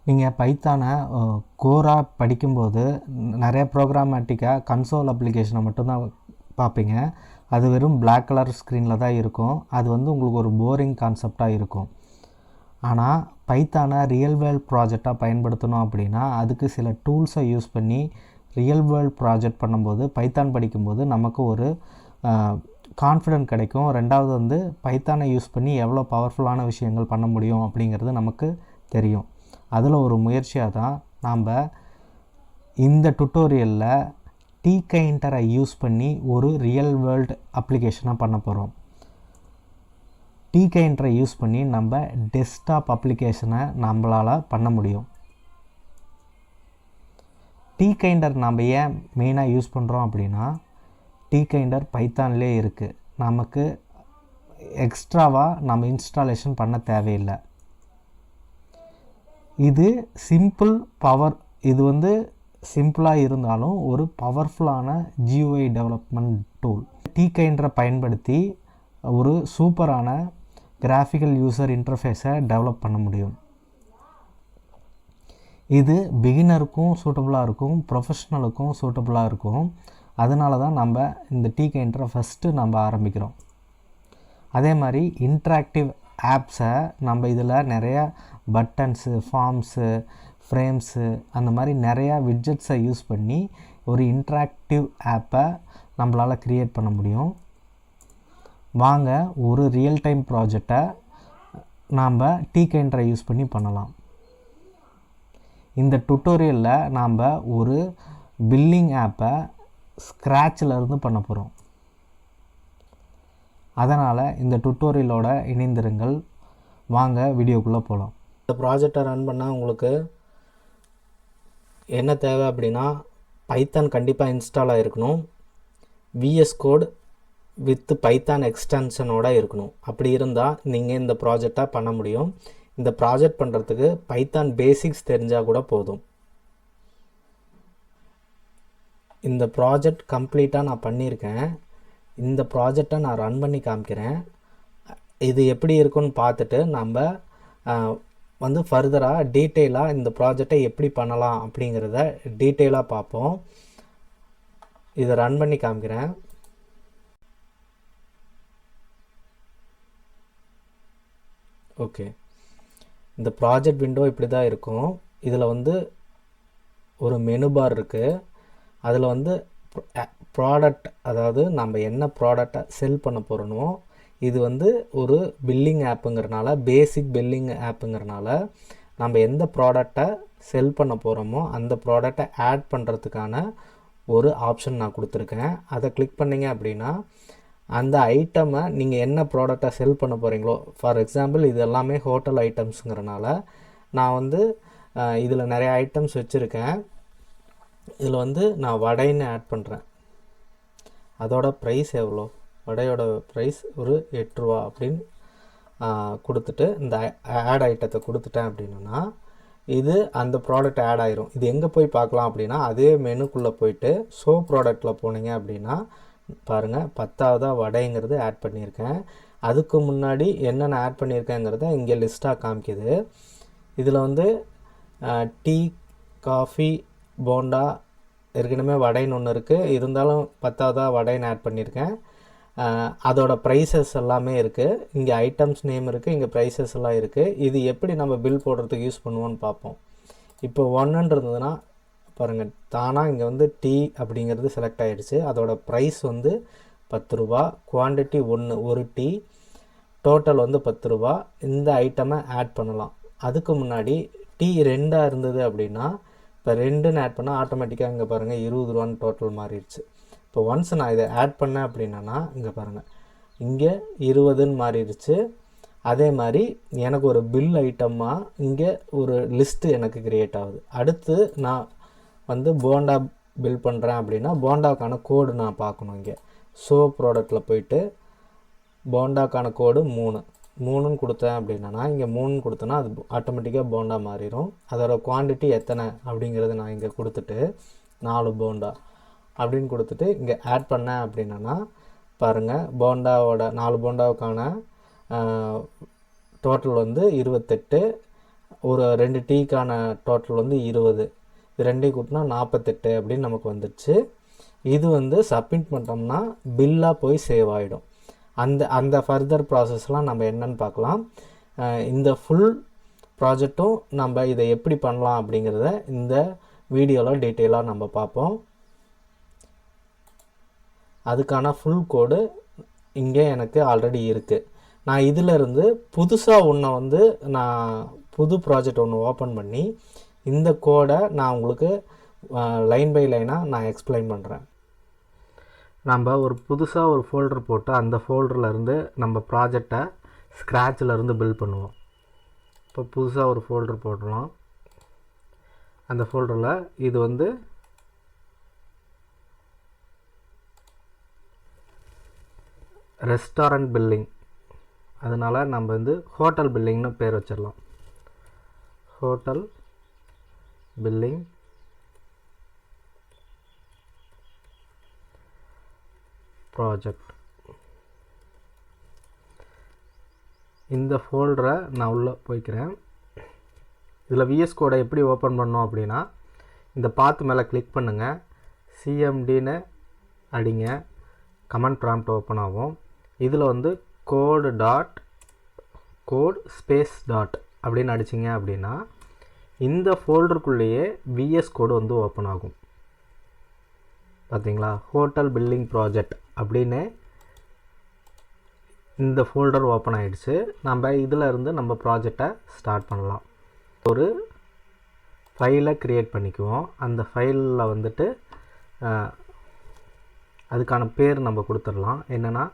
நீங்கள் பைத்தானை கோராக படிக்கும்போது நிறைய ப்ரோக்ராமேட்டிக்காக கன்சோல் அப்ளிகேஷனை மட்டும்தான் பார்ப்பீங்க. அது வெறும் பிளாக் கலர் ஸ்க்ரீனில் தான் இருக்கும். அது வந்து உங்களுக்கு ஒரு போரிங் கான்செப்டாக இருக்கும். ஆனால் பைத்தானை ரியல் வேர்ல்ட் ப்ராஜெக்டாக பயன்படுத்தணும் அப்படின்னா அதுக்கு சில டூல்ஸை யூஸ் பண்ணி ரியல் வேர்ல்ட் ப்ராஜெக்ட் பண்ணும்போது பைத்தான் படிக்கும்போது நமக்கு ஒரு கான்ஃபிடென்ட் கிடைக்கும். ரெண்டாவது வந்து பைத்தானை யூஸ் பண்ணி எவ்வளோ பவர்ஃபுல்லான விஷயங்கள் பண்ண முடியும் அப்படிங்கிறது நமக்கு தெரியும். அதில் ஒரு முயற்சியாக தான் நாம் இந்த டுட்டோரியலில் tkinter யூஸ் பண்ணி ஒரு ரியல் வேர்ல்டு அப்ளிகேஷனாக பண்ண போகிறோம். tkinter யூஸ் பண்ணி நம்ம டெஸ்க்டாப் அப்ளிகேஷனை நம்மளால் பண்ண முடியும். tkinter நம்ம ஏன் மெயினாக யூஸ் பண்ணுறோம் அப்படின்னா tkinter பைத்தான்லேயே இருக்குது. நமக்கு எக்ஸ்ட்ராவாக நம்ம இன்ஸ்டாலேஷன் பண்ண தேவையில்லை. இது இது வந்து சிம்பிளாக இருந்தாலும் ஒரு பவர்ஃபுல்லான GUI டெவலப்மெண்ட் டூல். tkinter பயன்படுத்தி ஒரு சூப்பரான கிராஃபிக்கல் யூசர் இன்டர்ஃபேஸை டெவலப் பண்ண முடியும். இது பிகினருக்கும் சூட்டபுளாக இருக்கும், ப்ரொஃபஷ்னலுக்கும் சூட்டபுளாக இருக்கும். அதனால தான் நம்ம இந்த tkinter ஃபஸ்ட்டு நம்ம ஆரம்பிக்கிறோம். அதே மாதிரி இன்ட்ராக்டிவ் ஆப்ஸை நம்ம இதில் நிறையா பட்டன்ஸு, ஃபார்ம்ஸு, ஃப்ரேம்ஸு அந்த மாதிரி நிறையா விட்ஜெட்ஸை யூஸ் பண்ணி ஒரு இன்ட்ராக்டிவ் ஆப்பை நம்மளால் க்ரியேட் பண்ண முடியும். வாங்க ஒரு ரியல் டைம் ப்ராஜெக்டை நாம் tkinter யூஸ் பண்ணி பண்ணலாம். இந்த டுட்டோரியலில் நாம் ஒரு பில்லிங் ஆப்பை ஸ்க்ராட்சில் இருந்து பண்ண போகிறோம். அதனால் இந்த டுட்டோரியலோட இணைந்திருங்கள். வாங்க வீடியோக்குள்ளே போகலாம். இந்த ப்ராஜெக்டை ரன் பண்ணால் உங்களுக்கு என்ன தேவை அப்படின்னா பைத்தான் கண்டிப்பாக இன்ஸ்டால் ஆகிருக்கணும். VS கோட் வித் பைத்தான் எக்ஸ்டென்ஷனோடு இருக்கணும். அப்படி இருந்தால் நீங்கள் இந்த ப்ராஜெக்டை பண்ண முடியும். இந்த ப்ராஜெக்ட் பண்ணுறதுக்கு பைத்தான் பேசிக்ஸ் தெரிஞ்சால் கூட போதும். இந்த ப்ராஜெக்ட் கம்ப்ளீட்டாக நான் பண்ணியிருக்கேன். இந்த ப்ராஜெக்டை நான் ரன் பண்ணி காமிக்கிறேன். இது எப்படி இருக்குன்னு பார்த்துட்டு நம்ம வந்து ஃபர்தராக டீட்டெயிலாக இந்த ப்ராஜெக்டை எப்படி பண்ணலாம் அப்படிங்கிறத டீட்டெயிலாக பார்ப்போம். இதை ரன் பண்ணி காமிக்கிறேன். ஓகே, இந்த ப்ராஜெக்ட் விண்டோ இப்படி தான் இருக்கும். இதில் வந்து ஒரு மெனு பார் இருக்குது. அதில் வந்து ப்ராடக்ட், அதாவது நம்ம என்ன ப்ராடக்டை செல் பண்ண போகிறோமோ, இது வந்து ஒரு பில்லிங் ஆப்புங்கிறனால, பேசிக் பில்லிங் ஆப்புங்கிறனால நம்ம எந்த ப்ராடக்டை செல் பண்ண போகிறோமோ அந்த ப்ராடக்டை ஆட் பண்ணுறதுக்கான ஒரு ஆப்ஷன் நான் கொடுத்துருக்கேன். அதை கிளிக் பண்ணிங்க அப்படின்னா அந்த ஐட்டமை நீங்கள் என்ன ப்ராடக்டை செல் பண்ண போகிறீங்களோ, ஃபார் எக்ஸாம்பிள் இது எல்லாமே ஹோட்டல் ஐட்டம்ஸுங்கிறனால நான் வந்து இதில் நிறைய ஐட்டம்ஸ் வச்சுருக்கேன். இதில் வந்து நான் வடைன்னு ஆட் பண்ணுறேன். அதோட ப்ரைஸ் எவ்வளோ, வடையோட ப்ரைஸ் ஒரு 8 ரூபா அப்படின்னு கொடுத்துட்டு இந்த ஆட் ஐட்டத்தை கொடுத்துட்டேன் அப்படின்னா இது அந்த ப்ராடக்ட் ஆட் ஆயிரும். இது எங்கே போய் பார்க்கலாம் அப்படின்னா அதே மெனுக்குள்ளே போயிட்டு ஷோ ப்ராடக்டில் போனீங்க அப்படின்னா பாருங்கள் 10ஆவதாக வடைங்கிறது ஆட் பண்ணியிருக்கேன். அதுக்கு முன்னாடி என்னென்ன ஆட் பண்ணியிருக்கேங்கிறத இங்கே லிஸ்ட்டாக காமிக்குது. இதில் வந்து டீ, காஃபி, போண்டா, ஏற்கனவே வடைன்னு ஒன்று இருக்குது, இருந்தாலும் 10ஆவதாக வடைன்னு ஆட் பண்ணியிருக்கேன். அதோட ப்ரைஸஸ் எல்லாமே இருக்குது. இங்கே ஐட்டம்ஸ் நேம் இருக்குது, இங்கே ப்ரைஸஸ் எல்லாம் இருக்குது. இது எப்படி நம்ம பில் போடுறதுக்கு யூஸ் பண்ணுவோன்னு பார்ப்போம். இப்போ 1 இருந்ததுன்னா பாருங்கள், தானாக இங்கே வந்து டீ அப்படிங்கிறது செலக்ட் ஆகிடுச்சு. அதோட ப்ரைஸ் வந்து 10 ரூபா, குவான்டிட்டி 1, ஒரு டீ, டோட்டல் வந்து 10 ரூபா. இந்த ஐட்டமை ஆட் பண்ணலாம். அதுக்கு முன்னாடி டீ 2 இருந்தது அப்படின்னா இப்போ 2ன்னு ஆட் பண்ணால் ஆட்டோமேட்டிக்காக இங்கே பாருங்கள் 20 ரூபான்னு டோட்டல் மாறிடுச்சு. இப்போ ஒன்ஸ் நான் இதை ஆட் பண்ணேன் அப்படின்னா இங்கே பாருங்கள் இங்கே 20ன்னு மாறிடுச்சு. அதே மாதிரி எனக்கு ஒரு பில் ஐட்டமாக இங்கே ஒரு லிஸ்ட்டு எனக்கு க்ரியேட் ஆகுது. அடுத்து நான் வந்து போண்டா பில் பண்ணுறேன் அப்படின்னா போண்டாக்கான கோடு நான் பார்க்கணும். இங்கே ஷோ ப்ராடக்டில் போயிட்டு போண்டாக்கான கோடு 3ன்னு கொடுத்தேன் அப்படின்னா இங்கே 3ன்னு கொடுத்தேன்னா அது ஆட்டோமேட்டிக்காக போண்டா மாறிடும். அதோட குவான்டிட்டி எத்தனை அப்படிங்கிறது நான் இங்கே கொடுத்துட்டு 4 போண்டா அப்படின்னு கொடுத்துட்டு இங்கே ஆட் பண்ணேன் அப்படின்னா பாருங்கள் போண்டாவோட 4 போண்டாவுக்கான டோட்டல் வந்து 28. ஒரு 2 டீக்கான டோட்டல் வந்து 20, இது ரெண்டையும் கூட்டினா 48 அப்படின்னு நமக்கு வந்துடுச்சு. இது வந்து சப்மிட் பண்ணிட்டோம்னா பில்லாக போய் சேவ் ஆகிடும். அந்த ஃபர்தர் ப்ராசஸ்லாம் நம்ம என்னன்னு பார்க்கலாம். இந்த ஃபுல் ப்ராஜெக்டும் நம்ம இதை எப்படி பண்ணலாம் அப்படிங்கிறத இந்த வீடியோவில் டீட்டெயிலாக நம்ம பார்ப்போம். அதுக்கான ஃபுல் கோடு இங்கே எனக்கு ஆல்ரெடி இருக்குது. நான் இதிலிருந்து புதுசாக ஒன்றை வந்து நான் புது ப்ராஜெக்ட் ஒன்று ஓப்பன் பண்ணி இந்த கோடை நான் உங்களுக்கு லைன் பை லைனாக நான் எக்ஸ்பிளைன் பண்ணுறேன். நம்ம ஒரு புதுசாக ஒரு ஃபோல்டர் போட்டு அந்த ஃபோல்டர்லேருந்து நம்ம ப்ராஜெக்டை ஸ்க்ராட்சிலேருந்து பில்ட் பண்ணுவோம். இப்போ புதுசாக ஒரு ஃபோல்டர் போடுறோம். அந்த ஃபோல்டரில் இது வந்து ரெஸ்டாரண்ட் பில்லிங், அதனால் நம்ம வந்து ஹோட்டல் பில்லிங்னு பேர் வச்சிடலாம். Hotel billing project. இந்த ஃபோல்டரை நான் உள்ளே போய்க்கிறேன். இதில் விஎஸ் கோடை எப்படி ஓப்பன் பண்ணோம் அப்படின்னா, இந்த பாத்து மேலே கிளிக் பண்ணுங்கள், சிஎம்டின்னு அடிங்க, கமெண்ட் ப்ராம்ப்ட் ஓப்பன் ஆகும். இதில் வந்து கோட் ஸ்பேஸ் டாட் அப்படின்னு அடிச்சிங்க அப்படின்னா இந்த ஃபோல்டருக்குள்ளேயே விஎஸ் கோடு வந்து ஓப்பன் ஆகும். பார்த்தீங்களா, ஹோட்டல் பில்லிங் ப்ராஜெக்ட் அப்படின்னு இந்த ஃபோல்டர் ஓப்பன் ஆகிடுச்சு. நம்ம இதில் இருந்து நம்ம ப்ராஜெக்டை ஸ்டார்ட் பண்ணலாம். ஒரு ஃபைலை க்ரியேட் பண்ணிக்குவோம். அந்த ஃபைலில் வந்துட்டு அதுக்கான பேர் நம்ம கொடுத்துடலாம். என்னென்னா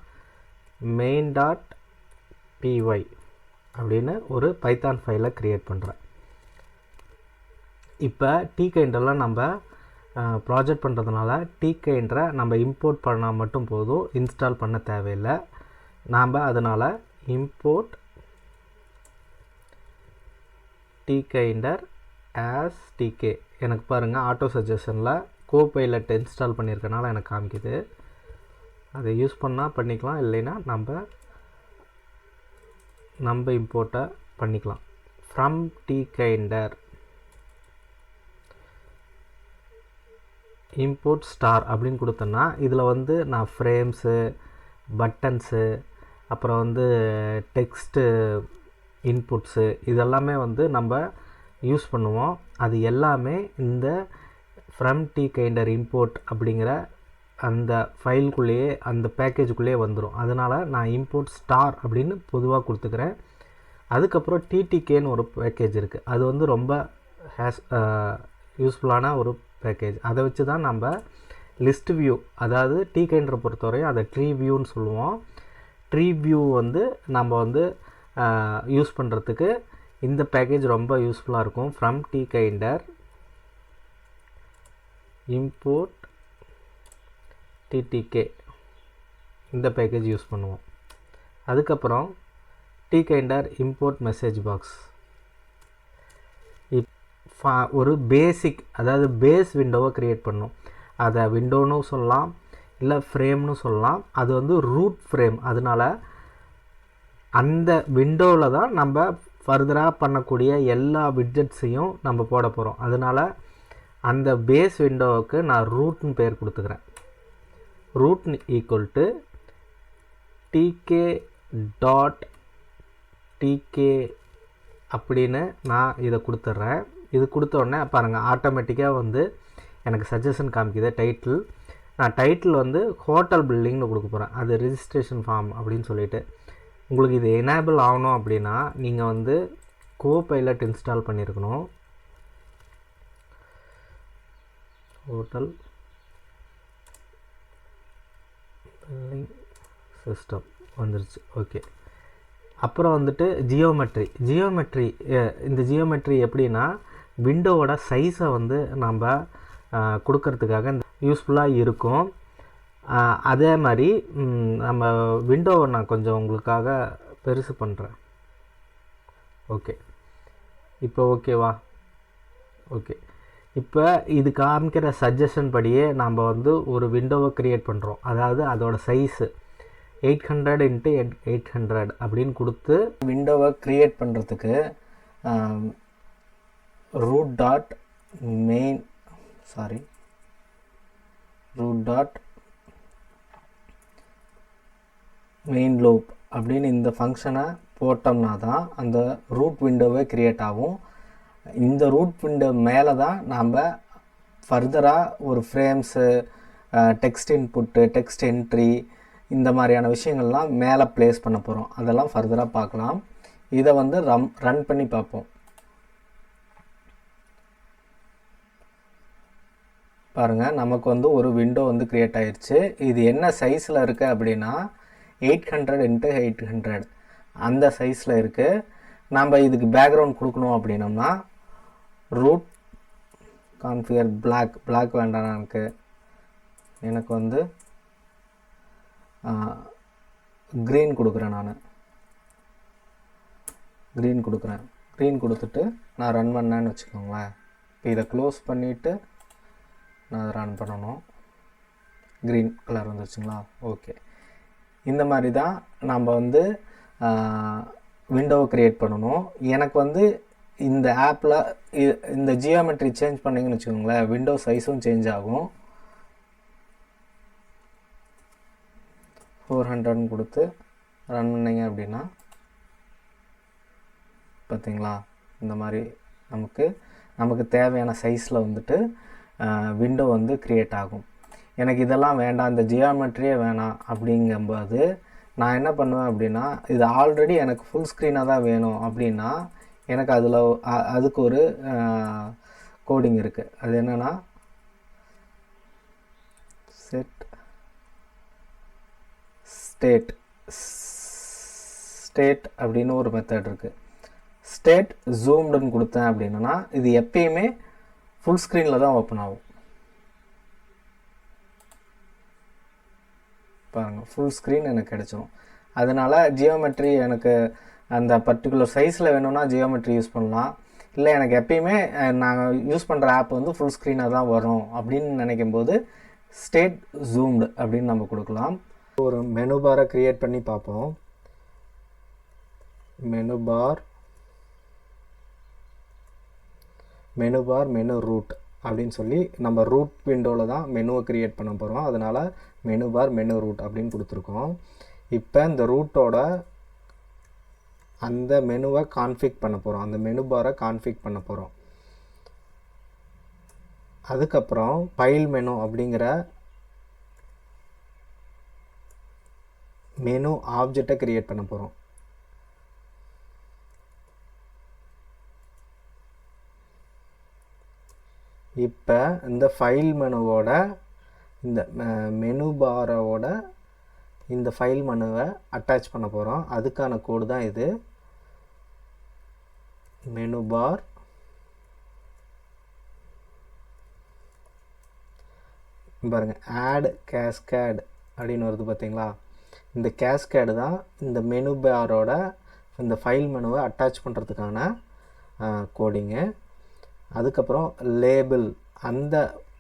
main.py அப்படின்னு ஒரு பைத்தான் ஃபைலை க்ரியேட் பண்ணுறேன். இப்போ tkinderலாம் நம்ம ப்ராஜெக்ட் பண்ணுறதுனால tkinder நம்ம இம்போர்ட் பண்ணால் மட்டும் போதும், இன்ஸ்டால் பண்ண தேவையில்லை. நாம் அதனால் import tkinder as tk, எனக்கு பாருங்கள் ஆட்டோ சஜஷனில் கோபைலட் இன்ஸ்டால் பண்ணியிருக்கனால எனக்கு காமிக்குது. அதை யூஸ் பண்ணால் பண்ணிக்கலாம், இல்லைன்னா நம்ம இம்போர்ட்டை பண்ணிக்கலாம். ஃப்ரம் tkinder இம்போர்ட் ஸ்டார் அப்படின்னு கொடுத்தோன்னா இதில் வந்து நான் ஃப்ரேம்ஸு, பட்டன்ஸு, அப்புறம் வந்து டெக்ஸ்ட்டு இன்புட்ஸு இதெல்லாமே வந்து நம்ம யூஸ் பண்ணுவோம். அது எல்லாமே இந்த ஃப்ரம் tkinder இம்போர்ட் அப்படிங்கிற அந்த ஃபைலுக்குள்ளேயே அந்த பேக்கேஜுக்குள்ளேயே வந்துடும். அதனால் நான் இம்போர்ட் ஸ்டார் அப்படின்னு பொதுவாக கொடுத்துக்கிறேன். அதுக்கப்புறம் டிடிகேன்னு ஒரு பேக்கேஜ் இருக்குது. அது வந்து ரொம்ப யூஸ்ஃபுல்லான ஒரு பேக்கேஜ். அதை வச்சு தான் நம்ம லிஸ்ட் வியூ, அதாவது tkinder பொறுத்தவரையும் அதை ட்ரீ வியூன்னு சொல்லுவோம். ட்ரீ வியூ வந்து நம்ம வந்து யூஸ் பண்ணுறதுக்கு இந்த பேக்கேஜ் ரொம்ப யூஸ்ஃபுல்லாக இருக்கும். ஃப்ரம் tkinder இம்போர்ட் TTK இந்த பேக்கேஜ் யூஸ் பண்ணுவோம். அதுக்கப்புறம் tkinder இம்போர்ட் மெசேஜ் பாக்ஸ். ஒரு பேசிக், அதாவது பேஸ் விண்டோவை க்ரியேட் பண்ணும். அதை விண்டோன்னு சொல்லலாம், இல்லை ஃப்ரேம்னு சொல்லலாம். அது வந்து ரூட் ஃப்ரேம். அதனால் அந்த விண்டோவில் தான் நம்ம ஃபர்தராக பண்ணக்கூடிய எல்லா விட்ஜெட்ஸையும் நம்ம போட போகிறோம். அதனால் அந்த பேஸ் விண்டோவுக்கு நான் ரூட்னு பேர் கொடுத்துக்கிறேன். root equal to tk.tk அப்படின்னு நான் இதை கொடுத்துட்றேன். இது கொடுத்த உடனே பாருங்கள் ஆட்டோமேட்டிக்காக வந்து எனக்கு சஜஷன் காமிக்குது. டைட்டில், நான் டைட்டில் வந்து ஹோட்டல் பில்டிங்னு கொடுக்க போகிறேன். அது ரிஜிஸ்ட்ரேஷன் ஃபார்ம் அப்படின்னு சொல்லிட்டு. உங்களுக்கு இது எனேபிள் ஆகணும் அப்படின்னா நீங்கள் வந்து கோபைலட் இன்ஸ்டால் பண்ணியிருக்கணும். ஹோட்டல் பில்லிங் சிஸ்டம் வந்துருச்சு. ஓகே. அப்புறம் வந்துட்டு ஜியோமெட்ரி. இந்த ஜியோமெட்ரி எப்படின்னா விண்டோவோட சைஸை வந்து நம்ம கொடுக்கறதுக்காக யூஸ்ஃபுல்லாக இருக்கும். அதே மாதிரி நம்ம விண்டோவை நான் கொஞ்சம் உங்களுக்காக பெருசு பண்ணுறேன். ஓகே, இப்போ ஓகேவா? ஓகே, இப்போ இது காமிக்கிற சஜஷன் படியே நம்ம வந்து ஒரு விண்டோவை க்ரியேட் பண்ணுறோம். அதாவது அதோட சைஸு 800 × 800 அப்படின்னு கொடுத்து விண்டோவை க்ரியேட் பண்ணுறதுக்கு root dot main root dot main loop அப்படின்னு இந்த ஃபங்க்ஷனை போட்டோம்னா தான் அந்த ரூட் விண்டோவே க்ரியேட் ஆகும். இந்த ரூட் விண்டோ மேலே தான் நாம் ஃபர்தராக ஒரு frames, text input, text entry, இந்த மாதிரியான விஷயங்கள்லாம் மேலே ப்ளேஸ் பண்ண போகிறோம். அதெல்லாம் ஃபர்தராக பார்க்கலாம். இதை வந்து ரன் பண்ணி பார்ப்போம். பாருங்கள், நமக்கு வந்து ஒரு விண்டோ வந்து க்ரியேட் ஆயிடுச்சு. இது என்ன சைஸில் இருக்குது அப்படின்னா 800 × 800 அந்த சைஸில் இருக்குது. நம்ம இதுக்கு பேக்ரவுண்ட் கொடுக்கணும் அப்படின்னம்னா ரூட் கான்ஃபிகர் பிளாக் வேண்டாம், எனக்கு வந்து க்ரீன் கொடுக்குறேன். க்ரீன் கொடுத்துட்டு நான் ரன் பண்ணேன்னு வச்சுக்கோங்களேன். இப்போ இதை க்ளோஸ் பண்ணிவிட்டு நான் அதை ரன் பண்ணணும். க்ரீன் கலர் வந்துருச்சுங்களா? ஓகே. இந்த மாதிரி தான் நம்ம வந்து விண்டோவை க்ரியேட் பண்ணணும். எனக்கு வந்து இந்த ஆப்பில் இந்த ஜியோமெட்ரி சேஞ்ச் பண்ணிங்கன்னு வச்சுக்கோங்களேன், விண்டோ சைஸும் சேஞ்ச் ஆகும். 400 கொடுத்து ரன் பண்ணிங்க அப்படின்னா பார்த்தீங்களா, இந்த மாதிரி நமக்கு தேவையான சைஸில் வந்துட்டு விண்டோ வந்து க்ரியேட் ஆகும். எனக்கு இதெல்லாம் வேண்டாம், இந்த ஜியோமெட்ரியே வேணாம் அப்படிங்கும்போது நான் என்ன பண்ணுவேன் அப்படின்னா, இது ஆல்ரெடி எனக்கு ஃபுல் ஸ்க்ரீனாக தான் வேணும் அப்படின்னா எனக்கு அதுக்கு ஒரு கோடிங் இருக்குது. அது என்னென்னா ஸ்டேட் அப்படின்னு ஒரு மெத்தட் இருக்குது. ஸ்டேட் ஜூம்டுன்னு கொடுத்தேன் அப்படின்னா இது எப்பயுமே ஃபுல் ஸ்க்ரீனில் தான் ஓப்பன் ஆகும். பாருங்கள், ஃபுல் ஸ்க்ரீன் எனக்கு கிடைச்சிடும். அதனால் ஜியோமெட்ரி எனக்கு அந்த பர்டிகுலர் சைஸில் வேணும்னா ஜியோமெட்ரி யூஸ் பண்ணலாம். இல்லை எனக்கு எப்பயுமே நாங்கள் யூஸ் பண்ணுற ஆப் வந்து ஃபுல் ஸ்க்ரீனாக தான் வரும் அப்படின்னு நினைக்கும்போது ஸ்டேட் ஜூம்டு அப்படின்னு நம்ம கொடுக்கலாம். ஒரு மெனு பாரை க்ரியேட் பண்ணி பார்ப்போம். மெனு பார் மெனு ரூட் அப்படின்னு சொல்லி நம்ம ரூட் விண்டோவில் தான் மெனுவை க்ரியேட் பண்ண போகிறோம். அதனால் மெனு பார் மெனு ரூட் அப்படின்னு கொடுத்துருக்கோம். இப்போ இந்த ரூட்டோட அந்த மெனுவை கான்ஃபிக் பண்ண போகிறோம், அந்த மெனு பாரை கான்ஃபிக் பண்ண போகிறோம். அதுக்கப்புறம் ஃபைல் மெனு அப்படிங்கிற மெனு ஆப்ஜெக்டை க்ரியேட் பண்ண போகிறோம். இப்போ இந்த ஃபைல் மெனுவோட இந்த மெனு பாரோட இந்த ஃபைல் மெனுவை அட்டாச் பண்ண போகிறோம். அதுக்கான கோடு தான் இது. மெனு பார் பாருங்கள், ஆட் கேஸ்கேட் அப்படின்னு வருது பார்த்தீங்களா? இந்த கேஸ்கேடு தான் இந்த மெனு பாரோட இந்த ஃபைல் மெனுவை அட்டாச் பண்ணுறதுக்கான கோடிங்கு. அதுக்கப்புறம் லேபிள், அந்த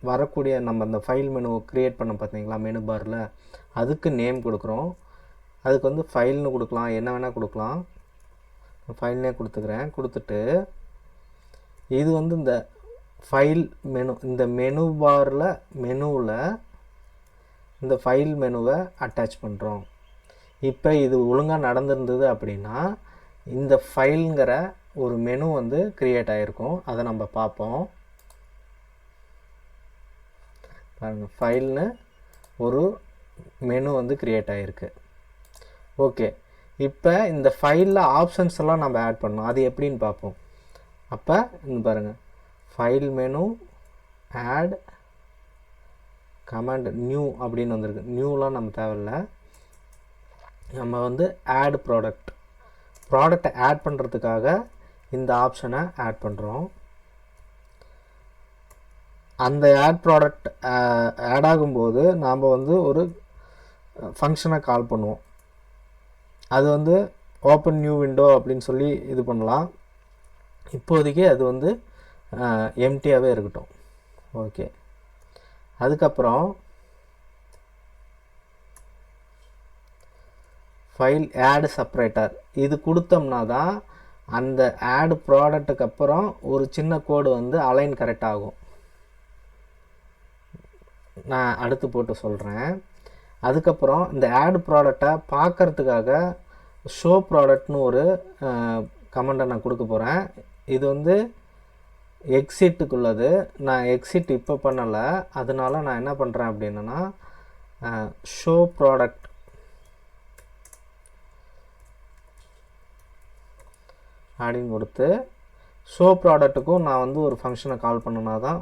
வரக்கூடிய நம்ம அந்த ஃபைல் மெனுவை க்ரியேட் பண்ண பார்த்தீங்களா மெனு பாரில், அதுக்கு நேம் கொடுக்குறோம். அதுக்கு வந்து ஃபைல்னு கொடுக்கலாம், என்ன வேணால் கொடுக்கலாம். ஃபைல்னே கொடுத்துக்கிறேன். கொடுத்துட்டு இது வந்து இந்த ஃபைல் மெனு, இந்த மெனு பாரில் மெனுவில் இந்த ஃபைல் மெனுவை அட்டாச் பண்ணுறோம். இப்போ இது ஒழுங்காக நடந்திருந்தது அப்படின்னா இந்த ஃபைலுங்கிற ஒரு மெனு வந்து க்ரியேட் ஆகிருக்கும். அதை நம்ம பார்ப்போம். பாருங்கள், ஃபைல்னு ஒரு மெனு வந்து க்ரியேட் ஆகிருக்கு. ஓகே, இப்போ இந்த ஃபைலில் ஆப்ஷன்ஸ் எல்லாம் நம்ம ஆட் பண்ணோம். அது எப்படின்னு பார்ப்போம். அப்போ இந்த பாருங்கள், file menu add command new அப்படின்னு வந்திருக்கு. நியூலாம் நம்ம தேவையில்லை. நம்ம வந்து ஆட் ப்ராடக்டை ஆட் பண்ணுறதுக்காக இந்த ஆப்ஷனை ஆட் பண்ணுறோம். அந்த ஆட் ப்ராடக்ட் ஆட் ஆகும்போது நாம் வந்து ஒரு ஃபங்க்ஷனை கால் பண்ணுவோம். அது வந்து ஓப்பன் நியூ விண்டோ அப்படின்னு சொல்லி இது பண்ணலாம். இப்போதைக்கு அது வந்து எம்டியாகவே இருக்கட்டும். ஓகே, அதுக்கப்புறம் ஃபைல் ஆட் செப்பரேட்டர் இது கொடுத்தோம்னா தான் அந்த ஆட் ப்ராடக்ட்டுக்கு அப்புறம் ஒரு சின்ன கோடு வந்து அலைன் கரெக்ட் ஆகும். நான் அடுத்து போட்டு சொல்கிறேன். அதுக்கப்புறம் இந்த ஆட் ப்ராடக்டை பார்க்கறதுக்காக ஷோ ப்ராடக்ட்னு ஒரு கமெண்டை நான் கொடுக்க போகிறேன். இது வந்து எக்ஸிட்டுக்குள்ளது. நான் எக்ஸிட் இப்போ பண்ணலை, அதனால நான் என்ன பண்ணுறேன் அப்படின்னா ஷோ ப்ராடக்ட் அப்படின்னு கொடுத்து ஷோ ப்ராடக்ட்டுக்கும் நான் வந்து ஒரு ஃபங்க்ஷனை கால் பண்ணினா தான்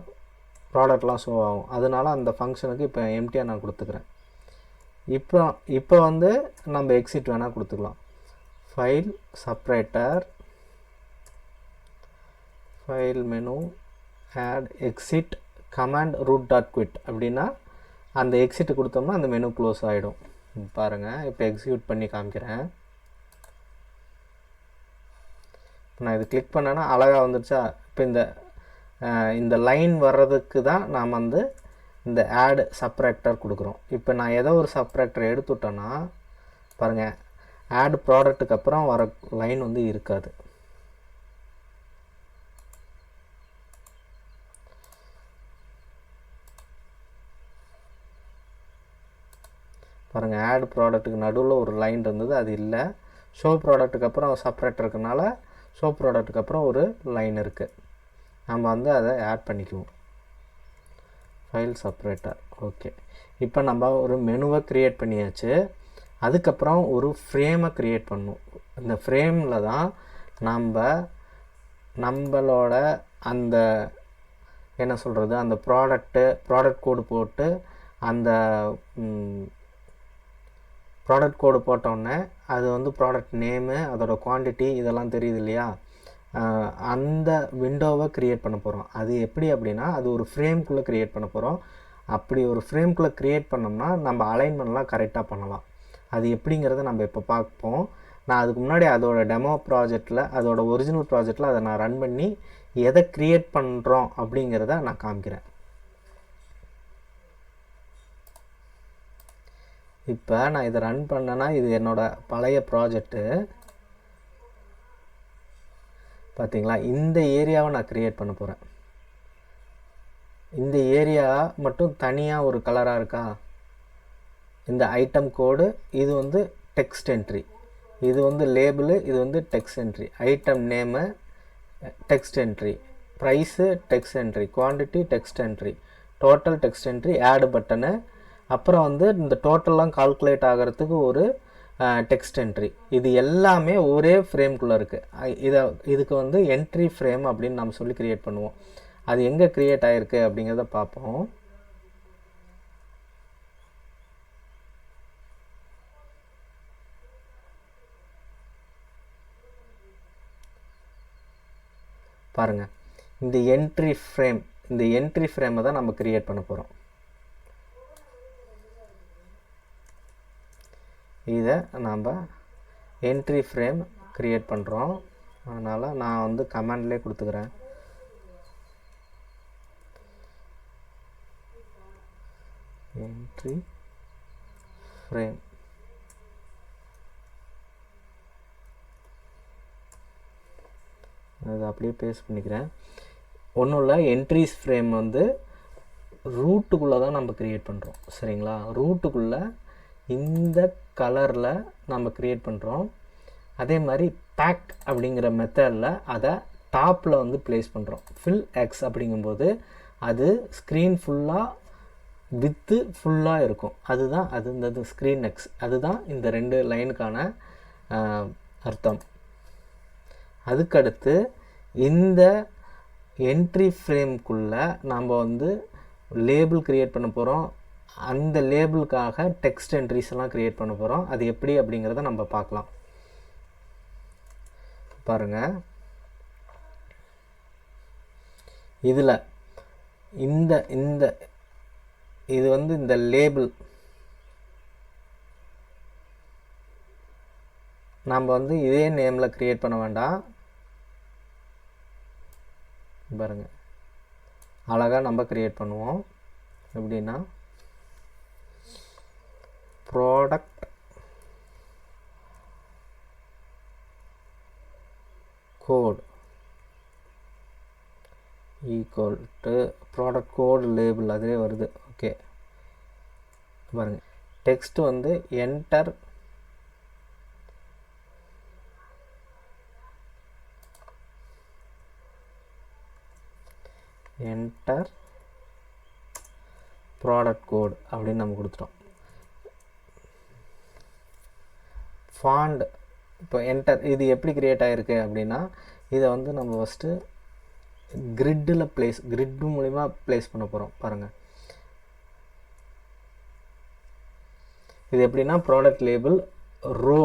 ப்ராடக்ட்லாம் ஷோ ஆகும். அதனால அந்த ஃபங்க்ஷனுக்கு இப்போ எம்டியாக நான் கொடுத்துக்கிறேன். இப்போ வந்து நம்ம எக்ஸிட் வேணால் கொடுத்துக்கலாம். File separator, file menu, add exit command root dot quit அப்படின்னா அந்த எக்ஸிட் கொடுத்தோம்னா அந்த மெனு க்ளோஸ் ஆகிடும். பாருங்கள், இப்போ எக்ஸிக்யூட் பண்ணி காமிக்கிறேன். நான் இது கிளிக் பண்ணேன்னா அழகாக வந்துடுச்சா. இப்போ இந்த லைன் வர்றதுக்கு தான் நாம் வந்து இந்த ஆட் சப்ராக்டர் கொடுக்குறோம். இப்போ நான் ஏதோ ஒரு சப்ராக்டர் எடுத்துட்டேன்னா பாருங்கள், ஆட் ப்ராடக்ட்டுக்கு அப்புறம் வர லைன் வந்து இருக்காது. பாருங்கள், ஆட் ப்ராடக்ட்டுக்கு நடுவில் ஒரு லைன் இருந்தது, அது இல்லை. ஷோ ப்ராடக்ட்டுக்கு அப்புறம் செப்பரேட்டர் இருக்கனால ஷோ ப்ராடக்ட்டுக்கு அப்புறம் ஒரு லைன் இருக்குது. நம்ம வந்து அதை ஆட் பண்ணிக்குவோம். File separator. ஓகே, இப்போ நம்ம ஒரு மெனுவை க்ரியேட் பண்ணியாச்சு. அதுக்கப்புறம் ஒரு ஃப்ரேமை க்ரியேட் பண்ணணும். இந்த ஃப்ரேமில் தான் நம்மளோட அந்த என்ன சொல்கிறது, அந்த ப்ராடக்ட் கோடு போட்டு அந்த ப்ராடக்ட் கோடு போட்டோன்னே அது வந்து ப்ராடக்ட் நேமு, அதோட குவான்டிட்டி இதெல்லாம் தெரியுது இல்லையா. அந்த விண்டோவை க்ரியேட் பண்ண போகிறோம். அது எப்படி அப்படின்னா அது ஒரு ஃப்ரேம்குள்ளே க்ரியேட் பண்ண போகிறோம். அப்படி ஒரு ஃப்ரேம்குள்ளே க்ரியேட் பண்ணோம்னா நம்ம அலைன்மெண்ட்லாம் கரெக்டாக பண்ணலாம். அது எப்படிங்கிறத நம்ம இப்போ பார்ப்போம். நான் அதுக்கு முன்னாடி அதோட டெமோ ப்ராஜெக்டில், அதோட ஒரிஜினல் ப்ராஜெக்டில் அதை நான் ரன் பண்ணி எதை க்ரியேட் பண்ணுறோம் அப்படிங்கிறத நான் காமிக்கிறேன். இப்போ நான் இதை ரன் பண்ணேன்னா இது என்னோடய பழைய ப்ராஜெக்ட்டு. பார்த்தீங்களா, இந்த ஏரியாவை நான் க்ரியேட் பண்ண போகிறேன். இந்த ஏரியா மட்டும் தனியாக ஒரு கலராக இருக்கா. இந்த ஐட்டம் கோடு, இது வந்து டெக்ஸ்ட் என்ட்ரி, இது வந்து லேபிளு, இது வந்து text entry, item name text entry, price text entry, quantity text entry, total text entry, add button, அப்புறம் வந்து இந்த டோட்டல்லாம் கால்குலேட் ஆகிறதுக்கு ஒரு டெக்ஸ்ட் என்ட்ரி. இது எல்லாமே ஒரே ஃப்ரேம்குள்ளே இருக்குது. இதுக்கு வந்து என்ட்ரி ஃப்ரேம் அப்படின்னு நம்ம சொல்லி க்ரியேட் பண்ணுவோம். அது எங்கே க்ரியேட் ஆகிருக்கு அப்படிங்கிறத பார்ப்போம். பாருங்கள், இந்த என்ட்ரி ஃப்ரேமை தான் நம்ம க்ரியேட் பண்ண போகிறோம். இதை நம்ம என்ட்ரி ஃப்ரேம் க்ரியேட் பண்ணுறோம். அதனால் நான் வந்து கமாண்ட்லேயே கொடுத்துக்கிறேன். Entry frame. அதை அப்படியே பேஸ்ட் பண்ணிக்கிறேன். ஒன்றும் இல்லை, என்ட்ரிஸ் ஃப்ரேம் வந்து ரூட்டுக்குள்ளே தான் நம்ம க்ரியேட் பண்ணுறோம். சரிங்களா, ரூட்டுக்குள்ளே இந்த கலரில் நம்ம க்ரியேட் பண்ணுறோம். அதே மாதிரி பேக் அப்படிங்கிற மெத்தடில் அதை டாப்பில் வந்து ப்ளேஸ் பண்ணுறோம். ஃபில் எக்ஸ் அப்படிங்கும்போது அது ஸ்க்ரீன் ஃபுல்லாக வித்து ஃபுல்லாக இருக்கும். அதுதான் இந்த ஸ்க்ரீன் எக்ஸ். அதுதான் இந்த 2 லைனுக்கான அர்த்தம். அதுக்கடுத்து இந்த என்ட்ரி ஃப்ரேம்குள்ளே நம்ம வந்து லேபிள் க்ரியேட் பண்ண போகிறோம். அந்த லேபிளுக்காக டெக்ஸ்ட் என்ட்ரிஸ் எல்லாம் க்ரியேட் பண்ண போகிறோம். அது எப்படி அப்படிங்கிறத நம்ம பார்க்கலாம். பாருங்கள், இதில் இது வந்து இந்த லேபிள் நம்ம வந்து இதே நேமில் க்ரியேட் பண்ண வேண்டாம். பாருங்கள், அழகாக நம்ம க்ரியேட் பண்ணுவோம். எப்படின்னா product code equal to product code label அதிலே வருது. ஓகே பாருங்கள், டெக்ஸ்ட் வந்து என்டர் ப்ராடக்ட் கோட் அப்படின்னு நம்ம கொடுத்துட்டோம். ஃபாண்ட் இப்போ என்டர் இது எப்படி க்ரியேட் ஆகிருக்கு அப்படின்னா, இதை வந்து நம்ம ஃபஸ்ட்டு கிரிட்டு மூலிமா ப்ளேஸ் பண்ண போகிறோம். பாருங்கள், இது எப்படின்னா ப்ராடக்ட் லேபிள் ரோ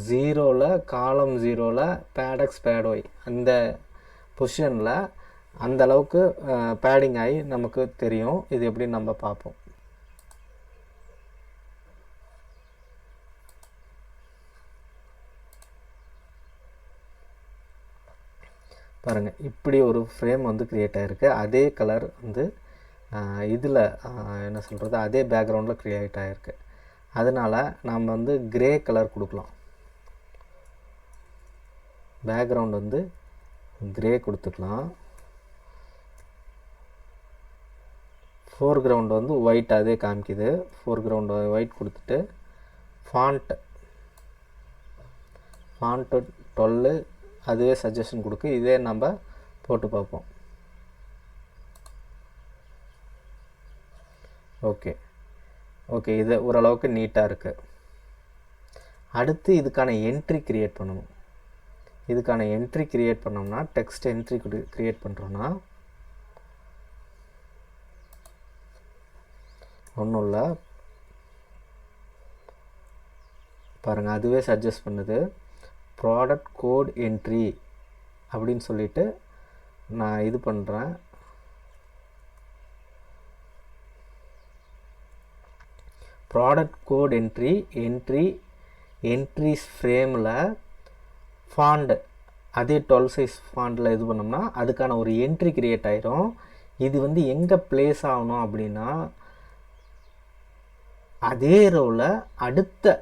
0ல் காலம் 0ல் பேடெக்ஸ் பேட்ஒய் அந்த பொசிஷனில் அந்த அளவுக்கு பேடிங் ஆகி நமக்கு தெரியும். இது எப்படின்னு நம்ம பார்ப்போம். பாருங்கள், இப்படி ஒரு ஃப்ரேம் வந்து க்ரியேட் ஆகிருக்கு. அதே கலர் வந்து இதில் என்ன சொல்கிறது, அதே பேக்ரவுண்டில் க்ரியேட் ஆகிருக்கு. அதனால் நாம் வந்து கிரே கலர் கொடுக்கலாம். பேக்ரவுண்ட் வந்து கிரே கொடுத்துக்கலாம். ஃபோர்க்ரவுண்ட் வந்து ஒயிட் அதே காமிக்குது. ஃபோர்க்ரவுண்ட் ஒயிட் கொடுத்துட்டு ஃபாண்ட்டு 12 அதுவே சஜஷன் கொடுக்கு. இதே நம்ம போட்டு பார்ப்போம். ஓகே இது ஓரளவுக்கு நீட்டாக இருக்குது. அடுத்து இதுக்கான என்ட்ரி க்ரியேட் பண்ணணும். இதுக்கான என்ட்ரி க்ரியேட் பண்ணோம்னா டெக்ஸ்ட் என்ட்ரி க்ரியேட் பண்ணுறோன்னா ஒன்றும் இல்லை. பாருங்கள், அதுவே சஜஸ்ட் பண்ணுது ப்ராடக்ட் கோட் என்ட்ரி அப்படின்னு சொல்லிட்டு நான் இது பண்ணுறேன். ப்ராடக்ட் கோட் என்ட்ரிஸ் ஃப்ரேமில் ஃபாண்ட் அதே 12 சைஸ் ஃபாண்டில் இது பண்ணோம்னா அதுக்கான ஒரு என்ட்ரி க்ரியேட் ஆகிரும். இது வந்து எங்கே ப்ளேஸ் ஆகணும் அப்படின்னா அதே ரோவில் அடுத்த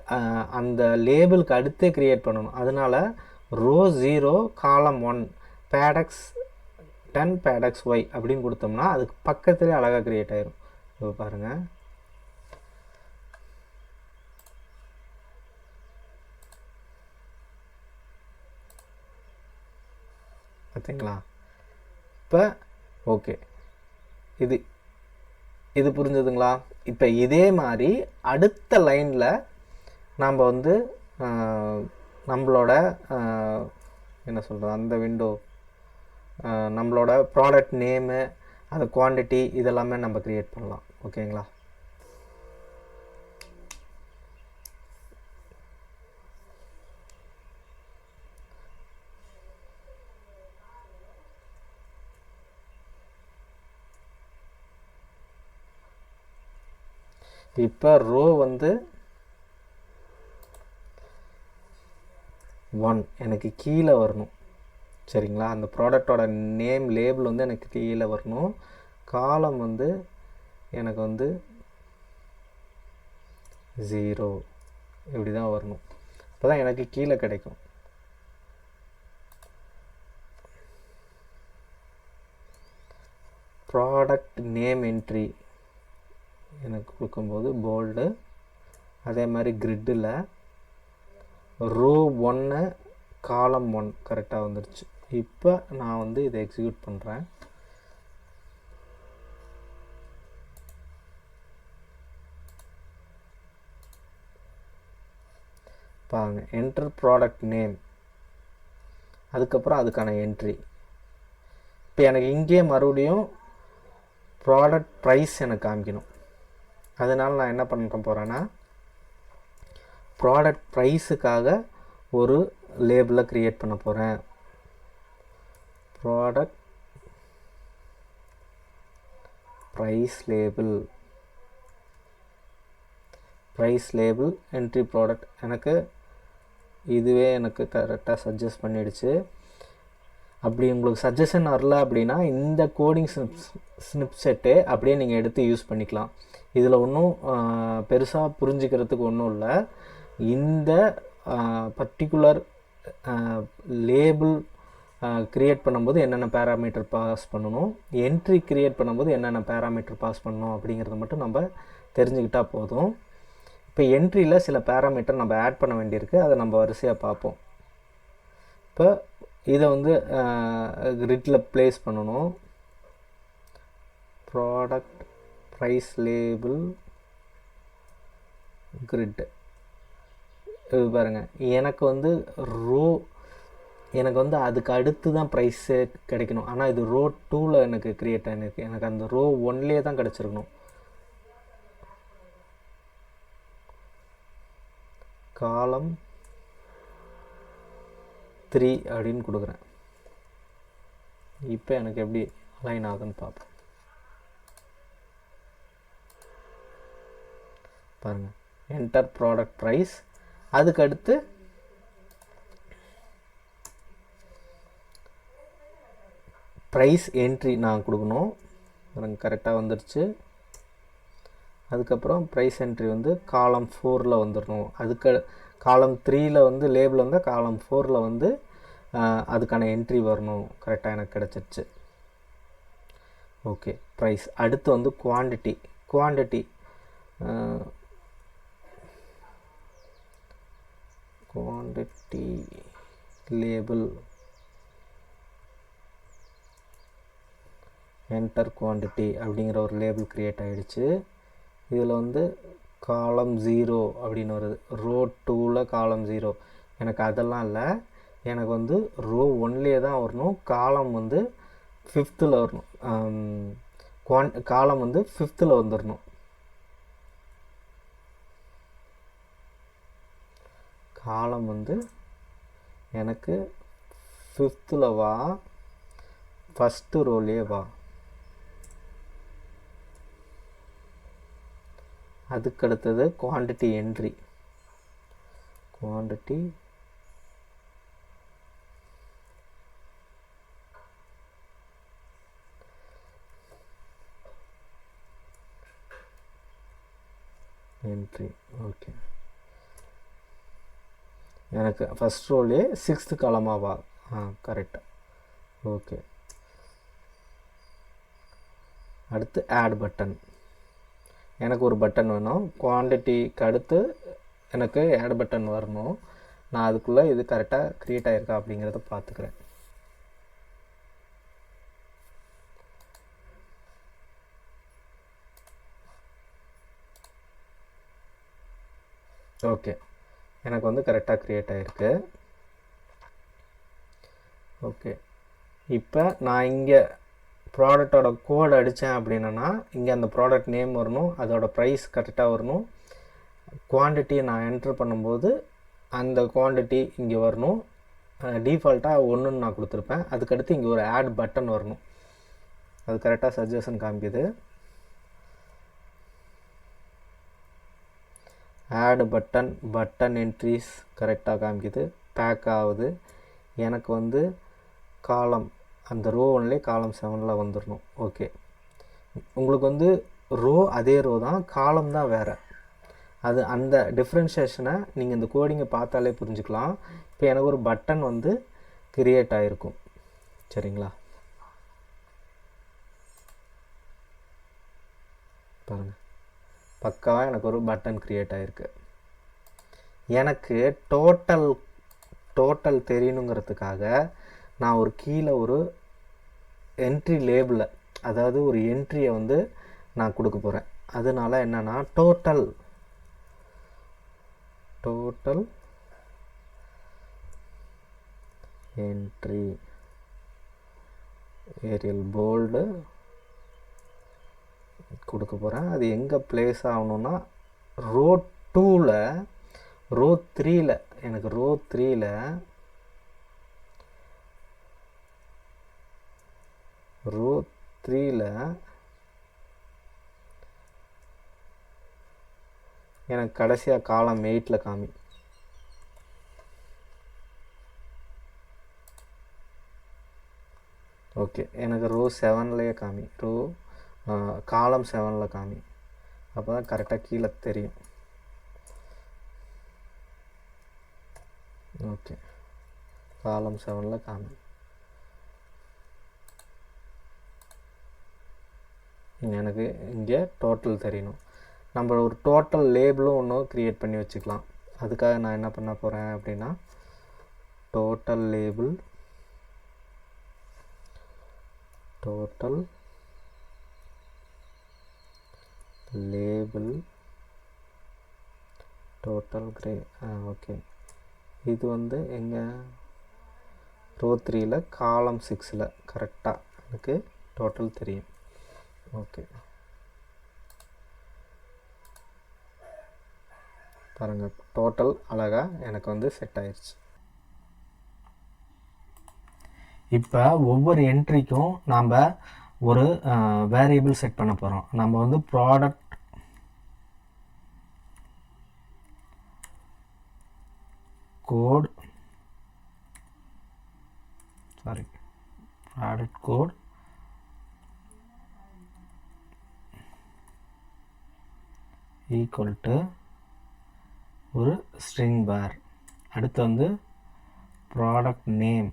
அந்த லேபிளுக்கு அடுத்தே க்ரியேட் பண்ணணும். அதனால் ரோ 0 காலம் 1 பேடெக்ஸ் 10 பேடெக்ஸ் ஒய் அப்படின்னு கொடுத்தோம்னா அதுக்கு பக்கத்துலேயே அழகாக க்ரியேட் ஆகிரும். இப்போ பாருங்கள், பார்த்தீங்களா? இப்போ ஓகே, இது புரிஞ்சதுங்களா? இப்போ இதே மாதிரி அடுத்த லைனில் நாம் வந்து நம்மளோட என்ன சொல்கிறது அந்த விண்டோ நம்மளோட ப்ராடக்ட் நேமு அந்த குவான்டிட்டி இதெல்லாமே நம்ம க்ரியேட் பண்ணலாம். ஓகேங்களா? இப்போ ரோ வந்து 1 எனக்கு கீழே வரணும். சரிங்களா? அந்த ப்ராடக்டோட நேம் லேபிள் வந்து எனக்கு கீழே வரணும். காலம் வந்து எனக்கு வந்து 0 இப்படி தான் வரணும். அப்போ தான் எனக்கு கீழே கிடைக்கும். ப்ராடக்ட் நேம் என்ட்ரி எனக்கு கொடுக்கும்போது போல்டு, அதே மாதிரி கிரிட்டில் ரோ 1 காலம் 1 கரெக்டாக வந்துடுச்சு. இப்போ நான் வந்து இதை எக்ஸிக்யூட் பண்ணுறேன். பாருங்க, என்டர் ப்ராடக்ட் நேம், அதுக்கப்புறம் அதுக்கான என்ட்ரி. இப்போ எனக்கு இங்கே மறுபடியும் ப்ராடக்ட் ப்ரைஸ் எனக்கு காமிக்கணும். அதனால் நான் என்ன பண்ண போகிறேன்னா ப்ராடக்ட் ப்ரைஸுக்காக ஒரு லேபிளை க்ரியேட் பண்ண போகிறேன். Product price label entry product எனக்கு இதுவே எனக்கு கரெக்டாக சஜஸ்ட் பண்ணிடுச்சு. அப்படி உங்களுக்கு சஜஷன் வரல அப்படின்னா இந்த கோடிங் ஸ்னிப்செட்டு அப்படியே நீங்கள் எடுத்து யூஸ் பண்ணிக்கலாம். இதில் ஒன்றும் பெருசாக புரிஞ்சுக்கிறதுக்கு ஒன்றும் இல்லை. இந்த பர்டிகுலர் லேபிள் க்ரியேட் பண்ணும்போது என்னென்ன பேராமீட்டர் பாஸ் பண்ணணும், என்ட்ரி க்ரியேட் பண்ணும்போது என்னென்ன பேராமீட்டர் பாஸ் பண்ணணும் அப்படிங்கிறத மட்டும் நம்ம தெரிஞ்சுக்கிட்டால் போதும். இப்போ என்ட்ரியில் சில பேராமீட்டர் நம்ம ஆட் பண்ண வேண்டியிருக்கு, அதை நம்ம வரிசையாக பார்ப்போம். இப்போ இதை வந்து கிரிட்டில் ப்ளேஸ் பண்ணணும். Product price label grid. இது பாருங்கள், எனக்கு வந்து எனக்கு வந்து அதுக்கு அடுத்து தான் ப்ரைஸே கிடைக்கணும். ஆனால் இது ரோ 2ல் எனக்கு க்ரியேட் ஆகிருக்கு. எனக்கு அந்த ரோ 1லேயே தான் கிடச்சிருக்கணும். காலம் 3 அப்படின்னு கொடுக்குறேன். இப்போ எனக்கு எப்படி அலைன் ஆகுதுன்னு பார்ப்போம். பாருங்கள், என்டர் ப்ராடக்ட் ப்ரைஸ். அதுக்கடுத்து ப்ரைஸ் என்ட்ரி நான் கொடுக்கணும். எனக்கு கரெக்டாக வந்துடுச்சு. அதுக்கப்புறம் ப்ரைஸ் என்ட்ரி வந்து காலம் 4ல் வந்துடணும். அதுக்கு காலம் 3ல் வந்து லேபிள் வந்தால் காலம் 4ல் வந்து அதுக்கான என்ட்ரி வரணும். கரெக்டாக எனக்கு கிடச்சிருச்சு. Okay, price. அடுத்து வந்து குவான்டிட்டி லேபிள் என்டர் குவான்டிட்டி அப்படிங்கிற ஒரு லேபிள் க்ரியேட் ஆகிடுச்சு. இதில் வந்து காலம் 0 அப்படின்னு வருது. ரோ 2ல் காலம் 0. எனக்கு அதெல்லாம் இல்லை, எனக்கு வந்து ரோ 1லேயே தான் வரணும். காலம் வந்து 5th வரணும். காலம் வந்து 5th வந்துடணும். காலம் வந்து எனக்கு 5th வா, ஃபஸ்ட்டு ரோலே வா. அதுக்கடுத்தது குவான்டிட்டி என்ட்ரி. ஓகே, எனக்கு ஃபஸ்ட் ரோலே 6th காலமாவா? கரெக்டாக. ஓகே, அடுத்து ஆட் பட்டன். எனக்கு ஒரு பட்டன் வேணும். குவான்டிட்டிக்கு அடுத்து எனக்கு ஆட் பட்டன் வரணும். நான் அதுக்குள்ளே இது கரெக்டாக க்ரியேட் ஆகிருக்கா அப்படிங்கிறத பார்த்துக்கிறேன். ஓகே, எனக்கு வந்து கரெக்டாக க்ரியேட் ஆகிருக்கு. ஓகே, இப்போ நான் இங்கே ப்ராடக்டோட கோட் அடித்தேன் அப்படின்னா இங்கே அந்த ப்ராடக்ட் நேம் வரணும், அதோட ப்ரைஸ் கரெக்டாக வரணும். குவான்டிட்டியை நான் என்ட்ரு பண்ணும்போது அந்த குவான்டிட்டி இங்கே வரணும். டிஃபால்ட்டாக 1ன்னு நான் கொடுத்துருப்பேன். அதுக்கடுத்து இங்கே ஒரு ஆட் பட்டன் வரணும். அது கரெக்டாக சஜஷன் காமிக்குது. ஆட் பட்டன் என்ட்ரிஸ் கரெக்டாக காமிக்குது. பேக் ஆகுது. எனக்கு வந்து காலம் அந்த ரோ 1லே காலம் 7ல் வந்துடணும். ஓகே, உங்களுக்கு வந்து ரோ அதே ரோ தான், காலம் தான் வேறு. அது அந்த டிஃப்ரென்ஷியேஷனை நீங்கள் இந்த கோடிங்கை பார்த்தாலே புரிஞ்சுக்கலாம். இப்போ எனக்கு ஒரு பட்டன் வந்து க்ரியேட் ஆகிருக்கும். சரிங்களா? பாருங்கள், பக்காவாக எனக்கு ஒரு பட்டன் க்ரியேட் ஆகிருக்கு. எனக்கு டோட்டல் தெரியணுங்கிறதுக்காக நான் ஒரு கீழே ஒரு என்ட்ரி லேபிளை, அதாவது ஒரு என்ட்ரியை வந்து நான் கொடுக்க போகிறேன். அதனால என்னென்னா டோட்டல் என்ட்ரி ஏரியல் போல்டு கொடுக்க போகிறேன். அது எங்கே ப்ளேஸ் ஆகணுன்னா ரோ 2ல் ரோ 3ல் எனக்கு ரோ 3ல் எனக்கு கடைசியாக காலம் 8ல் காமி. ஓகே, எனக்கு ரோ 7லேயே காமி. காலம் 7ல் காமி. அப்போ தான் கரெக்டாக கீழே தெரியும். ஓகே, காலம் 7ல் காமி. எனக்கு இங்கே டோட்டல் தெரியணும். நம்ம ஒரு டோட்டல் லேபிளும் ஒன்று க்ரியேட் பண்ணி வச்சுக்கலாம். அதுக்காக நான் என்ன பண்ண போகிறேன் அப்படின்னா, total label total label total grey. Okay, இது வந்து எங்கே ரோ 3ல் காலம் 6ல் கரெக்டாக எனக்கு டோட்டல் தெரியும். ஓகே, பாருங்கள் டோட்டல் அழகாக எனக்கு வந்து செட் ஆயிடுச்சு. இப்போ ஒவ்வொரு என்ட்ரிக்கும் நாம் ஒரு வேரியபிள் செட் பண்ண போகிறோம். நம்ம வந்து ப்ராடக்ட் கோட் ஈக்குவல் டு ஒரு ஸ்ட்ரிங் பார். அடுத்து வந்து ப்ராடக்ட் நேம்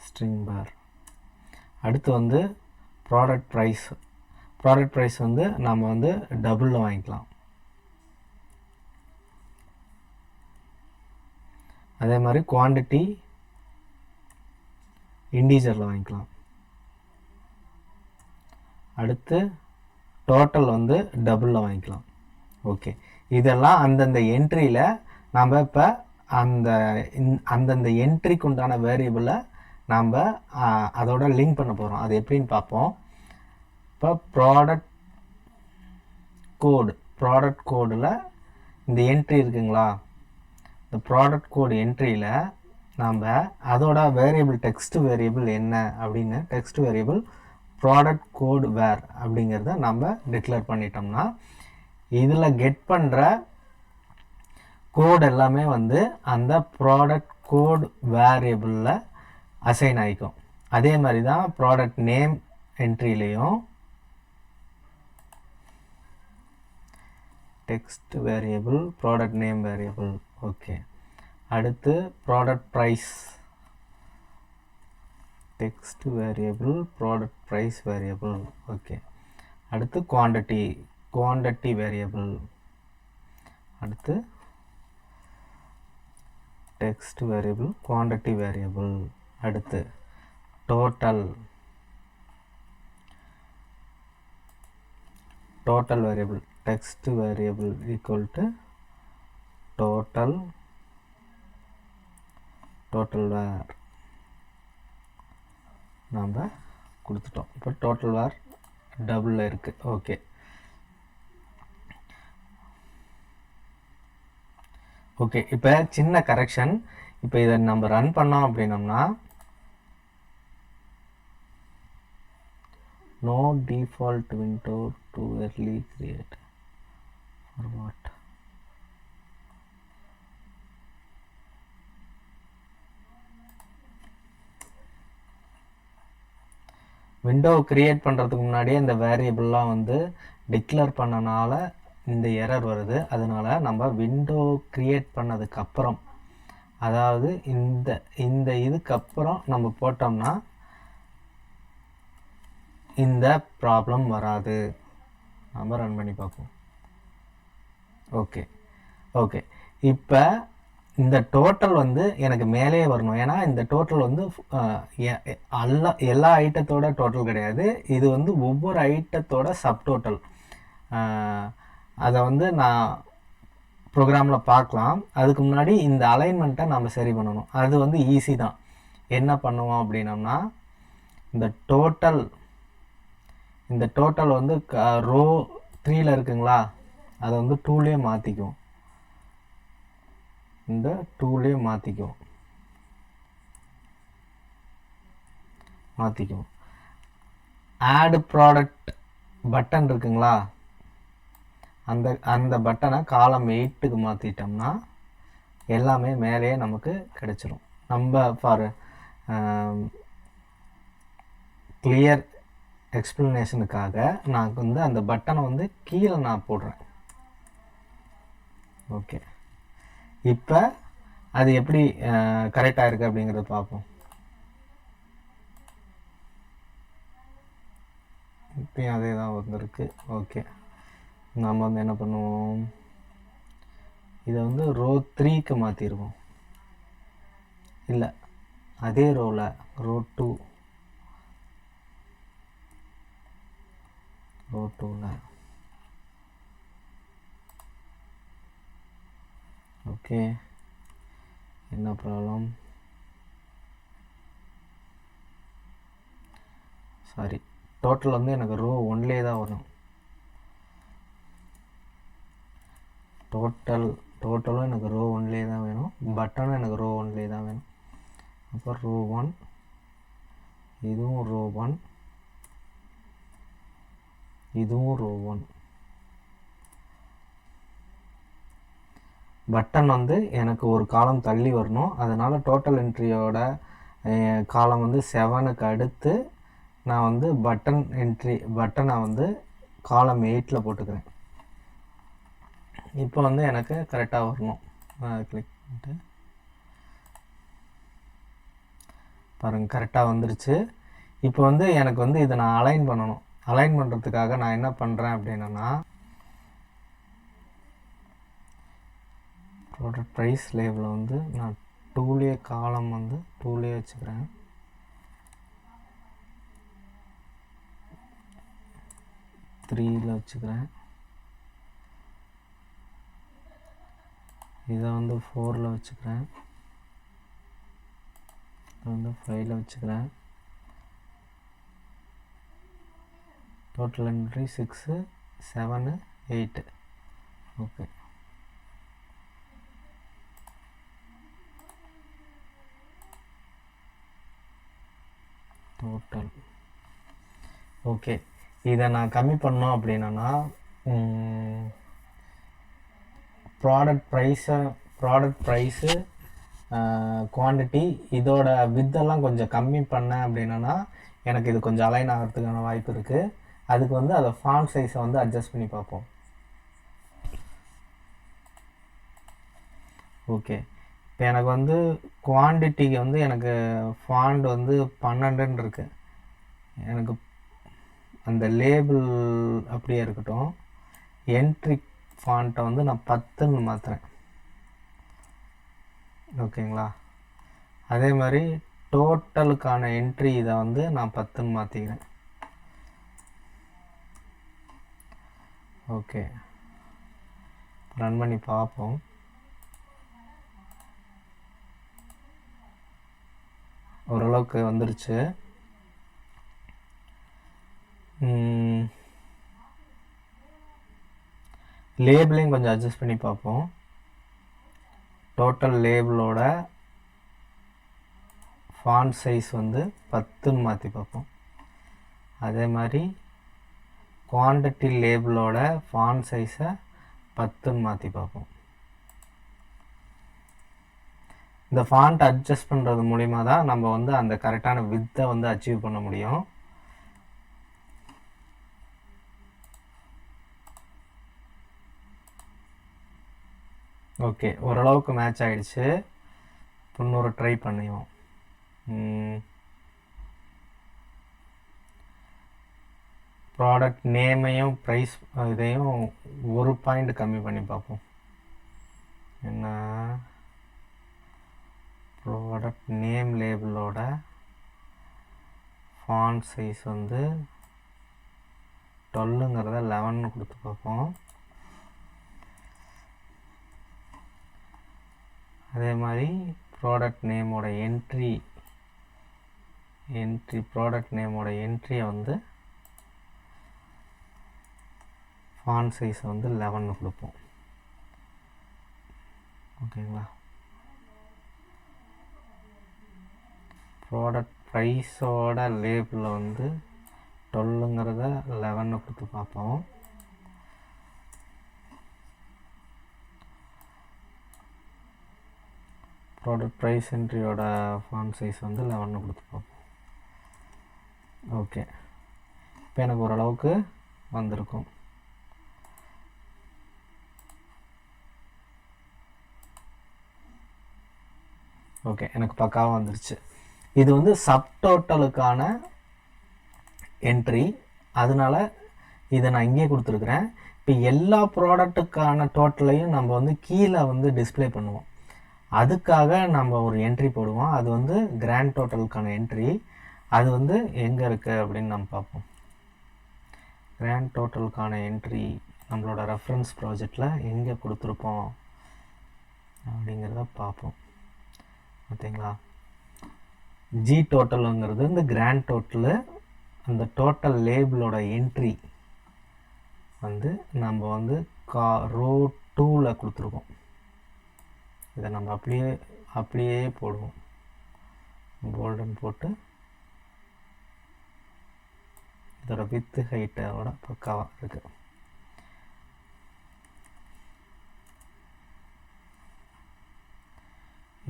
ஸ்ட்ரிங் பார். அடுத்து வந்து ப்ராடக்ட் ப்ரைஸ் வந்து நம்ம வந்து டபுளில் வாங்கிக்கலாம். அதே மாதிரி குவான்டிட்டி இண்டீஜரில் வாங்கிக்கலாம். அடுத்து டோட்டல் வந்து டபுளில் வாங்கிக்கலாம். ஓகே, இதெல்லாம் அந்தந்த என்ட்ரியில் நம்ம இப்போ அந்தந்த என்ட்ரிக்கு உண்டான வேரியபிளை நாம் அதோட லிங்க் பண்ண போகிறோம். அது எப்படின்னு பார்ப்போம். இப்போ ப்ராடக்ட் கோடில் இந்த என்ட்ரி இருக்குங்களா, இந்த ப்ராடக்ட் கோடு என்ட்ரியில் நாம் அதோட வேரியபிள் டெக்ஸ்ட் வேரியபிள் என்ன அப்படின்னு டெக்ஸ்ட் வேரியபிள் ப்ராடக்ட் கோட் வேர் அப்படிங்கிறத நம்ம டிக்ளேர் பண்ணிட்டோம்னா இதில் கெட் பண்ணுற கோட் எல்லாமே வந்து அந்த ப்ராடக்ட் கோட் வேரியபிளில் அசைன் ஆகிக்கும். அதே மாதிரி தான் ப்ராடக்ட் நேம் என்ட்ரிலையும் text variable product name variable. Okay, அடுத்து product price text variable product price variable. Okay, அடுத்து குவான்டிட்டி வேரியபிள். அடுத்து டெக்ஸ்ட் வேரியபிள் குவான்டிட்டி வேரியபிள். அடுத்து total variable text variable equal to total வேர் நாம் கொடுத்துட்டோம். இப்போ டோட்டல் வேர் டபுளில் இருக்குது. ஓகே, இப்போ சின்ன கரெக்ஷன். இப்போ இதை நம்ம ரன் பண்ணோம் அப்படின்னோம்னா no default window to early create for what? Window create பண்ணுறதுக்கு முன்னாடியே இந்த வேரியபிள்லாம் வந்து டிக்ளேர் பண்ணனால இந்த எரர் வருது. அதனால் நம்ம விண்டோ கிரியேட் பண்ணதுக்கப்புறம், அதாவது இந்த இதுக்கப்புறம் நம்ம போட்டோம்னா இந்த ப்ராப்ளம் வராது. நம்ம ரன் பண்ணி பார்ப்போம். ஓகே, இப்போ இந்த டோட்டல் வந்து எனக்கு மேலே வரணும். ஏன்னா இந்த டோட்டல் வந்து எல்லா ஐட்டத்தோட டோட்டல் கிடையாது. இது வந்து ஒவ்வொரு ஐட்டத்தோட சப்டோட்டல். அதை வந்து நான் ப்ரோக்ராமில் பார்க்கலாம். அதுக்கு முன்னாடி இந்த அலைன்மெண்ட்டை நம்ம சரி பண்ணணும். அது வந்து ஈஸி தான். என்ன பண்ணுவோம் அப்படின்னோம்னா, இந்த டோட்டல் வந்து ரோ 3ல் இருக்குங்களா, அதை வந்து 2லேயே மாற்றிக்கும். இந்த 2லேயே மாற்றிக்கும். ஆட் ப்ராடக்ட் பட்டன் இருக்குங்களா, அந்த பட்டனை காலம் 8க்கு மாற்றிட்டோம்னா எல்லாமே மேலேயே நமக்கு கிடைச்சிரும். நம்ம ஃபார் கிளியர் எக்ஸ்ப்ளனேஷனுக்காக நான் வந்து அந்த பட்டனை வந்து கீழே நான் போடுறேன். ஓகே, இப்போ அது எப்படி கரெக்டாக இருக்குது அப்படிங்கிறத பார்ப்போம். இப்பயும் அதே தான் வந்துருக்கு. ஓகே, நாம் வந்து என்ன பண்ணுவோம், இதை வந்து ரோ 3க்கு மாற்றிடுவோம். இல்லை, அதே ரோவில் ரோ 2ல் ஓகே, என்ன ப்ராப்ளம், சாரி, டோட்டல் வந்து எனக்கு ரோ 1லே தான் வரும். டோட்டலும் எனக்கு ரோ 1லே தான் வேணும், பட்டனும் எனக்கு ரோ 1லே தான் வேணும். அப்போ ரோ 1, இதுவும் ரோ 1, இதுவும் ரோ 1. பட்டன் வந்து எனக்கு ஒரு காலம் தள்ளி வரணும், அதனால் டோட்டல் என்ட்ரியோட காலம் வந்து 7க்கு அடுத்து நான் வந்து பட்டனை வந்து காலம் 8ல் போட்டுக்கிறேன். இப்போ வந்து எனக்கு கரெக்டாக வரணும். கிளிக் பண்ணிட்டு பாருங்கள், கரெக்டாக வந்துருச்சு. இப்போ வந்து எனக்கு வந்து இதை நான் அலைன் பண்ணணும். அலைன் பண்ணுறதுக்காக நான் என்ன பண்ணுறேன் அப்படின்னா, ப்ராடக்ட் ப்ரைஸ் லேபிளில் வந்து நான் 2லே காலம் வந்து 2லே வச்சுக்கிறேன். த்ரீயில் வச்சுக்கிறேன். இதை வந்து 4ல் வச்சுக்கிறேன். இதை வந்து 5ல் வச்சுக்கிறேன். Total entry 6, 7, 8. Okay, total okay. இதை நான் கம்மி பண்ணோம் அப்படின்னா ப்ராடக்ட் ப்ரைஸு குவான்டிட்டி இதோட வித்தெல்லாம் கொஞ்சம் கம்மி பண்ணேன் அப்படின்னா எனக்கு இது கொஞ்சம் அலைன் ஆகிறதுக்கான வாய்ப்பு இருக்குது. அதுக்கு வந்து அதை ஃபாண்ட் சைஸை வந்து அட்ஜஸ்ட் பண்ணி பார்ப்போம். ஓகே, இப்போ எனக்கு வந்து குவான்டிட்டிக்கு வந்து எனக்கு ஃபாண்ட் வந்து 12ன்னு இருக்குது. எனக்கு அந்த லேபிள் அப்படியே இருக்கட்டும். என்ட்ரி ஃபாண்ட்டை வந்து நான் 10ன்னு மாற்றுறேன். ஓகேங்களா, அதே மாதிரி டோட்டலுக்கான என்ட்ரி இதை வந்து நான் 10ன்னு மாற்றிக்கிறேன். ஓகே, ரன் பண்ணி பார்ப்போம். ஓரளவுக்கு வந்துருச்சு. லேபிளையும் கொஞ்சம் அட்ஜஸ்ட் பண்ணி பார்ப்போம். டோட்டல் லேபிளோட ஃபாண்ட் சைஸ் வந்து 10ன்னு மாற்றி பார்ப்போம். அதே மாதிரி குவான்டிட்டி லேபிளோட ஃபாண்ட் சைஸை 10ன்னு மாற்றி பார்ப்போம். இந்த ஃபாண்ட் அட்ஜஸ்ட் பண்ணுறது மூலிமா தான் நம்ம வந்து அந்த கரெக்டான வித்தை வந்து அச்சீவ் பண்ண முடியும். ஓகே, ஓரளவுக்கு மேட்ச் ஆகிடுச்சு. இன்னொரு ட்ரை பண்ணிவோம். ப்ராடக்ட் நேமையும் ப்ரைஸ் இதையும் ஒரு பாயிண்ட் கம்மி பண்ணி பார்ப்போம். என்ன, ப்ராடக்ட் நேம் லேபிளோட ஃபாண்ட் சைஸ் வந்து 12ங்கிறத 11 கொடுத்து பார்ப்போம். அதே மாதிரி ப்ராடக்ட் நேமோட ப்ராடக்ட் நேமோட என்ட்ரியை வந்து ஃபாண்ட் சைஸை வந்து 11 கொடுப்போம். ஓகேங்களா, ப்ராடக்ட் ப்ரைஸோட லேபிளில் வந்து 12ங்கிறத 11 கொடுத்து பார்ப்போம். ப்ராடக்ட் ப்ரைஸ் என்ட்ரியோட ஃபாண்ட் சைஸ் வந்து 11 கொடுத்துப்போம். ஓகே, இப்போ எனக்கு ஓரளவுக்கு வந்திருக்கும். ஓகே, எனக்கு பக்காவாக வந்துருச்சு. இது வந்து சப்டோட்டலுக்கான என்ட்ரி, அதனால் இதை நான் இங்கே கொடுத்துருக்குறேன். இப்போ எல்லா ப்ராடக்ட்டுக்கான டோட்டலையும் நம்ம வந்து கீழே வந்து டிஸ்பிளே பண்ணுவோம். அதுக்காக நம்ம ஒரு என்ட்ரி போடுவோம். அது வந்து கிராண்ட் டோட்டலுக்கான என்ட்ரி. அது வந்து எங்கே இருக்குது அப்படின்னு நம்ம பார்ப்போம். கிராண்ட் டோட்டலுக்கான என்ட்ரி நம்மளோட ரெஃபரன்ஸ் ப்ராஜெக்டில் எங்கே கொடுத்துருப்போம் அப்படிங்கிறத பார்ப்போம். பார்த்தீங்களா, ஜி டோட்டலுங்கிறது இந்த கிராண்ட் டோட்டலு, அந்த டோட்டல் லேபிளோட என்ட்ரி வந்து நம்ம வந்து ரோ 2ல் கொடுத்துருக்கோம். இதை நம்ம அப்படியே போடுவோம். கோல்டன் போட்டு இதோட வித்து ஹைட்டோட பக்காவாக இருக்குது.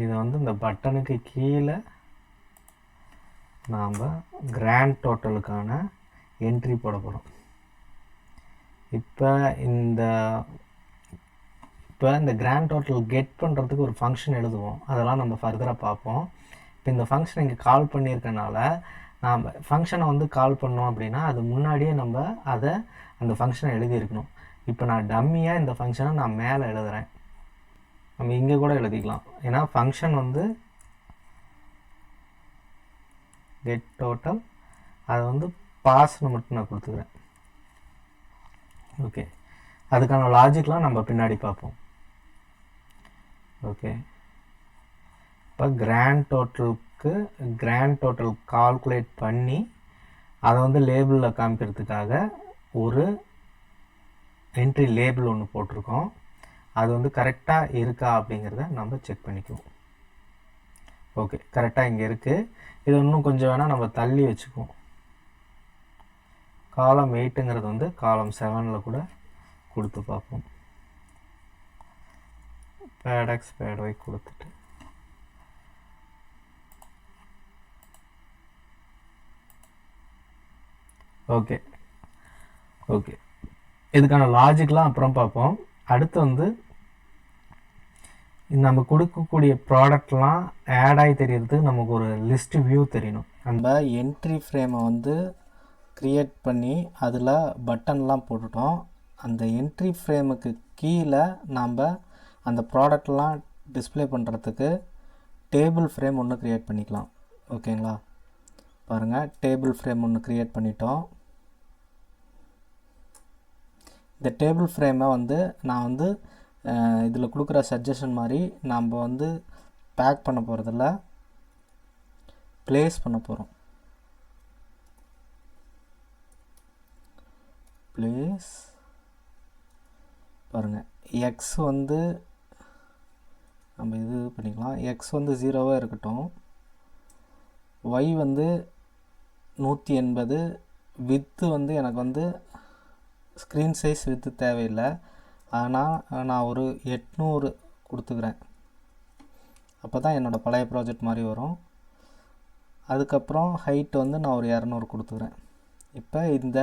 இதை வந்து இந்த பட்டனுக்கு கீழே நாம் கிராண்ட் டோட்டலுக்கான என்ட்ரி போட போகிறோம். இப்போ இந்த கிராண்ட் டோட்டல் கெட் பண்ணுறதுக்கு ஒரு ஃபங்க்ஷன் எழுதுவோம். அதெல்லாம் நம்ம ஃபர்தராக பார்ப்போம். இப்போ இந்த ஃபங்க்ஷன் இங்கே கால் பண்ணியிருக்கனால நாம் ஃபங்க்ஷனை வந்து கால் பண்ணோம் அப்படின்னா அது முன்னாடியே நம்ம அந்த ஃபங்க்ஷனை எழுதியிருக்கணும். இப்போ நான் டம்மியாக இந்த ஃபங்க்ஷனை நான் மேலே எழுதுகிறேன். நம்ம இங்கே கூட எழுதிக்கலாம். ஏன்னா ஃபங்க்ஷன் வந்து கெட் டோட்டல், அதை வந்து பாஸ்ன்னு மட்டும் நான் கொடுத்துக்கிறேன். ஓகே, அதுக்கான லாஜிக்லாம் நம்ம பின்னாடி பார்ப்போம். ஓகே, இப்போ கிராண்ட் டோட்டல் கால்குலேட் பண்ணி அதை வந்து லேபிளில் காமிக்கிறதுக்காக ஒரு என்ட்ரி லேபிள் ஒன்று போட்டிருக்கோம். அது வந்து கரெக்டாக இருக்கா அப்படிங்கிறத நம்ம செக் பண்ணிக்குவோம். ஓகே, கரெக்டாக இங்கே இருக்குது. இது இன்னும் கொஞ்சம் வேணால் நம்ம தள்ளி வச்சுக்குவோம். காலம் 8ங்கிறது வந்து காலம் 7ல் கூட கொடுத்து பார்ப்போம். பேட் எக்ஸ் பேட் ஒய் கொடுத்துட்டு ஓகே, இதுக்கான லாஜிக்லாம் அப்புறம் பார்ப்போம். அடுத்து வந்து நம்ம கொடுக்கக்கூடிய ப்ராடக்ட்லாம் ஆட் ஆகி தெரியறதுக்கு நமக்கு ஒரு லிஸ்ட் வியூ தெரியணும். நம்ம என்ட்ரி ஃப்ரேமை வந்து க்ரியேட் பண்ணி அதில் பட்டன்லாம் போட்டுட்டோம். அந்த என்ட்ரி ஃப்ரேமுக்கு கீழே நாம் அந்த ப்ராடக்ட்லாம் டிஸ்பிளே பண்ணுறதுக்கு டேபிள் ஃப்ரேம் ஒன்று க்ரியேட் பண்ணிக்கலாம். ஓகேங்களா, பாருங்கள், டேபிள் ஃப்ரேம் ஒன்று க்ரியேட் பண்ணிட்டோம். இந்த டேபிள் ஃப்ரேமை வந்து நான் வந்து இதில் கொடுக்குற சஜஷன் மாதிரி நம்ம வந்து பேக் பண்ண போகிறதில்ல, ப்ளேஸ் பண்ண போகிறோம். ப்ளேஸ் பாருங்கள், எக்ஸ் வந்து நம்ம இது பண்ணிக்கலாம். எக்ஸ் வந்து 0வாக இருக்கட்டும். ஒய் வந்து 180. வித்து வந்து எனக்கு வந்து ஸ்க்ரீன் சைஸ் வித்து தேவையில்லை. ஆனால் நான் ஒரு 800 கொடுத்துக்கிறேன். அப்போ தான் என்னோடய பழைய ப்ராஜெக்ட் மாதிரி வரும். அதுக்கப்புறம் ஹைட் வந்து நான் ஒரு 200 கொடுத்துக்கிறேன். இப்போ இந்த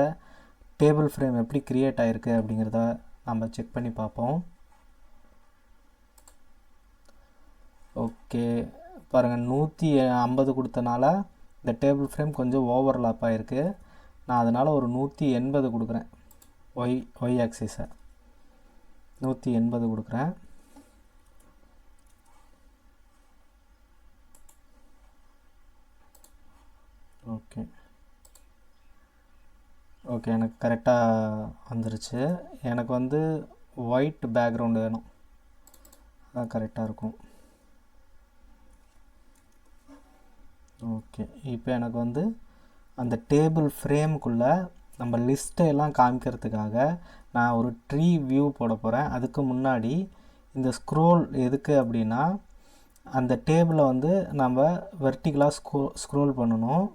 டேபிள் ஃப்ரேம் எப்படி க்ரியேட் ஆகிருக்கு அப்படிங்கிறத நம்ம செக் பண்ணி பார்ப்போம். ஓகே, பாருங்கள், 150 கொடுத்தனால இந்த டேபிள் ஃப்ரேம் கொஞ்சம் ஓவர்லாப் ஆகிருக்கு. நான் அதனால் ஒரு 180 கொடுக்குறேன். ஒய் ஆக்சிஸை 180 கொடுக்குறேன். ஓகே, எனக்கு கரெக்டாக வந்துருச்சு. எனக்கு வந்து ஒயிட் பேக்ரவுண்டு வேணும், அதான் கரெக்டாக இருக்கும். ஓகே, இப்போ எனக்கு வந்து அந்த டேபிள் ஃப்ரேமுக்குள்ளே நம்ம லிஸ்ட்டையெல்லாம் காமிக்கிறதுக்காக நான் ஒரு ட்ரீ வியூ போட போகிறேன். அதுக்கு முன்னாடி இந்த ஸ்க்ரோல் எதுக்கு அப்படின்னா, அந்த டேபிளை வந்து நம்ம வெர்டிகலாக ஸ்க்ரோல் பண்ணணும்.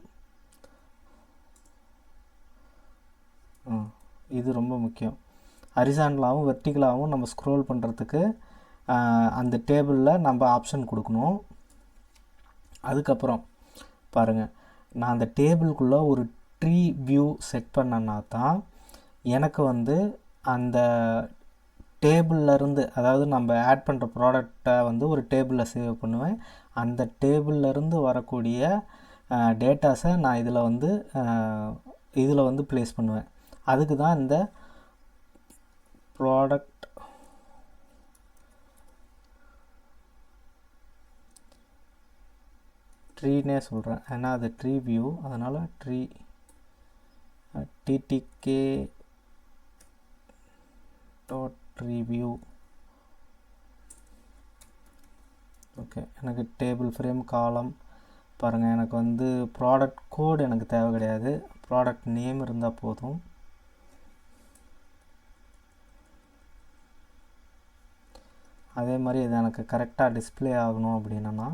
இது ரொம்ப முக்கியம். ஹரிசாண்டலாகவும் வெர்டிகலாகவும் நம்ம ஸ்க்ரோல் பண்ணுறதுக்கு அந்த டேபிளில் நம்ம ஆப்ஷன் கொடுக்கணும். அதுக்கப்புறம் பாருங்கள், நான் அந்த டேபிளுக்குள்ளே ஒரு ட்ரீ வியூ செட் பண்ணேன்னா தான் எனக்கு வந்து அந்த டேபிள்லேருந்து, அதாவது நம்ம ஆட் பண்ணுற ப்ராடக்டை வந்து ஒரு டேபிளில் சேவ் பண்ணுவேன். அந்த டேபிள்லேருந்து வரக்கூடிய டேட்டாஸை நான் இதில் வந்து ப்ளேஸ் பண்ணுவேன். அதுக்கு தான் இந்த ப்ராடக்ட் ட்ரீனே சொல்கிறேன். ஏன்னா அது ட்ரீ வியூ, அதனால் TTK dot tree view. Okay, எனக்கு டேபிள் ஃப்ரேம் காலம் பாருங்கள், எனக்கு வந்து ப்ராடக்ட் கோடு எனக்கு தேவை கிடையாது, ப்ராடக்ட் நேம் இருந்தால் போதும். அதே மாதிரி இது எனக்கு கரெக்டாக டிஸ்பிளே ஆகணும் அப்படின்னா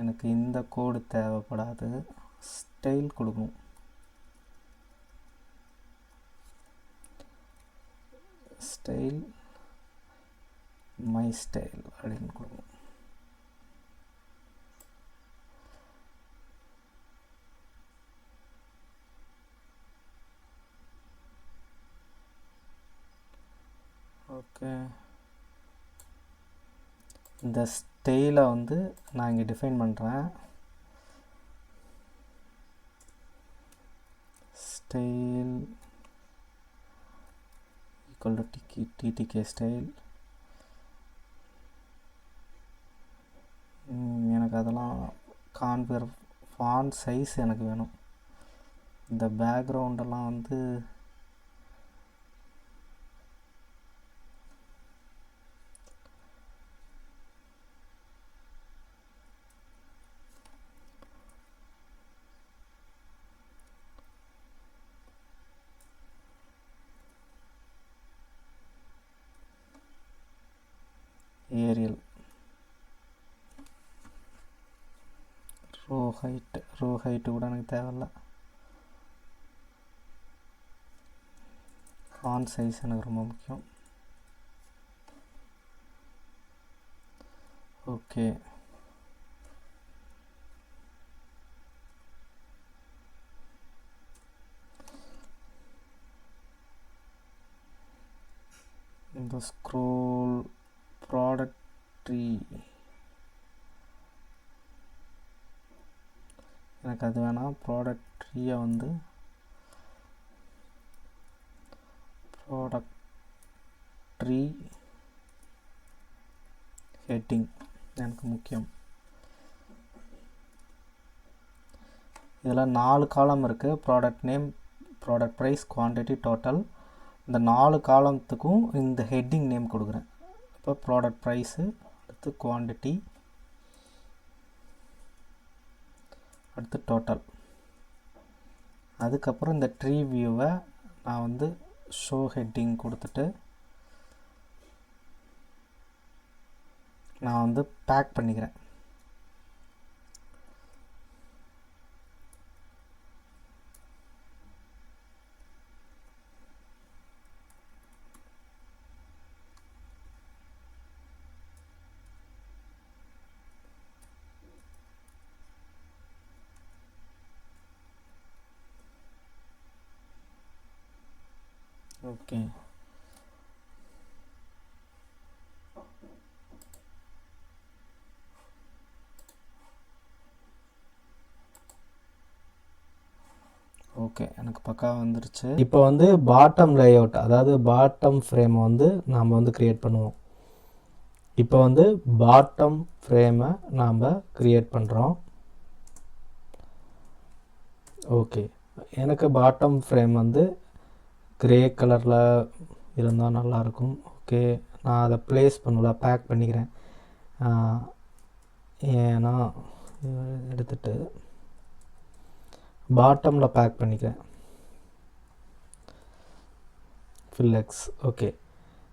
எனக்கு இந்த கோடு தேவைப்படாது, ஸ்டைல் கொடுக்கணும். ஸ்டைல் மை ஸ்டைல் அப்படின்னு கொடுக்கணும். ஓகே, இந்த ஸ்டைலை வந்து நான் இங்கே டிஃபைன் பண்ணுறேன். Style equal to TTK style. எனக்கு அதெல்லாம் கான்ஃபிகர், ஃபாண்ட் சைஸ் எனக்கு வேணும். இந்த பேக்ரவுண்டெல்லாம் வந்து ஏரியல். ரோ ஹைட்டு கூட எனக்கு தேவையில்லை. ஃபாண்ட் சைஸ் எனக்கு ரொம்ப முக்கியம். ஓகே, இந்த ஸ்க்ரோல் ப்ராடக்ட் ட்ரீ எனக்கு அது வேணாம். ப்ராடக்ட் ட்ரீயை வந்து ப்ராடக்ட் ட்ரீ ஹெட்டிங் எனக்கு முக்கியம். இதில் 4 காலம் இருக்குது. Product name, product price, quantity, total. இந்த 4 காலத்துக்கும் இந்த ஹெட்டிங் நேம் கொடுக்குறேன். இப்போ ப்ராடக்ட் ப்ரைஸு, அடுத்து குவான்டிட்டி, அடுத்து டோட்டல். அதுக்கப்புறம் இந்த ட்ரீ வியூவை நான் வந்து ஷோ ஹெட்டிங் கொடுத்துட்டு நான் வந்து பேக் பண்ணிக்கிறேன். ஓகே, ஓகே, எனக்கு பக்கா வந்துருச்சு. இப்போ வந்து பாட்டம் லேஅவுட், அதாவது பாட்டம் ஃப்ரேமை வந்து நாம் வந்து க்ரியேட் பண்ணுவோம். இப்போ வந்து பாட்டம் ஃப்ரேமை நாம் க்ரியேட் பண்ணுறோம். ஓகே, எனக்கு பாட்டம் ஃப்ரேம் வந்து கிரே கலரில் இருந்தால் நல்லாயிருக்கும். ஓகே, நான் அதை ப்ளேஸ் பண்ணல, பேக் பண்ணிக்கிறேன். ஏன்னா எடுத்துகிட்டு பாட்டமில் பேக் பண்ணிக்கிறேன். ஃபில்லெக்ஸ். ஓகே,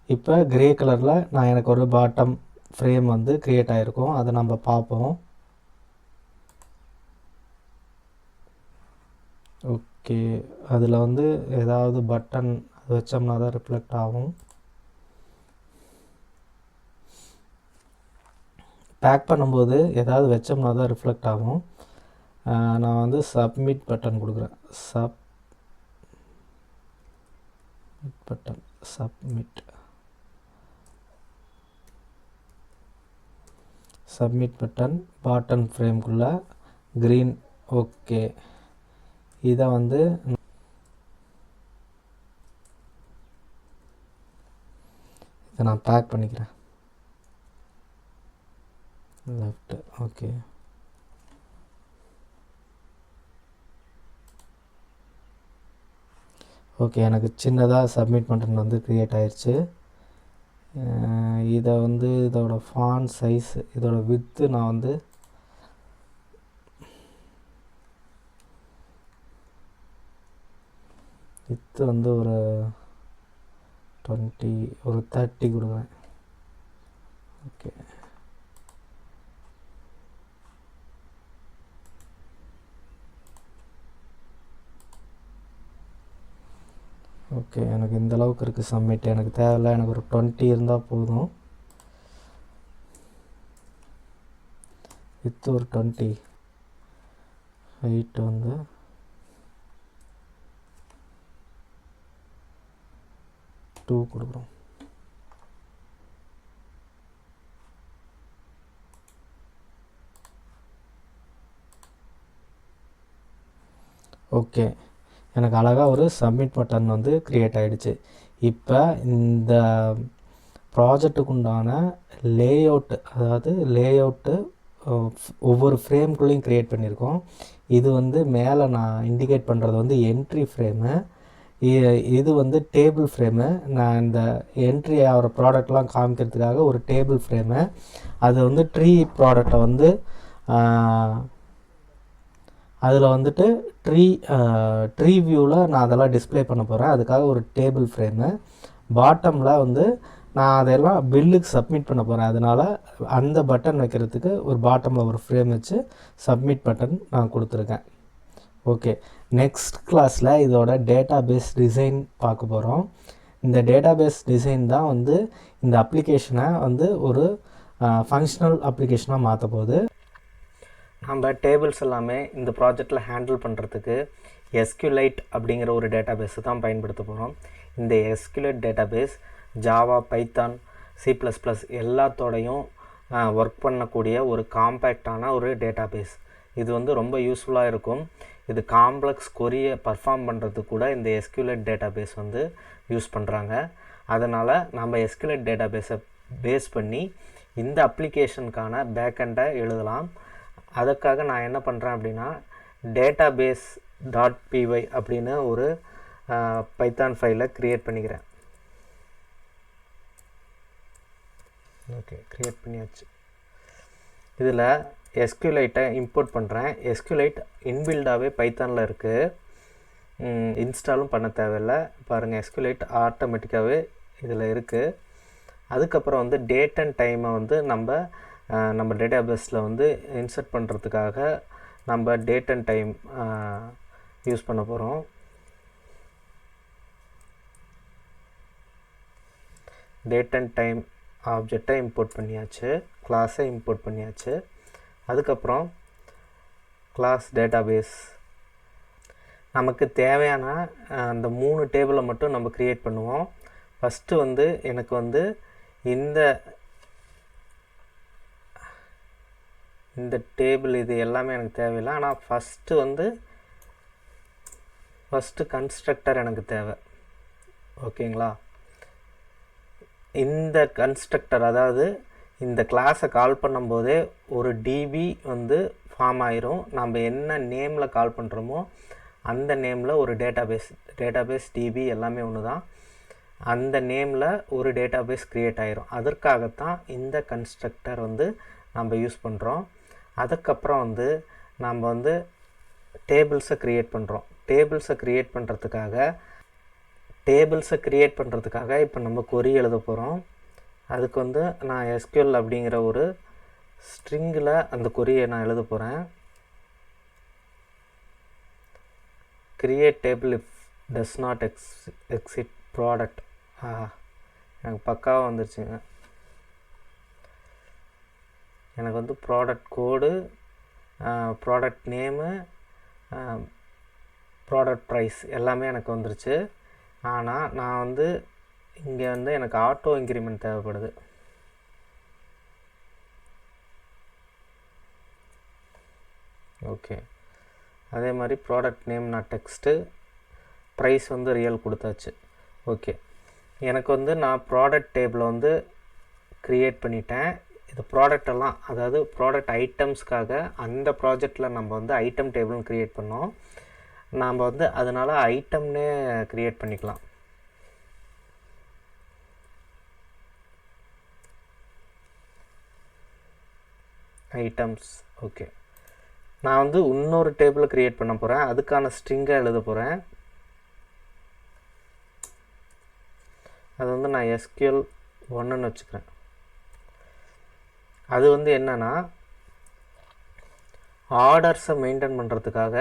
இப்போ கிரே கலரில் நான் எனக்கு ஒரு பாட்டம் ஃப்ரேம் வந்து க்ரியேட் ஆகிருக்கும், அதை நம்ம பார்ப்போம். ஓகே, அதில் வந்து ஏதாவது பட்டன் அது வச்சோம்னா தான் ரிஃப்ளெக்ட் ஆகும். பேக் பண்ணும்போது ஏதாவது வச்சோம்னா தான் ரிஃப்ளெக்ட் ஆகும். நான் வந்து சப்மிட் பட்டன் கொடுக்குறேன். சப்மிட் பட்டன் பாட்டன் ஃப்ரேம்குள்ளே க்ரீன். ஓகே, இதை வந்து இதை நான் பேக் பண்ணிக்கிறேன். லெஃப்ட். ஓகே, ஓகே, எனக்கு சின்னதாக சப்மிட் பட்டன் வந்து க்ரியேட் ஆயிடுச்சு. இதை வந்து இதோட ஃபாண்ட் சைஸ், இதோட வித்து நான் வந்து ஒரு 20 ஒரு 30 கொடுக்குறேன். ஓகே, ஓகே, எனக்கு இந்த அளவுக்கு இருக்குது சப்மிட். எனக்கு தேவையில்லை, எனக்கு ஒரு 20 இருந்தால் போதும். வித் ஒரு 20, ஹைட் வந்து டூ கொடுக்குறோம். ஓகே, எனக்கு அழகாக ஒரு சப்மிட் பட்டன் வந்து க்ரியேட் ஆகிடுச்சு. இப்போ இந்த ப்ராஜெக்ட்டுக்கு உண்டான லேஅவுட்டு, அதாவது லேஅவுட்டு ஒவ்வொரு ஃப்ரேம்குள்ளேயும் க்ரியேட் பண்ணியிருக்கோம். இது வந்து மேலே நான் இண்டிகேட் பண்ணுறது வந்து என்ட்ரி ஃப்ரேமு, இது வந்து டேபிள் ஃப்ரேமு. நான் இந்த என்ட்ரி ஆகிற ப்ராடக்ட்லாம் காமிக்கிறதுக்காக ஒரு டேபிள் ஃப்ரேமு. அது வந்து ட்ரீ ப்ராடக்டை வந்து அதில் வந்துட்டு ட்ரீ வியூவில் நான் அதெல்லாம் டிஸ்பிளே பண்ண போகிறேன். அதுக்காக ஒரு டேபிள் ஃப்ரேமு. பாட்டமில் வந்து நான் அதெல்லாம் பில்லுக்கு சப்மிட் பண்ண போகிறேன். அதனால் அந்த பட்டன் வைக்கிறதுக்கு ஒரு பாட்டமில் ஒரு ஃப்ரேம் வச்சு சப்மிட் பட்டன் நான் கொடுத்துருக்கேன். ஓகே, நெக்ஸ்ட் கிளாஸில் இதோட டேட்டாபேஸ் டிசைன் பார்க்க போகிறோம். இந்த டேட்டாபேஸ் டிசைன் தான் வந்து இந்த அப்ளிகேஷனை வந்து ஒரு ஃபங்க்ஷனல் அப்ளிகேஷனாக மாற்ற போகுது. நம்ம டேபிள்ஸ் எல்லாமே இந்த ப்ராஜெக்டில் ஹேண்டில் பண்ணுறதுக்கு SQLite அப்படிங்கிற ஒரு டேட்டாபேஸை தான் பயன்படுத்த போகிறோம். இந்த SQLite database Java, Python, C++ எல்லாத்தோடையும் ஒர்க் பண்ணக்கூடிய ஒரு காம்பேக்டான ஒரு டேட்டாபேஸ். இது வந்து ரொம்ப யூஸ்ஃபுல்லாக இருக்கும். இது காம்ப்ளெக்ஸ் கொரியை பர்ஃபார்ம் பண்ணுறதுக்கு கூட இந்த SQLite டேட்டாபேஸ் வந்து யூஸ் பண்ணுறாங்க. அதனால் நம்ம SQLite டேட்டாபேஸை பேஸ் பண்ணி இந்த அப்ளிகேஷனுக்கான பேக்கெண்டை எழுதலாம். அதுக்காக நான் என்ன பண்ணுறேன் அப்படின்னா, database.py அப்படின்னு ஒரு பைத்தான் ஃபைலை க்ரியேட் பண்ணிக்கிறேன். ஓகே, க்ரியேட் பண்ணியாச்சு. இதில் SQLite இம்போர்ட் பண்ணுறேன். SQLite இன்பில்டாகவே பைத்தானில் இருக்குது, இன்ஸ்டாலும் பண்ண தேவையில்லை. பாருங்கள், SQLite ஆட்டோமேட்டிக்காகவே இதில் இருக்குது. அதுக்கப்புறம் வந்து டேட் அண்ட் டைமை வந்து நம்ம டேட்டாபேஸில் வந்து இன்சர்ட் பண்ணுறதுக்காக நம்ம டேட் அண்ட் டைம் யூஸ் பண்ண போகிறோம். டேட் அண்ட் டைம் ஆப்ஜெக்டை இம்போர்ட் பண்ணியாச்சு, கிளாஸை இம்போர்ட் பண்ணியாச்சு. அதுக்கப்புறம் கிளாஸ் டேட்டாபேஸ், நமக்கு தேவையான அந்த 3 டேபிளை மட்டும் நம்ம க்ரியேட் பண்ணுவோம். ஃபஸ்ட்டு வந்து எனக்கு வந்து இந்த டேபிள் இது எல்லாமே எனக்கு தேவையில்லை. ஆனால் ஃபஸ்ட்டு கன்ஸ்ட்ரக்டர் எனக்கு தேவை. ஓகேங்களா? இந்த கன்ஸ்ட்ரக்டர், அதாவது இந்த கிளாஸை கால் பண்ணும்போதே ஒரு டிபி வந்து ஃபார்ம் ஆயிரும். நம்ம என்ன நேமில் கால் பண்ணுறோமோ அந்த நேமில் ஒரு டேட்டாபேஸ் டிபி எல்லாமே ஒன்று தான். அந்த நேமில் ஒரு டேட்டாபேஸ் க்ரியேட் ஆயிரும். அதற்காகத்தான் இந்த கன்ஸ்ட்ரக்டர் வந்து நம்ம யூஸ் பண்ணுறோம். அதுக்கப்புறம் வந்து நம்ம வந்து டேபிள்ஸை க்ரியேட் பண்ணுறோம். டேபிள்ஸை க்ரியேட் பண்ணுறதுக்காக இப்போ நம்ம கொரி எழுத போகிறோம். அதுக்கு வந்து நான் SQL அப்படிங்கிற ஒரு ஸ்ட்ரிங்கில் அந்த கொரியை நான் எழுத போகிறேன். Create table if does not exit product. எனக்கு பக்காவாக வந்துருச்சுங்க. எனக்கு வந்து product code, product name, product price எல்லாமே எனக்கு வந்துருச்சு. ஆனால் நான் வந்து இங்கே வந்து எனக்கு ஆட்டோ இன்க்ரிமெண்ட் தேவைப்படுது. ஓகே, அதே மாதிரி ப்ராடக்ட் நேம் நான் டெக்ஸ்ட்டு, ப்ரைஸ் வந்து ரியல் கொடுத்தாச்சு. ஓகே, எனக்கு வந்து நான் ப்ராடக்ட் டேபிளை வந்து க்ரியேட் பண்ணிட்டேன். இது ப்ராடக்டெல்லாம், அதாவது ப்ராடக்ட் ஐட்டம்ஸ்க்காக அந்த ப்ராஜெக்டில் நம்ம வந்து ஐட்டம் டேபிள்னு க்ரியேட் பண்ணோம். நாம் வந்து அதனால் ஐட்டம்னே க்ரியேட் பண்ணிக்கலாம். ஐட்டம்ஸ். ஓகே, நான் வந்து இன்னொரு டேபிளை க்ரியேட் பண்ண போகிறேன். அதுக்கான ஸ்ட்ரிங்கை எழுத போகிறேன். அது வந்து நான் SQL 1ன்னு வச்சுக்கிறேன். அது வந்து என்னென்னா ஆர்டர்ஸை மெயின்டைன் பண்ணுறதுக்காக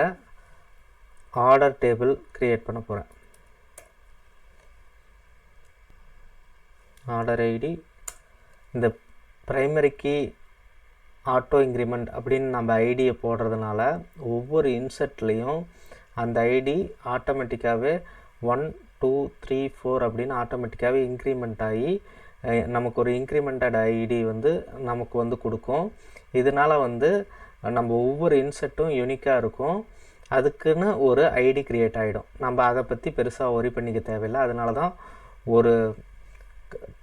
ஆர்டர் டேபிள் க்ரியேட் பண்ண போகிறேன். ஆர்டர் ஐடி, இந்த ப்ரைமரி கீ ஆட்டோ இன்க்ரிமெண்ட் அப்படின்னு நம்ம ஐடியை போடுறதுனால ஒவ்வொரு இன்செர்ட்லேயும் அந்த ஐடி ஆட்டோமேட்டிக்காகவே 1 2 3 4 அப்படின்னு ஆட்டோமேட்டிக்காகவே இன்க்ரிமெண்ட் ஆகி நமக்கு ஒரு இன்க்ரிமெண்டட் ஐடி வந்து நமக்கு வந்து கொடுக்கும். இதனால் வந்து நம்ம ஒவ்வொரு இன்செர்ட்டும் யூனிக்காக இருக்கும். அதுக்குன்னு ஒரு ஐடி க்ரியேட் ஆகிடும். நம்ம அதை பற்றி பெருசாக ஒரி பண்ணிக்க தேவையில்லை. அதனால தான் ஒரு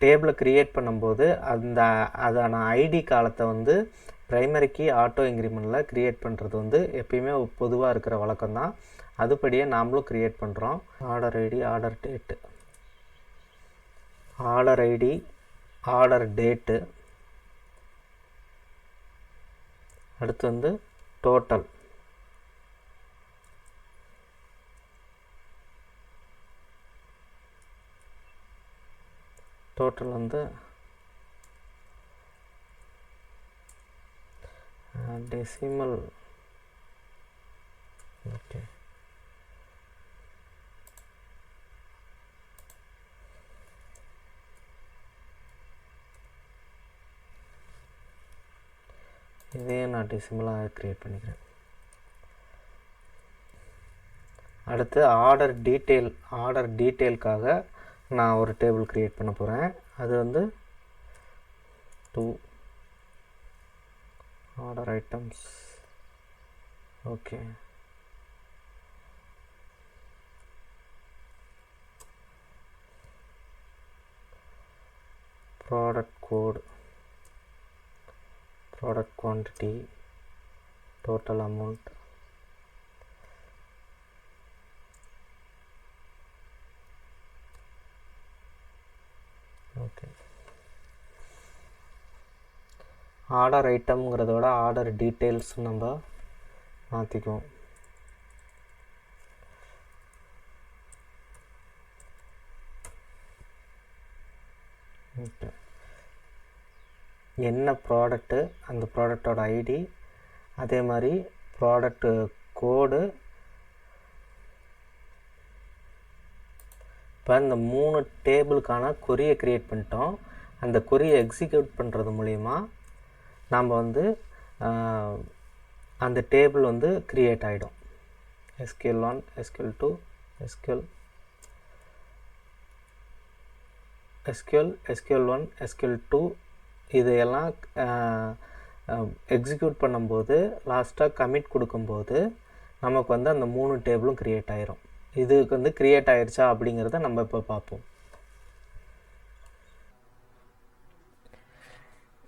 டேபிளை க்ரியேட் பண்ணும்போது அதான ஐடி காலத்தை வந்து ப்ரைமரி கீ ஆட்டோ இன்க்ரிமெண்ட்டில் க்ரியேட் பண்ணுறது வந்து எப்பயுமே பொதுவாக இருக்கிற வழக்கம் தான். அதுபடியே நாமளும் க்ரியேட் பண்ணுறோம். Order ID, order date, order ID, order date, அடுத்து வந்து டோட்டல். டோட்டல் வந்து டெசிமல். ஓகே, இதே நான் டெசிமலாக க்ரியேட் பண்ணிக்கிறேன். அடுத்து ஆர்டர் டீட்டெயிலுக்காக நான் ஒரு டேபிள் க்ரியேட் பண்ண போகிறேன். அது வந்து 2 order items. Okay, product code, product quantity, total amount, okay. Order ஐட்டம்ங்கிறதோட ஆர்டர் டீட்டெயில்ஸ் நம்ம மாற்றிக்குவோம். ஓகே, என்ன ப்ராடக்ட்டு, அந்த ப்ராடக்டோட ஐடி, அதே மாதிரி ப்ராடக்ட்டு கோடு. இப்போ இந்த 3 டேபிளுக்கான கொரியை க்ரியேட் பண்ணிட்டோம். அந்த கொரியை எக்ஸிக்யூட் பண்ணுறது மூலிமா நாம் வந்து அந்த டேபிள் வந்து க்ரியேட் ஆகிடும். SQL1, SQL2, SQL1, SQL2 இதையெல்லாம் எக்ஸிக்யூட் பண்ணும்போது லாஸ்ட்டாக கமிட் கொடுக்கும்போது நமக்கு வந்து அந்த 3 டேபிளும் க்ரியேட் ஆகிரும். இதுக்கு வந்து க்ரியேட் ஆகிடுச்சா அப்படிங்கிறத நம்ம இப்போ பார்ப்போம்.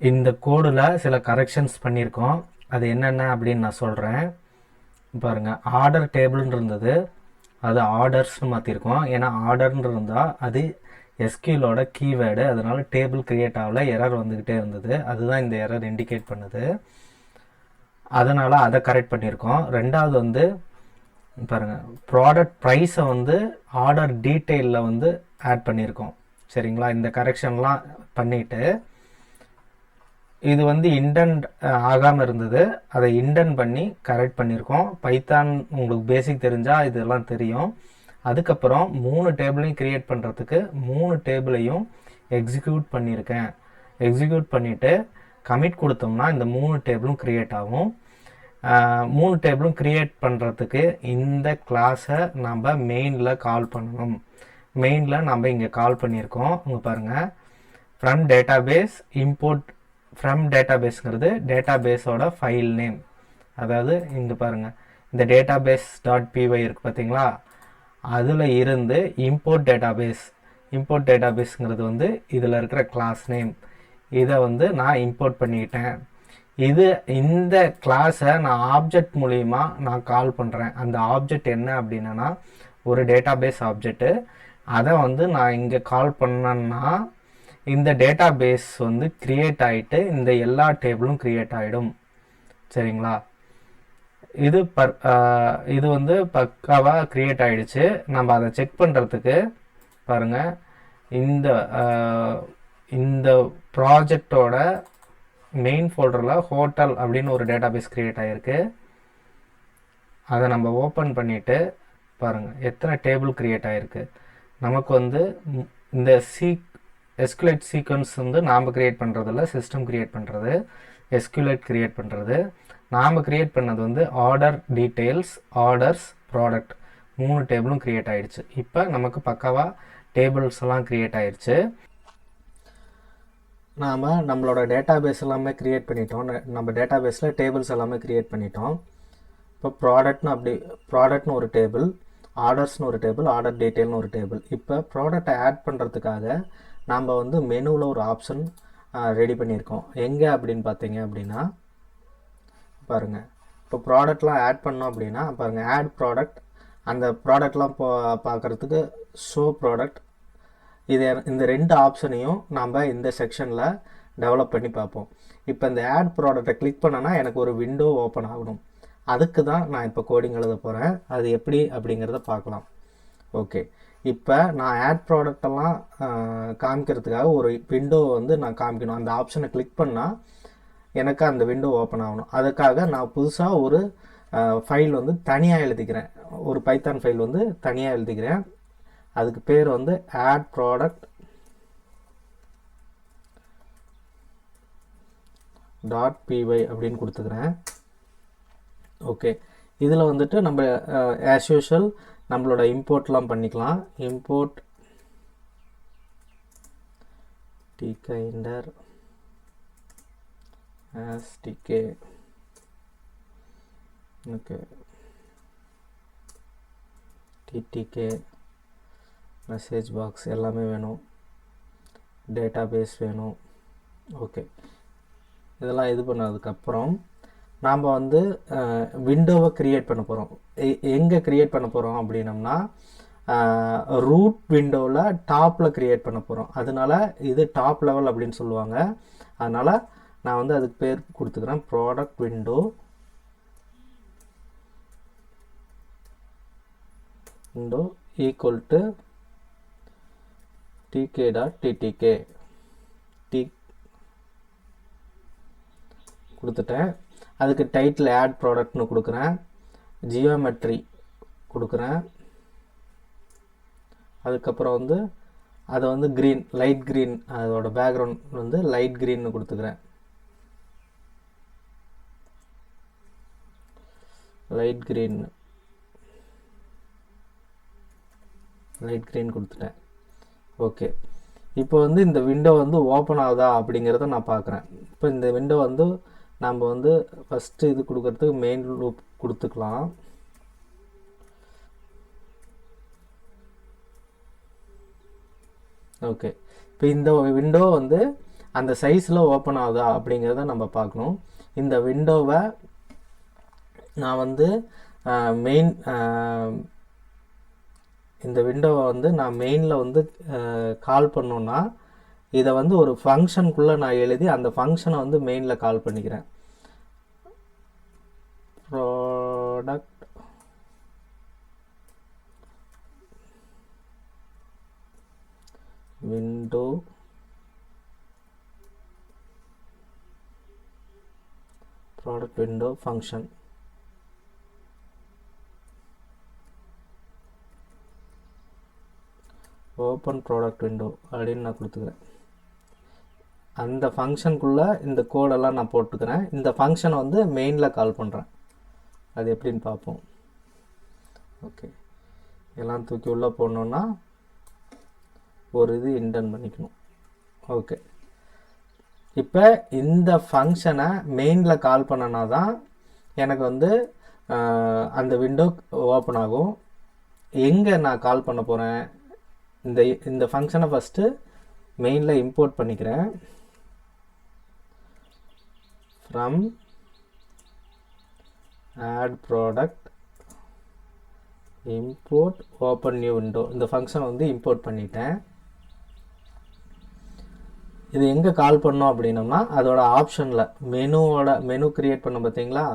இந்த கோடில் சில கரெக்ஷன்ஸ் பண்ணியிருக்கோம். அது என்னென்ன அப்படின்னு நான் சொல்கிறேன். பாருங்கள், ஆர்டர் டேபிள்னு இருந்தது, அது ஆர்டர்ஸ்னு மாற்றிருக்கோம். ஏன்னா ஆர்டர்னு இருந்தால் அது SQLோட கீவேர்டு, அதனால் டேபிள் க்ரியேட் ஆகல, எரர் வந்துக்கிட்டே இருந்தது. அதுதான் இந்த எரர் இண்டிகேட் பண்ணுது. அதனால் அதை கரெக்ட் பண்ணியிருக்கோம். ரெண்டாவது வந்து பாருங்கள், ப்ராடக்ட் ப்ரைஸை வந்து ஆர்டர் டீட்டெயிலில் வந்து ஆட் பண்ணியிருக்கோம். சரிங்களா, இந்த கரெக்ஷன்லாம் பண்ணிவிட்டு இது வந்து இண்டென்ட் ஆகாமல் இருந்தது, அதை இண்டென்ட் பண்ணி கரெக்ட் பண்ணியிருக்கோம். பைத்தான் உங்களுக்கு பேசிக் தெரிஞ்சால் இதெல்லாம் தெரியும். அதுக்கப்புறம் 3 டேபிளையும் க்ரியேட் பண்ணுறதுக்கு 3 டேபிளையும் எக்ஸிக்யூட் பண்ணியிருக்கேன். எக்ஸிக்யூட் பண்ணிவிட்டு கமிட் கொடுத்தோம்னா இந்த 3 டேபிளும் க்ரியேட் ஆகும். 3 டேபிளும் க்ரியேட் பண்ணுறதுக்கு இந்த கிளாஸை நம்ம மெயினில் கால் பண்ணணும். மெயினில் நம்ம இங்கே கால் பண்ணியிருக்கோம். இங்கே பாருங்கள், ஃப்ரம் டேட்டாபேஸ் இம்போர்ட். ஃப்ரம் டேட்டாபேஸ்ங்கிறது டேட்டாபேஸோட ஃபைல் நேம். அதாவது இங்கே பாருங்கள், இந்த டேட்டாபேஸ் .py இருக்குது பார்த்தீங்களா, அதில் இருந்து இம்போர்ட் டேட்டாபேஸ். இம்போர்ட் டேட்டாபேஸ்ங்கிறது வந்து இதில் இருக்கிற கிளாஸ் நேம். இதை வந்து நான் இம்போர்ட் பண்ணிக்கிட்டேன். இந்த கிளாஸை நான் ஆப்ஜெக்ட் மூலிமா நான் கால் பண்ணுறேன். அந்த ஆப்ஜெக்ட் என்ன அப்படின்னா ஒரு டேட்டாபேஸ் ஆப்ஜெக்ட்டு. அதை வந்து நான் இங்கே கால் பண்ணேன்னா இந்த டேட்டாபேஸ் வந்து க்ரியேட் ஆகிட்டு இந்த எல்லா டேபிளும் க்ரியேட் ஆகிடும். சரிங்களா? இது வந்து பக்காவாக க்ரியேட் ஆகிடுச்சு. நம்ம அதை செக் பண்ணுறதுக்கு பாருங்கள், இந்த ப்ராஜெக்டோட மெயின் ஃபோல்டரில் ஹோட்டல் அப்படின்னு ஒரு டேட்டாபேஸ் க்ரியேட் ஆகிருக்கு. அதை நம்ம ஓப்பன் பண்ணிவிட்டு பாருங்கள் எத்தனை டேபிள் க்ரியேட் ஆகிருக்கு. நமக்கு வந்து இந்த எஸ்குலேட் சீக்வன்ஸ் வந்து நாம் க்ரியேட் பண்ணுறதில்ல, சிஸ்டம் க்ரியேட் பண்ணுறது. எஸ்குலேட் க்ரியேட் பண்ணுறது நாம் க்ரியேட் பண்ணது வந்து ஆர்டர் டீட்டெயில்ஸ், ஆர்டர்ஸ், ப்ராடக்ட் 3 டேபிளும் க்ரியேட் ஆகிடுச்சு. இப்போ நமக்கு பக்காவாக டேபிள்ஸ் எல்லாம் க்ரியேட் ஆகிடுச்சு. நாம் நம்மளோட டேட்டாபேஸ் எல்லாமே க்ரியேட் பண்ணிட்டோம். நம்ம டேட்டாபேஸில் டேபிள்ஸ் எல்லாமே க்ரியேட் பண்ணிட்டோம். இப்போ ப்ராடக்ட்னு ஒரு டேபிள், ஆர்டர்ஸ்னு ஒரு டேபிள், ஆர்டர் டீட்டெயில்னு ஒரு டேபிள். இப்போ ப்ராடக்டை ஆட் பண்ணுறதுக்காக நாம் வந்து மெனுவில் ஒரு ஆப்ஷன் ரெடி பண்ணியிருக்கோம். எங்கே அப்படின்னு பார்த்தீங்க அப்படின்னா பாருங்கள், இப்போ ப்ராடக்ட்லாம் ஆட் பண்ணோம் அப்படின்னா பாருங்கள், ஆட் ப்ராடக்ட். அந்த ப்ராடக்ட்லாம் பார்க்குறதுக்கு ஷோ ப்ராடக்ட். இந்த 2 ஆப்ஷனையும் நம்ம இந்த செக்ஷனில் டெவலப் பண்ணி பார்ப்போம். இப்போ இந்த ஆட் ப்ராடக்டை கிளிக் பண்ணனா எனக்கு ஒரு விண்டோ ஓப்பன் ஆகணும். அதுக்கு தான் நான் இப்போ கோடிங் எழுத போகிறேன். அது எப்படி அப்படிங்கிறத பார்க்கலாம். ஓகே, இப்போ நான் ஆட் ப்ராடக்டெல்லாம் காமிக்கிறதுக்காக ஒரு விண்டோ வந்து நான் காமிக்கணும். அந்த ஆப்ஷனை கிளிக் பண்ணால் எனக்கு அந்த விண்டோ ஓப்பன் ஆகணும். அதுக்காக நான் புதுசாக ஒரு ஃபைல் வந்து தனியாக எழுதிக்கிறேன். ஒரு பைத்தான் ஃபைல் வந்து தனியாக எழுதிக்கிறேன். அதுக்கு பேர் வந்து ஆட் ப்ராடக்ட் .py அப்படின்னு கொடுத்துக்கிறேன். ஓகே, இதில் வந்துட்டு நம்ம ஆஸ் யூஷுவல் நம்மளோட இம்போர்ட்லாம் பண்ணிக்கலாம். Import tkinder as tk. Okay, ttk message box எல்லாமே வேணும், டேட்டாபேஸ் வேணும். ஓகே, இதெல்லாம் இது பண்ணதுக்கப்புறம் நாம் வந்து விண்டோவை க்ரியேட் பண்ண போகிறோம். எங்கே க்ரியேட் பண்ண போகிறோம் அப்படின்னம்னா ரூட் விண்டோவில் டாப்பில் க்ரியேட் பண்ண போகிறோம். அதனால இது டாப் லெவல் அப்படின்னு சொல்லுவாங்க. அதனால் நான் வந்து அதுக்கு பேர் கொடுத்துக்கிறேன் product window equal to tk.ttk கொடுத்துட்டேன். அதுக்கு டைட்டில் ஆட் ப்ராடக்ட்னு கொடுக்குறேன், ஜியோமெட்ரி கொடுக்குறேன். அதுக்கப்புறம் வந்து அதை வந்து க்ரீன், லைட் க்ரீன், அதோட பேக்ரவுண்ட் வந்து லைட் க்ரீன்னு கொடுத்துக்கிறேன். லைட் க்ரீன் கொடுத்துட்டேன். ஓகே, இப்போ வந்து இந்த விண்டோ வந்து ஓப்பன் ஆகுதா அப்படிங்கிறத நான் பார்க்குறேன். இப்போ இந்த விண்டோ வந்து நம்ம வந்து ஃபஸ்ட்டு இது கொடுக்கறதுக்கு மெயின் லூப் கொடுத்துக்கலாம். ஓகே, இப்போ இந்த விண்டோ வந்து அந்த சைஸில் ஓப்பன் ஆகுதா அப்படிங்கிறத நம்ம பார்க்கணும். இந்த விண்டோவை நான் வந்து நான் மெயினில் வந்து கால் பண்ணோன்னா இதை வந்து ஒரு ஃபங்க்ஷனுக்குள்ளே நான் எழுதி அந்த ஃபங்க்ஷனை வந்து மெயினில் கால் பண்ணிக்கிறேன். Product window function. Open product window அப்படின்னு நான் கொடுத்துக்கிறேன். அந்த ஃபங்க்ஷனுக்குள்ளே இந்த கோடெல்லாம் நான் போட்டுக்கிறேன். இந்த ஃபங்க்ஷனை வந்து மெயினில் கால் பண்ணுறேன். அது எப்படின்னு பார்ப்போம். ஓகே, எல்லாம் தூக்கி உள்ளே போடணுன்னா ஒரு இது இன்டன் பண்ணிக்கணும். ஓகே, இப்போ இந்த ஃபங்க்ஷனை மெயினில் கால் பண்ணனா தான் எனக்கு வந்து அந்த விண்டோ ஓப்பன் ஆகும். எங்கே நான் கால் பண்ண போகிறேன், இந்த ஃபங்க்ஷனை ஃபஸ்ட்டு மெயினில் இம்போர்ட் பண்ணிக்கிறேன். From add product import open new window, இந்த ஃபங்க்ஷனை வந்து இம்போர்ட் பண்ணிட்டேன். இது எங்கே கால் பண்ணோம் அப்படின்னம்னா அதோட ஆப்ஷனில் மெனு க்ரியேட் பண்ண பார்த்தீங்களா,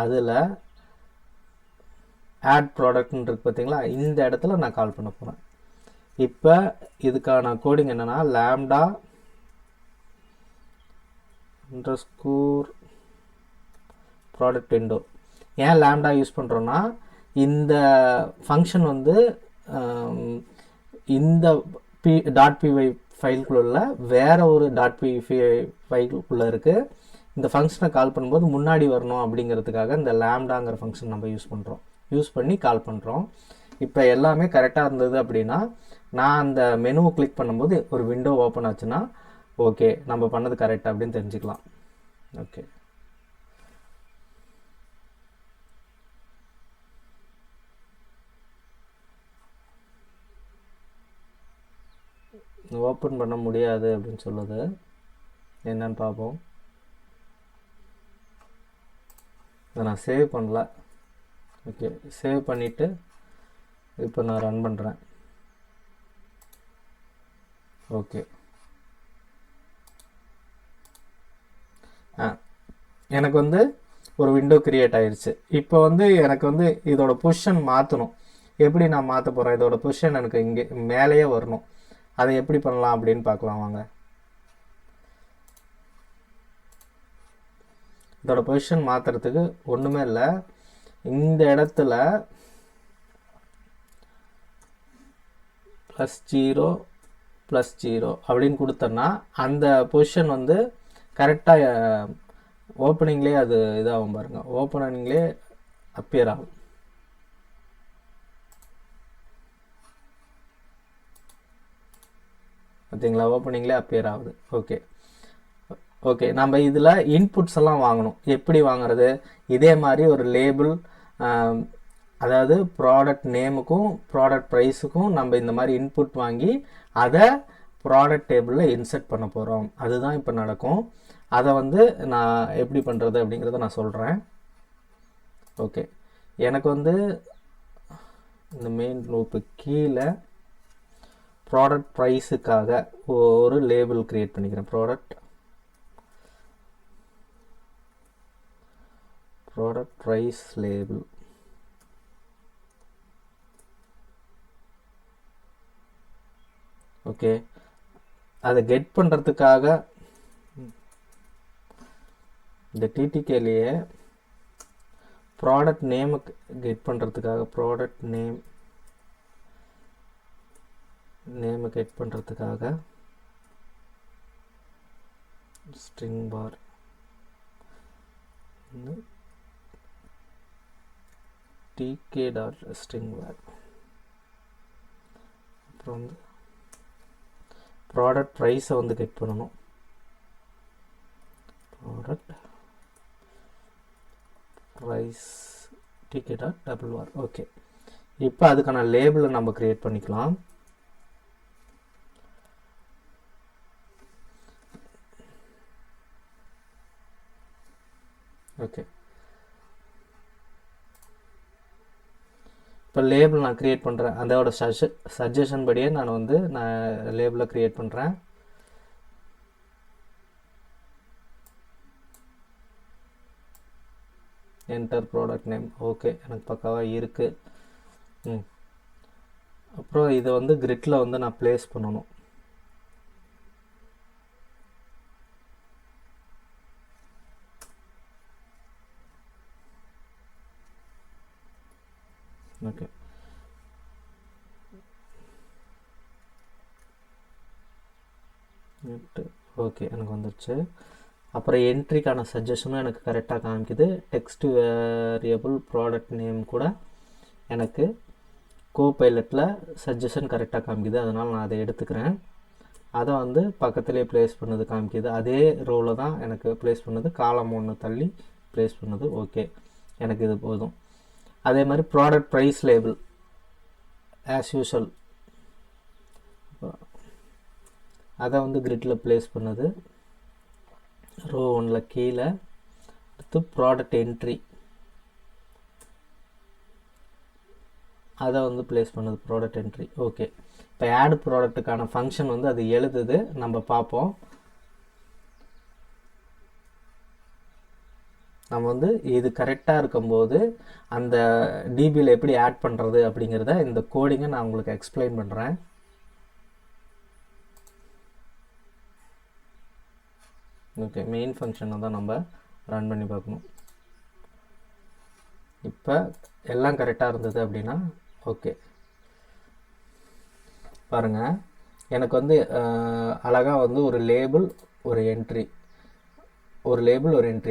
அதில் ஆட் ப்ராடக்ட்னு இருக்குது பார்த்தீங்களா, இந்த இடத்துல நான் கால் பண்ண போகிறேன். இப்போ இதுக்கான கோடிங் என்னென்னா lambda underscore ப்ராடக்ட் விண்டோ. ஏன் லேம்டா யூஸ் பண்ணுறோன்னா இந்த ஃபங்க்ஷன் வந்து இந்த .py ஃபைலுக்குள்ள வேறு ஒரு .py ஃபைலுக்குள்ளே இருக்குது. இந்த ஃபங்க்ஷனை கால் பண்ணும்போது முன்னாடி வரணும் அப்படிங்கிறதுக்காக இந்த லேம்டாங்கிற ஃபங்க்ஷன் நம்ம யூஸ் பண்ணி கால் பண்ணுறோம். இப்போ எல்லாமே கரெக்டாக இருந்தது அப்படின்னா நான் அந்த மெனுவை கிளிக் பண்ணும்போது ஒரு விண்டோ ஓப்பன் ஆச்சுன்னா ஓகே, நம்ம பண்ணது கரெக்டாக அப்படின்னு தெரிஞ்சுக்கலாம். ஓகே, ஓப்பன் பண்ண முடியாது அப்படின்னு சொல்லுது. என்னன்னு பார்ப்போம். இதை நான் சேவ் பண்ணல. ஓகே, சேவ் பண்ணிவிட்டு இப்போ நான் ரன் பண்ணுறேன். ஓகே, எனக்கு வந்து ஒரு விண்டோ கிரியேட் ஆயிடுச்சு. இப்போ வந்து எனக்கு வந்து இதோட பொசிஷன் மாற்றணும். எப்படி நான் மாற்ற போகிறேன், இதோட பொசிஷன் எனக்கு இங்கே மேலேயே வரணும். அதை எப்படி பண்ணலாம் அப்படின்னு பார்க்கலாம் வாங்க. இதோட பொசிஷன் மாற்றுறதுக்கு ஒன்றுமே இல்லை. இந்த இடத்துல +0 அப்படின்னு கொடுத்தோன்னா அந்த பொசிஷன் வந்து கரெக்டாக ஓப்பனிங்லேயே அது இதாகும் பாருங்கள். ஓப்பனிங்லேயே அப்பியர் ஆகும். பார்த்தீங்களா, ஓப்பனிங்லேயே அப்பியர் ஆகுது. ஓகே, நம்ம இதில் இன்புட்ஸ் எல்லாம் வாங்கணும். எப்படி வாங்குறது, இதே மாதிரி ஒரு லேபிள், அதாவது ப்ராடக்ட் நேமுக்கும் ப்ராடக்ட் ப்ரைஸுக்கும் நம்ம இந்த மாதிரி இன்புட் வாங்கி அதை ப்ராடக்ட் டேபிளில் இன்சர்ட் பண்ண போகிறோம். அதுதான் இப்போ நடக்கும். அதை வந்து நான் எப்படி பண்ணுறது அப்படிங்கிறத நான் சொல்கிறேன். ஓகே, எனக்கு வந்து இந்த மெயின் லூப்பு கீழே ப்ராடக்ட் ப்ரைஸுக்காக ஒரு லேபிள் க்ரியேட் பண்ணிக்கிறேன். Product price label. ஓகே, அதை கெட் பண்ணுறதுக்காக இந்த டிடிகேலேயே ப்ராடக்ட் நேமுக்கு கெட் பண்ணுறதுக்காக ப்ராடக்ட் நேமு கெட் பண்ணுறதுக்காக ஸ்ட்ரிங் பார் tk.string var. அப்புறம் வந்து ப்ராடக்ட் ப்ரைஸை வந்து கெட் பண்ணணும். Product price tk.var. ஓகே, இப்போ அதுக்கான லேபிளை நம்ம க்ரியேட் பண்ணிக்கலாம். ஓகே, இப்போ லேபிள் நான் க்ரியேட் பண்ணுறேன். அதோட சஜஷன் படியே நான் லேபிளை க்ரியேட் பண்ணுறேன். Enter product name. ஓகே, எனக்கு பக்காவாக இருக்குது. அப்புறம் இதை வந்து கிரிட்டில் வந்து நான் ப்ளேஸ் பண்ணணும். ஓகே, ஓகே, எனக்கு வந்துருச்சு. அப்புறம் என்ட்ரிக்கான சஜஷனும் எனக்கு கரெக்டாக காமிக்குது. டெக்ஸ்ட் வேரியபிள் ப்ராடக்ட் நேம் கூட எனக்கு கோபைலட்டில் சஜஷன் கரெக்டாக காமிக்குது. அதனால் நான் அதை எடுத்துக்கிறேன். அதை வந்து பக்கத்துலேயே ப்ளேஸ் பண்ணது காமிக்குது. அதே ரோவில் தான் எனக்கு ப்ளேஸ் பண்ணது, காலம் 1 தள்ளி ப்ளேஸ் பண்ணது. ஓகே, எனக்கு இது போதும். அதே மாதிரி product price label as usual அதை வந்து கிரிட்டில் ப்ளேஸ் பண்ணது ரோ 1ல் கீழே. அடுத்து ப்ராடக்ட் என்ட்ரி அதை வந்து ப்ளேஸ் பண்ணது ப்ராடக்ட் என்ட்ரி. ஓகே, இப்போ ஆட் ப்ராடக்ட்டுக்கான ஃபங்க்ஷன் வந்து அது எழுதுது, நம்ம பார்ப்போம். நம்ம வந்து இது கரெக்டாக இருக்கும்போது அந்த டிபியில் எப்படி ஆட் பண்ணுறது அப்படிங்கிறத இந்த கோடிங்கை நான் உங்களுக்கு எக்ஸ்பிளைன் பண்ணுறேன். ஓகே, மெயின் ஃபங்க்ஷனை தான் நம்ம ரன் பண்ணி பார்க்கணும். இப்போ எல்லாம் கரெக்டாக இருந்தது அப்படின்னா ஓகே, பாருங்கள், எனக்கு வந்து அழகாக வந்து ஒரு லேபிள் ஒரு என்ட்ரி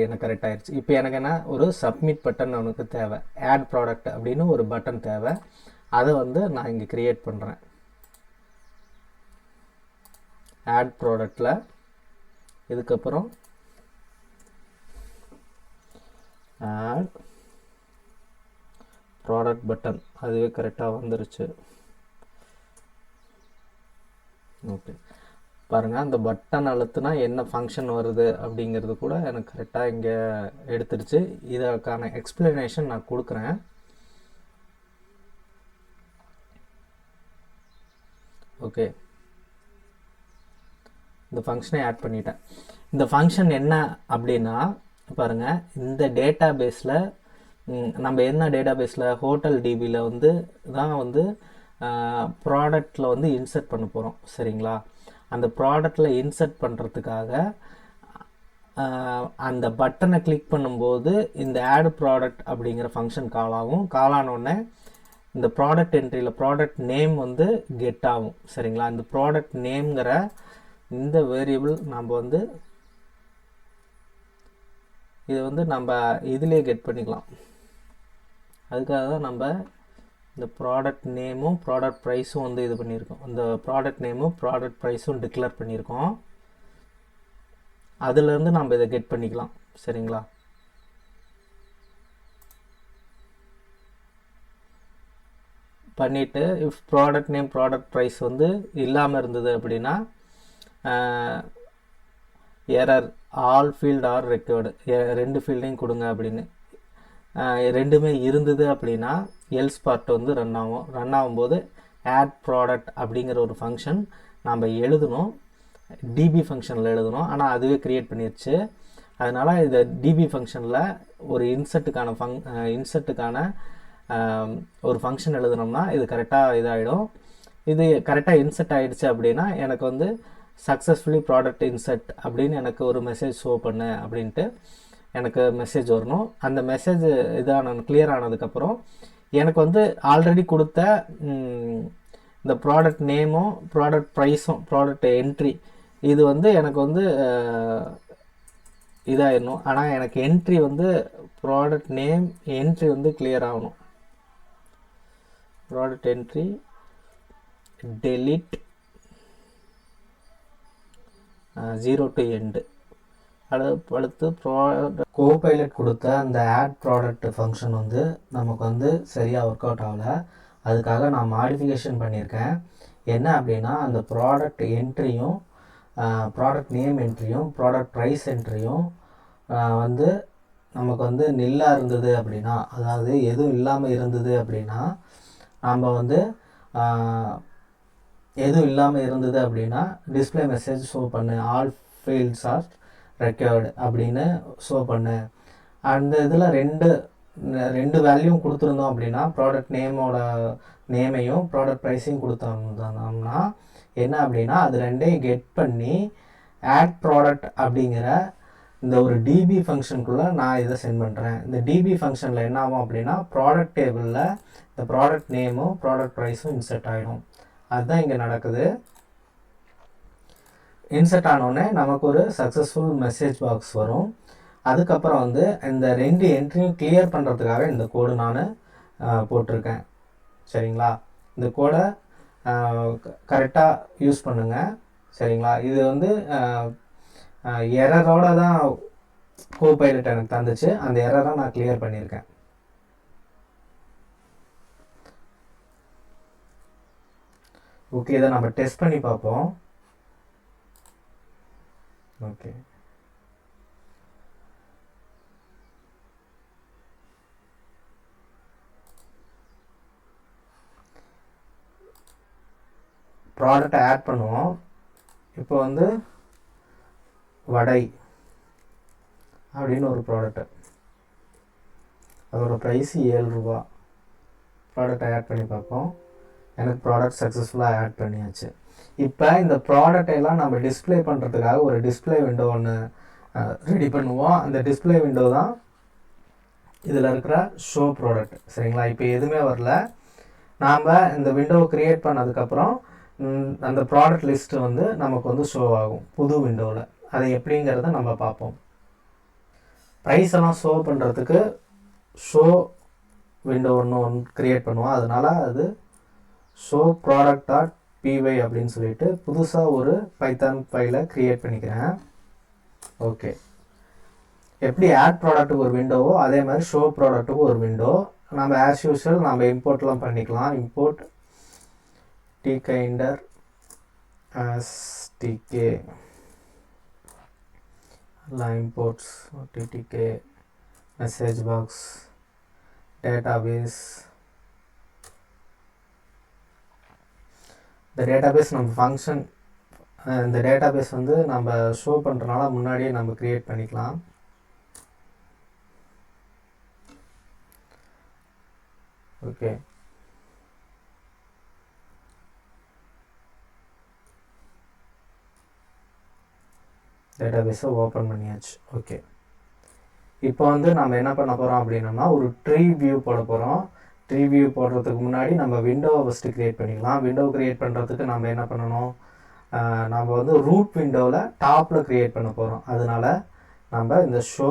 எனக்கு கரெக்ட் ஆயிடுச்சு. இப்போ எனக்கு என்ன, ஒரு சப்மிட் பட்டன் எனக்கு தேவை. ஆட் ப்ராடக்ட் அப்படின்னு ஒரு பட்டன் தேவை. அதை வந்து நான் இங்கே க்ரியேட் பண்ணுறேன். ஆட் ப்ராடக்டில் இதுக்கப்புறம் ஆட் ப்ராடக்ட் பட்டன், அதுவே கரெக்டாக வந்துருச்சு. ஓகே, பாருங்கள், அந்த பட்டன் அழுத்துனா என்ன ஃபங்க்ஷன் வருது அப்படிங்கிறது கூட எனக்கு கரெக்டாக இங்கே எடுத்துருச்சு. இதற்கான எக்ஸ்பிளனேஷன் நான் கொடுக்குறேன். ஓகே, இந்த ஃபங்க்ஷனை ஆட் பண்ணிட்டேன். இந்த ஃபங்க்ஷன் என்ன அப்படின்னா பாருங்கள், இந்த டேட்டா பேஸில் நம்ம என்ன டேட்டா பேஸில் ஹோட்டல் டிபியில் வந்து தான் வந்து ப்ராடக்டில் வந்து இன்சர்ட் பண்ண போகிறோம். சரிங்களா? அந்த ப்ராடக்டில் இன்சர்ட் பண்ணுறதுக்காக அந்த பட்டனை கிளிக் பண்ணும்போது இந்த ஆட் ப்ராடக்ட் அப்படிங்கிற ஃபங்க்ஷன் கால் ஆகும். கால் ஆனோடனே இந்த ப்ராடக்ட் என்ட்ரியில் ப்ராடக்ட் நேம் வந்து கெட் ஆகும். சரிங்களா? இந்த ப்ராடக்ட் நேம்ங்கிற இந்த வேரியபிள் நம்ம வந்து இது வந்து நம்ம இதிலே கெட் பண்ணிக்கலாம். அதுக்காக தான் நம்ம இந்த ப்ராடக்ட் நேமும் ப்ராடக்ட் ப்ரைஸும் வந்து இது பண்ணியிருக்கோம். இந்த ப்ராடக்ட் நேமும் ப்ராடக்ட் ப்ரைஸும் டிக்ளேர் பண்ணியிருக்கோம். அதிலேருந்து நம்ம இதை கெட் பண்ணிக்கலாம். சரிங்களா? பண்ணிவிட்டு if product name product price வந்து இல்லாமல் இருந்தது அப்படின்னா error all field are required, 2 ஃபீல்டையும் கொடுங்க அப்படின்னு. ரெண்டுமே இருந்தது அப்படின்னா எல்ஸ் பார்ட் வந்து ரன் ஆகும். ரன் ஆகும்போது ஆட் ப்ராடக்ட் அப்படிங்கிற ஒரு ஃபங்க்ஷன் நம்ம எழுதணும், டிபி ஃபங்க்ஷனில் எழுதணும். ஆனால் அதுவே க்ரியேட் பண்ணிடுச்சு. அதனால் இதை டிபி ஃபங்க்ஷனில் ஒரு இன்சர்ட்டுக்கான ஒரு ஃபங்க்ஷன் எழுதுனோம்னா இது கரெக்டாக இதாகிடும். இது கரெக்டாக இன்சர்ட் ஆகிடுச்சு அப்படின்னா எனக்கு வந்து சக்ஸஸ்ஃபுல்லி ப்ராடக்ட் இன்சர்ட் அப்படின்னு எனக்கு ஒரு மெசேஜ் ஷோ பண்ணு அப்படின்ட்டு எனக்கு மெசேஜ் வரணும். அந்த மெசேஜ் கிளியர் ஆனதுக்கப்புறம் எனக்கு வந்து ஆல்ரெடி கொடுத்த இந்த ப்ராடக்ட் நேமும் ப்ராடக்ட் ப்ரைஸும் ப்ராடக்ட் என்ட்ரி இது வந்து எனக்கு வந்து இதாகிடணும். ஆனால் எனக்கு என்ட்ரி வந்து ப்ராடக்ட் நேம் என்ட்ரி வந்து கிளியர் ஆகணும். Product entry delete 0 to end. அடுத்து கோபைலட் கொடுத்த அந்த ஆட் ப்ராடக்ட் ஃபங்க்ஷன் வந்து நமக்கு வந்து சரியாக ஒர்க் அவுட் ஆகலை. அதுக்காக நான் மாடிஃபிகேஷன் பண்ணியிருக்கேன். என்ன அப்படின்னா அந்த ப்ராடக்ட் என்ட்ரியும் ப்ராடக்ட் நேம் என்ட்ரியும் ப்ராடக்ட் ப்ரைஸ் என்ட்ரியும் வந்து நமக்கு வந்து நில்லாக இருந்தது அப்படின்னா, அதாவது எதுவும் இல்லாமல் இருந்தது அப்படின்னா நம்ம வந்து எதுவும் இல்லாமல் இருந்தது அப்படின்னா டிஸ்பிளே மெசேஜ் ஷோ பண்ணு, ஆல் ஃபீல்ட்ஸ் ஆர் ரெக்வயர்டு அப்படின்னு ஷோ பண்ணு. அந்த இதில் ரெண்டு வேல்யூவும் கொடுத்துருந்தோம் அப்படின்னா ப்ராடக்ட் நேமோட நேமையும் ப்ராடக்ட் ப்ரைஸையும் கொடுத்தோம்னா என்ன அப்படின்னா அது ரெண்டையும் கெட் பண்ணி ஆட் ப்ராடக்ட் அப்படிங்கிற இந்த ஒரு டிபி ஃபங்க்ஷனுக்குள்ளே நான் இதை சென்ட் பண்ணுறேன். இந்த டிபி ஃபங்க்ஷனில் என்ன ஆகும் அப்படின்னா ப்ராடக்ட் டேபிளில் இந்த ப்ராடக்ட் நேமும் ப்ராடக்ட் ப்ரைஸும் இன்சர்ட் ஆகிடும். அதுதான் இங்கே நடக்குது. இன்சர்ட் ஆனோடனே நமக்கு ஒரு சக்ஸஸ்ஃபுல் மெசேஜ் பாக்ஸ் வரும். அதுக்கப்புறம் வந்து இந்த 2 என்ட்ரியும் கிளியர் பண்ணுறதுக்காக இந்த கோடு நான் போட்டிருக்கேன். சரிங்களா? இந்த கோடை கரெக்டாக யூஸ் பண்ணுங்கள். சரிங்களா? இது வந்து எரரோட தான் கோபைலட் எனக்கு தந்துச்சு. அந்த எரரை நான் கிளியர் பண்ணியிருக்கேன். ஓகே, இதை நம்ம டெஸ்ட் பண்ணி பார்ப்போம். ஓகே, ப்ராடக்டை ஆட் பண்ணுவோம். இப்போ வந்து வடை அப்படின்னு ஒரு ப்ராடக்ட்டு, அதோட ப்ரைஸ் 7 ரூபா. ப்ராடக்டை ஆட் பண்ணி பார்ப்போம். எனக்கு ப்ராடக்ட் சக்ஸஸ்ஃபுல்லாக ஆட் பண்ணியாச்சு. இப்போ இந்த ப்ராடக்டெல்லாம் நம்ம டிஸ்பிளே பண்ணுறதுக்காக ஒரு டிஸ்பிளே விண்டோ ஒன்று ரெடி பண்ணுவோம். அந்த டிஸ்பிளே விண்டோ தான் இதில் இருக்கிற ஷோ ப்ராடக்ட். சரிங்களா? இப்போ எதுவுமே வரல. நாம் இந்த விண்டோவை க்ரியேட் பண்ணதுக்கப்புறம் அந்த ப்ராடக்ட் லிஸ்ட்டு வந்து நமக்கு வந்து ஷோ ஆகும் புது விண்டோவில். அது எப்படிங்கிறத நம்ம பார்ப்போம். ப்ரைஸ் எல்லாம் ஷோ பண்ணுறதுக்கு ஷோ விண்டோ ஒன்று க்ரியேட் பண்ணுவோம். அதனால் அது ஷோ ப்ராடக்ட் டாட் py அப்படின்னு சொல்லிட்டு புதுசாக ஒரு பைத்தான் ஃபைலை க்ரியேட் பண்ணிக்கிறேன். ஓகே, எப்படி ஆட் ப்ராடக்ட்டுக்கு ஒரு விண்டோவோ அதே மாதிரி ஷோ ப்ராடக்ட்டுக்கு ஒரு விண்டோ. நம்ம ஆஸ் யூஷுவல் நம்ம இம்போர்ட்லாம் பண்ணிக்கலாம். Import tkinder as tk imports ttk message box database. இந்த டேட்டாபேஸ் நம்ம ஃபங்க்ஷன், இந்த டேட்டாபேஸ் வந்து நம்ம ஷோ பண்ணுறதுனால முன்னாடியே நம்ம க்ரியேட் பண்ணிக்கலாம். ஓகே, டேட்டாபேஸை ஓப்பன் பண்ணியாச்சு. ஓகே, இப்போ வந்து நம்ம என்ன பண்ண போகிறோம் அப்படின்னோம்னா ஒரு ட்ரீ வியூ போட போகிறோம். ட்ரீ வியூ போடுறதுக்கு முன்னாடி நம்ம விண்டோவை ஃபஸ்ட்டு க்ரியேட் பண்ணிக்கலாம். விண்டோ க்ரியேட் பண்ணுறதுக்கு நம்ம என்ன பண்ணணும், நம்ம வந்து ரூட் விண்டோவில் டாப்பில் க்ரியேட் பண்ண போகிறோம். அதனால் நம்ம இந்த show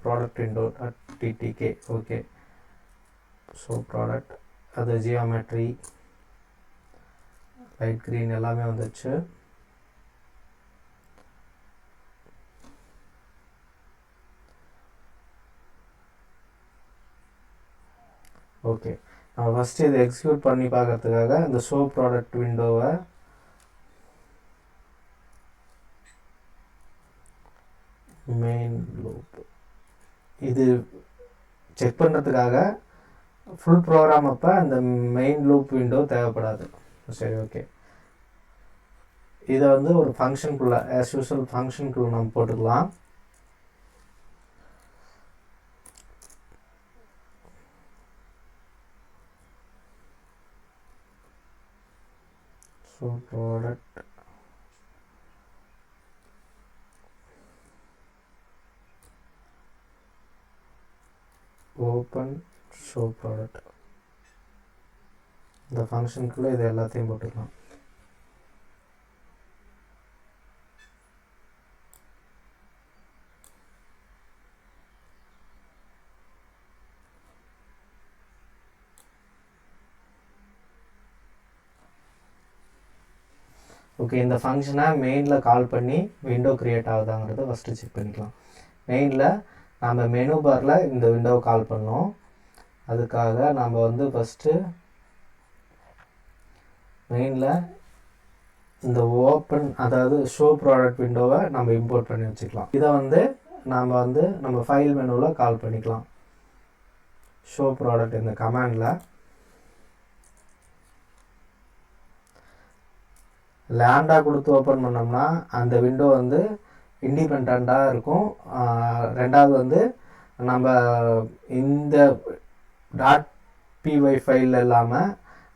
product window ttk. Okay, show product, அது ஜியோமெட்ரி லைட் க்ரீன் எல்லாமே வந்துச்சு. ஓகே, நம்ம ஃபஸ்ட்டு இதை எக்ஸிக்யூட் பண்ணி பார்க்கறதுக்காக இந்த ஷோ ப்ராடக்ட் விண்டோவை மெயின் லூப் இது செக் பண்ணுறதுக்காக ஃபுல் ப்ரோக்ராம் அப்போ அந்த மெயின் லூப் விண்டோ தேவைப்படாது. சரி, ஓகே, இதை வந்து ஒரு ஃபங்க்ஷனுக்குள்ளே ஆஸ் யூஷுவல் ஃபங்க்ஷனுக்குள்ளே நம்ம போட்டுக்கலாம். Show product open show product, இந்த ஃபங்க்ஷனுக்குள்ளே இது எல்லாத்தையும் போட்டுக்கலாம். ஓகே, இந்த ஃபங்க்ஷனை மெயினில் கால் பண்ணி விண்டோ க்ரியேட் ஆகுதாங்கிறத ஃபஸ்ட்டு செக் பண்ணிக்கலாம். மெயினில் நம்ம மெனு பாரில் இந்த விண்டோவை கால் பண்ணோம். அதுக்காக நம்ம வந்து ஃபஸ்ட்டு மெயினில் இந்த ஓப்பன், அதாவது ஷோ ப்ராடக்ட் விண்டோவை நம்ம இம்போர்ட் பண்ணி வச்சுக்கலாம். இதை வந்து நம்ம ஃபைல் மெனுவில் கால் பண்ணிக்கலாம். ஷோ ப்ராடக்ட் இந்த கமாண்டில் லேண்டா கொடுத்து ஓப்பன் பண்ணோம்னா அந்த விண்டோ வந்து இண்டிபெண்ட்டாக இருக்கும். ரெண்டாவது வந்து நம்ம இந்த .py ஃபைல் இல்லாமல்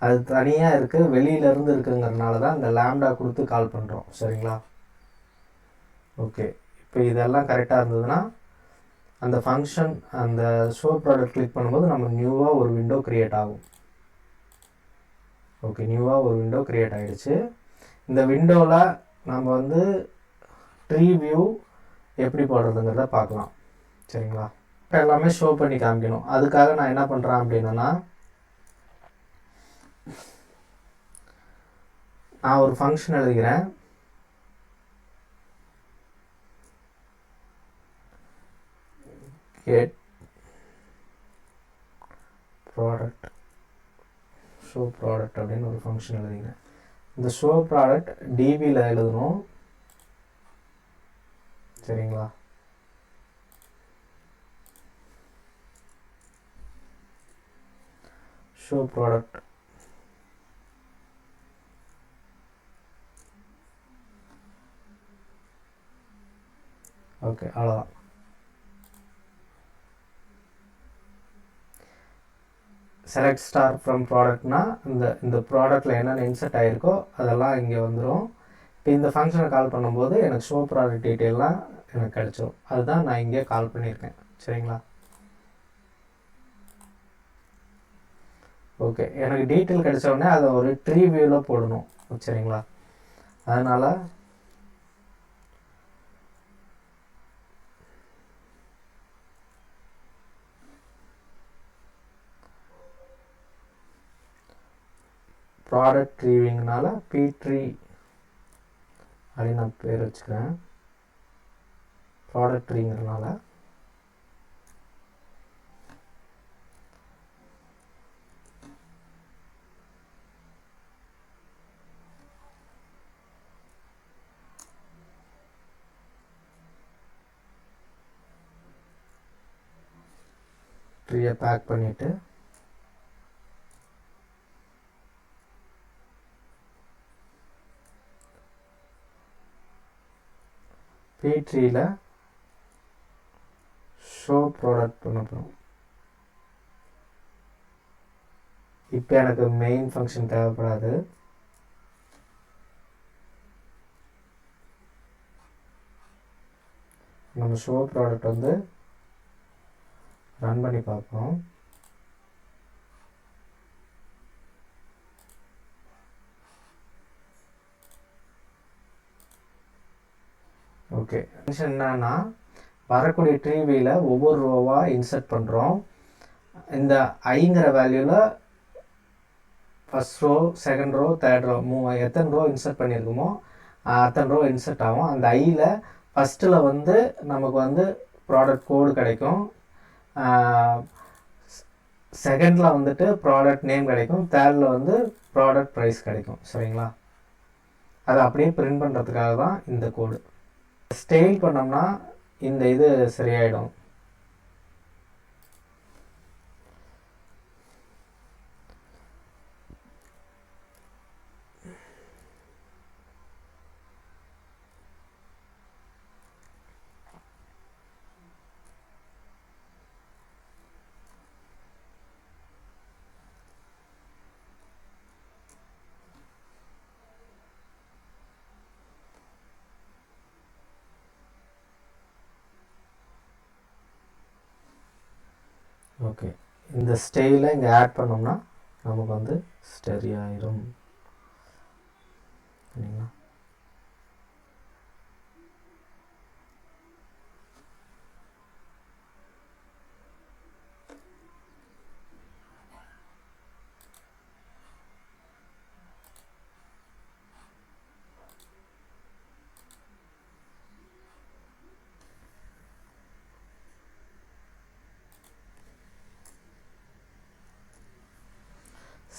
அது தனியாக இருக்குது, வெளியிலேருந்து இருக்குங்கிறதுனால தான் இந்த லேண்டா கொடுத்து கால் பண்ணுறோம். சரிங்களா? ஓகே, இப்போ இதெல்லாம் கரெக்டாக இருந்ததுன்னா அந்த ஃபங்க்ஷன் அந்த ஷோ ப்ராடக்ட் கிளிக் பண்ணும்போது நம்ம நியூவாக ஒரு விண்டோ க்ரியேட் ஆகும். ஓகே, நியூவாக ஒரு விண்டோ க்ரியேட் ஆகிடுச்சு. இந்த விண்டோவில் நம்ம வந்து ட்ரீ வியூ எப்படி போடுறதுங்கிறத பார்க்கலாம். சரிங்களா? இப்போ எல்லாமே ஷோ பண்ணி காமிக்கணும். அதுக்காக நான் என்ன பண்ணுறேன் அப்படின்னா, நான் ஒரு ஃபங்க்ஷன் எழுதுகிறேன். கெட் ப்ராடக்ட் ஷோ ப்ராடக்ட் அப்படின்னு ஒரு ஃபங்க்ஷன் எழுதிக்கிறேன். இந்த ஷோ ப்ராடக்ட் டிபியில் எழுதணும். சரிங்களா? ஷோ ப்ராடக்ட் ஓகே, அவ்வளோதான். செலக்ட் ஸ்டார் ஃப்ரம் ப்ராடக்ட்னா இந்த ப்ராடக்ட்டில் என்னென்ன இன்சர்ட் ஆகிருக்கோ அதெல்லாம் இங்கே வந்துடும். இப்போ இந்த ஃபங்க்ஷனை கால் பண்ணும்போது எனக்கு ஷோ ப்ராடக்ட் டீட்டெயிலாம் எனக்கு கிடச்சிரும். அதுதான் நான் இங்கே கால் பண்ணியிருக்கேன். சரிங்களா? ஓகே, எனக்கு டீட்டெயில் கிடைச்ச உடனே அதை ஒரு ட்ரீ வியூவில் போடணும். சரிங்களா? அதனால் ப்ராடக்ட் ட்ரீவிங்னால ட்ரீ அப்படின்னு நான் பேர் வச்சுக்கிறேன். ப்ராடக்ட் ட்ரீங்கிறதுனால ட்ரீயை பேக் பண்ணிவிட்டு ட்ரீயில் ஷோ ப்ராடக்ட் பண்ண போகிறோம். இப்போ எனக்கு மெயின் ஃபங்க்ஷன் தேவைப்படாது. நம்ம ஷோ ப்ராடக்ட் வந்து ரன் பண்ணி பார்ப்போம். ஓகே, ஃபங்க்ஷன் என்னன்னா வரக்கூடிய ட்ரீவியில் ஒவ்வொரு ரோவாக இன்சர்ட் பண்ணுறோம். இந்த ஐங்கிற வேல்யூவில் first row, second row, third row எத்தனை ரோ இன்சர்ட் பண்ணியிருக்கோமோ அத்தனை ரோ இன்சர்ட் ஆகும். அந்த ஐயில் ஃபஸ்ட்டில் வந்து நமக்கு வந்து ப்ராடக்ட் கோடு கிடைக்கும். செகண்டில் வந்துட்டு ப்ராடக்ட் நேம் கிடைக்கும். தேர்டில் வந்து ப்ராடக்ட் ப்ரைஸ் கிடைக்கும். சரிங்களா? அதை அப்படியே பிரிண்ட் பண்ணுறதுக்காக தான் இந்த கோடு. ஸ்டைல் பண்ணோம்னா இந்த இது சரியாயிடும். ஓகே, இந்த ஸ்டைலை இங்கே ஆட் பண்ணோம்னா நமக்கு வந்து சரியாயிரும். சரிங்களா?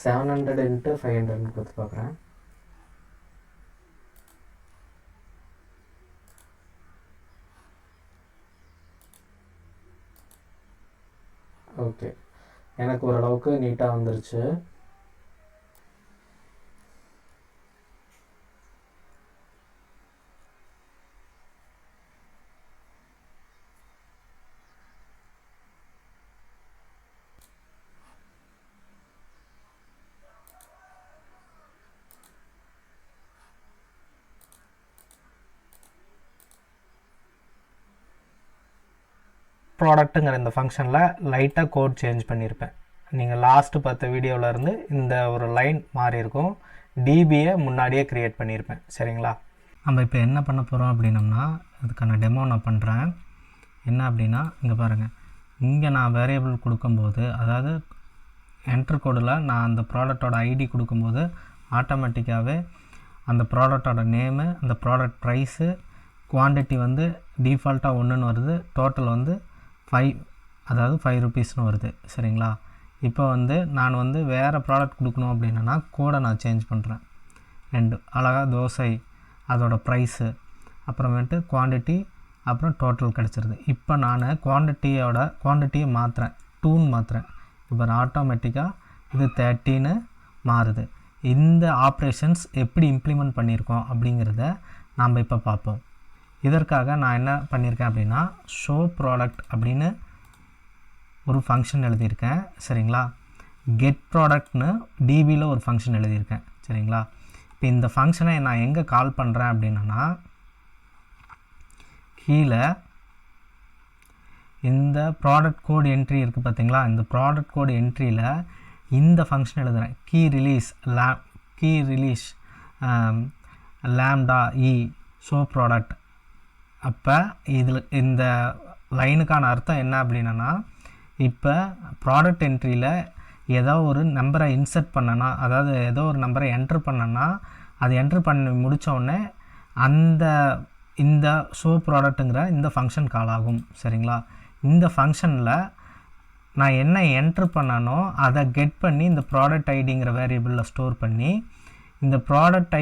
$700 × 500 கொடுத்து பார்க்குறேன். ஓகே, எனக்கு ஓரளவுக்கு நீட்டாக வந்துருச்சு. ப்ராடக்ட்டுங்கிற இந்த ஃபங்க்ஷனில் லைட்டாக கோட் சேஞ்ச் பண்ணியிருப்பேன். நீங்கள் லாஸ்ட்டு பார்த்த வீடியோவிலேருந்து இந்த ஒரு லைன் மாறி இருக்கும். டிபியை முன்னாடியே க்ரியேட் பண்ணியிருப்பேன். சரிங்களா? நம்ம இப்போ என்ன பண்ண போகிறோம் அப்படின்னம்னா, அதுக்கான டெமோ நான் பண்ணுறேன். என்ன அப்படின்னா, இங்கே பாருங்கள், இங்கே நான் வேரியபிள் கொடுக்கும்போது, அதாவது என்ட்ரு கோடில் நான் அந்த ப்ராடக்டோட ஐடி கொடுக்கும்போது ஆட்டோமேட்டிக்காகவே அந்த ப்ராடக்டோட நேமு, அந்த ப்ராடக்ட் ப்ரைஸு, குவான்டிட்டி வந்து டிஃபால்ட்டாக 1ன்னு வருது, டோட்டல் வந்து 5, அதாவது 5 ருபீஸ்னு வருது. சரிங்களா? இப்போ வந்து நான் வந்து வேறு ப்ராடக்ட் கொடுக்கணும் அப்படின்னா கோடை நான் சேஞ்ச் பண்ணுறேன். 2 அழகாக தோசை, அதோட ப்ரைஸு, அப்புறமேட்டு குவான்டிட்டி, அப்புறம் டோட்டல் கிடச்சிருது. இப்போ நான் குவான்டிட்டியை மாற்றுறேன், 2ன்னு மாற்றுறேன். இப்போ ஆட்டோமேட்டிக்காக இது 30ன்னு மாறுது. இந்த ஆப்ரேஷன்ஸ் எப்படி இம்ப்ளிமெண்ட் பண்ணியிருக்கோம் அப்படிங்கிறத நாம் இப்போ பார்ப்போம். இதற்காக நான் என்ன பண்ணியிருக்கேன் அப்படின்னா, ஷோ ப்ராடக்ட் அப்படின்னு ஒரு ஃபங்க்ஷன் எழுதியிருக்கேன். சரிங்களா? கெட் ப்ராடக்ட்னு டிபியில் ஒரு ஃபங்க்ஷன் எழுதியிருக்கேன். சரிங்களா? இப்போ இந்த ஃபங்க்ஷனை நான் எங்கே கால் பண்ணுறேன் அப்படின்னா, கீழே இந்த ப்ராடக்ட் கோட் என்ட்ரி இருக்குது பார்த்தீங்களா, இந்த ப்ராடக்ட் கோட் என்ட்ரியில் இந்த ஃபங்க்ஷன் எழுதுகிறேன். Key release lambda show product. அப்போ இதில் இந்த லைனுக்கான அர்த்தம் என்ன அப்படின்னா, இப்போ ப்ராடக்ட் என்ட்ரியில் ஏதோ ஒரு நம்பரை இன்சர்ட் பண்ணனா, அதாவது ஏதோ ஒரு நம்பரை என்ட்ரு பண்ணனா, அது என்ட்ரு பண்ணி முடித்தோடனே இந்த ஷோ ப்ராடக்ட்டுங்கிற இந்த ஃபங்க்ஷன் கால் ஆகும். சரிங்களா? இந்த ஃபங்க்ஷனில் நான் என்ன என்ட்ரு பண்ணனோ அதை கெட் பண்ணி இந்த ப்ராடக்ட் ஐடிங்கிற வேரியபிளில் ஸ்டோர் பண்ணி, இந்த ப்ராடக்ட்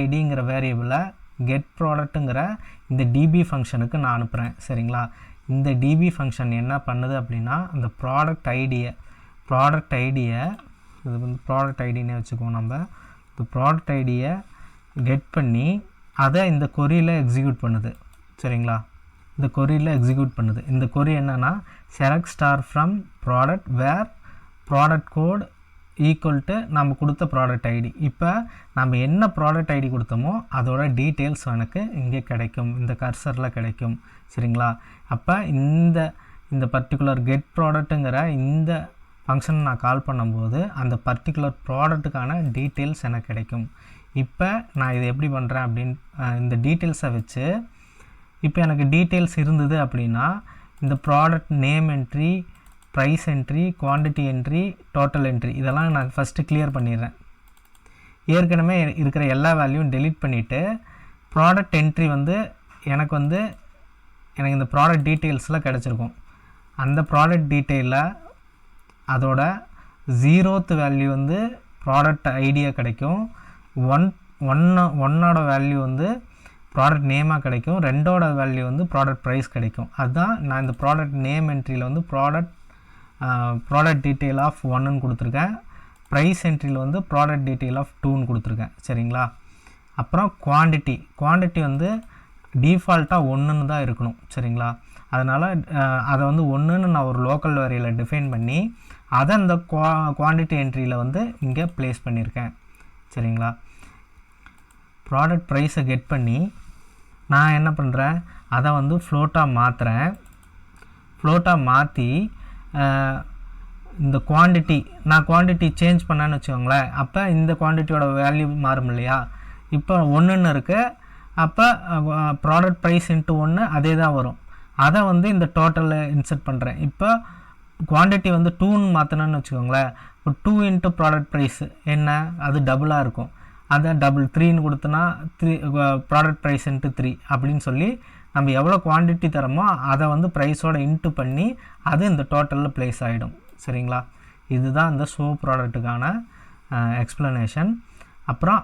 ஐடிங்கிற வேரியபிளை கெட் ப்ராடக்ட்டுங்கிற இந்த டிபி ஃபங்க்ஷனுக்கு நான் அனுப்புகிறேன். சரிங்களா? இந்த டிபி ஃபங்க்ஷன் என்ன பண்ணுது அப்படின்னா, அந்த ப்ராடக்ட் ஐடியை இது வந்து ப்ராடக்ட் ஐடினே வச்சுக்குவோம் நம்ம. இந்த ப்ராடக்ட் ஐடியை கெட் பண்ணி அதை இந்த கொரியில் எக்ஸிக்யூட் பண்ணுது. சரிங்களா? இந்த கொரியில் எக்ஸிக்யூட் பண்ணுது. இந்த கொரி என்னென்னா, select star from product where product code equal to நம்ம கொடுத்த ப்ராடக்ட் ஐடி. இப்போ நம்ம என்ன ப்ராடக்ட் ஐடி கொடுத்தோமோ அதோட டீட்டெயில்ஸ் எனக்கு இங்கே கிடைக்கும், இந்த கர்சரில் கிடைக்கும். சரிங்களா? அப்போ இந்த பர்டிகுலர் கெட் ப்ராடக்ட்டுங்கிற இந்த ஃபங்க்ஷனை நான் கால் பண்ணும்போது அந்த பர்டிகுலர் ப்ராடக்ட்டுக்கான டீட்டெயில்ஸ் எனக்கு கிடைக்கும். இப்போ நான் இதை எப்படி பண்ணுறேன் அப்படின்னு, இந்த டீட்டெயில்ஸை வச்சு இப்போ எனக்கு டீட்டெயில்ஸ் இருந்தது அப்படின்னா, இந்த product name entry, price entry, quantity entry, total entry, இதெல்லாம் நான் ஃபஸ்ட்டு கிளியர் பண்ணிடுறேன். ஏற்கனவே இருக்கிற எல்லா வேல்யூவும் டெலீட் பண்ணிவிட்டு, ப்ராடக்ட் என்ட்ரி வந்து எனக்கு இந்த ப்ராடக்ட் டீட்டெயில்ஸில் கிடச்சிருக்கும். அந்த ப்ராடக்ட் டீட்டெயிலில் அதோட 0th வேல்யூ வந்து ப்ராடக்ட் ஐடியா கிடைக்கும், ஒன்னோட வேல்யூ வந்து ப்ராடக்ட் நேமாக கிடைக்கும், 2ஓட வேல்யூ வந்து ப்ராடக்ட் ப்ரைஸ் கிடைக்கும். அதுதான் நான் இந்த ப்ராடக்ட் நேம் என்ட்ரியில் வந்து ப்ராடக்ட் டீட்டெயில் ஆஃப் 1ன்னு கொடுத்துருக்கேன், ப்ரைஸ் என்ட்ரியில் வந்து ப்ராடக்ட் டீட்டெயில் ஆஃப் 2ன்னு கொடுத்துருக்கேன். சரிங்களா? அப்புறம் குவான்டிட்டி வந்து டிஃபால்ட்டாக 1ன்னு தான் இருக்கணும். சரிங்களா? அதனால் அதை வந்து 1ன்னு நான் ஒரு லோக்கல் வேரியபிளை டிஃபைன் பண்ணி அதை இந்த குவான்டிட்டி என்ட்ரியில் வந்து இங்கே ப்ளேஸ் பண்ணியிருக்கேன். சரிங்களா? ப்ராடக்ட் ப்ரைஸை கெட் பண்ணி நான் என்ன பண்ணுறேன், அதை வந்து ஃப்ளோட்டாக மாற்றி இந்த குவான்டிட்டி சேஞ்ச் பண்ணேன்னு வச்சுக்கோங்களேன். அப்போ இந்த குவான்டிட்டியோட வேல்யூ மாறும் இல்லையா? இப்போ 1ன்னு இருக்குது. அப்போ ப்ராடக்ட் ப்ரைஸ் இன்ட்டு 1 அதே தான் வரும். அதை வந்து இந்த டோட்டலில் இன்சர்ட் பண்ணுறேன். இப்போ குவான்டிட்டி வந்து 2ன்னு மாற்றினேன்னு வச்சுக்கோங்களேன். இப்போ 2 இன்ட்டு ப்ராடக்ட் ப்ரைஸ் என்ன, அது டபுளாக இருக்கும். அதை 3ன்னு கொடுத்தனா 3 ப்ராடக்ட் ப்ரைஸ் இன்ட்டு 3 அப்படின்னு சொல்லி நம்ம எவ்வளோ குவான்டிட்டி தரமோ அதை வந்து ப்ரைஸோட இன்ட்டு பண்ணி அது இந்த டோட்டலில் ப்ளேஸ் ஆகிடும். சரிங்களா? இதுதான் இந்த ஷோ ப்ராடக்ட்டுக்கான எக்ஸ்ப்ளனேஷன். அப்புறம்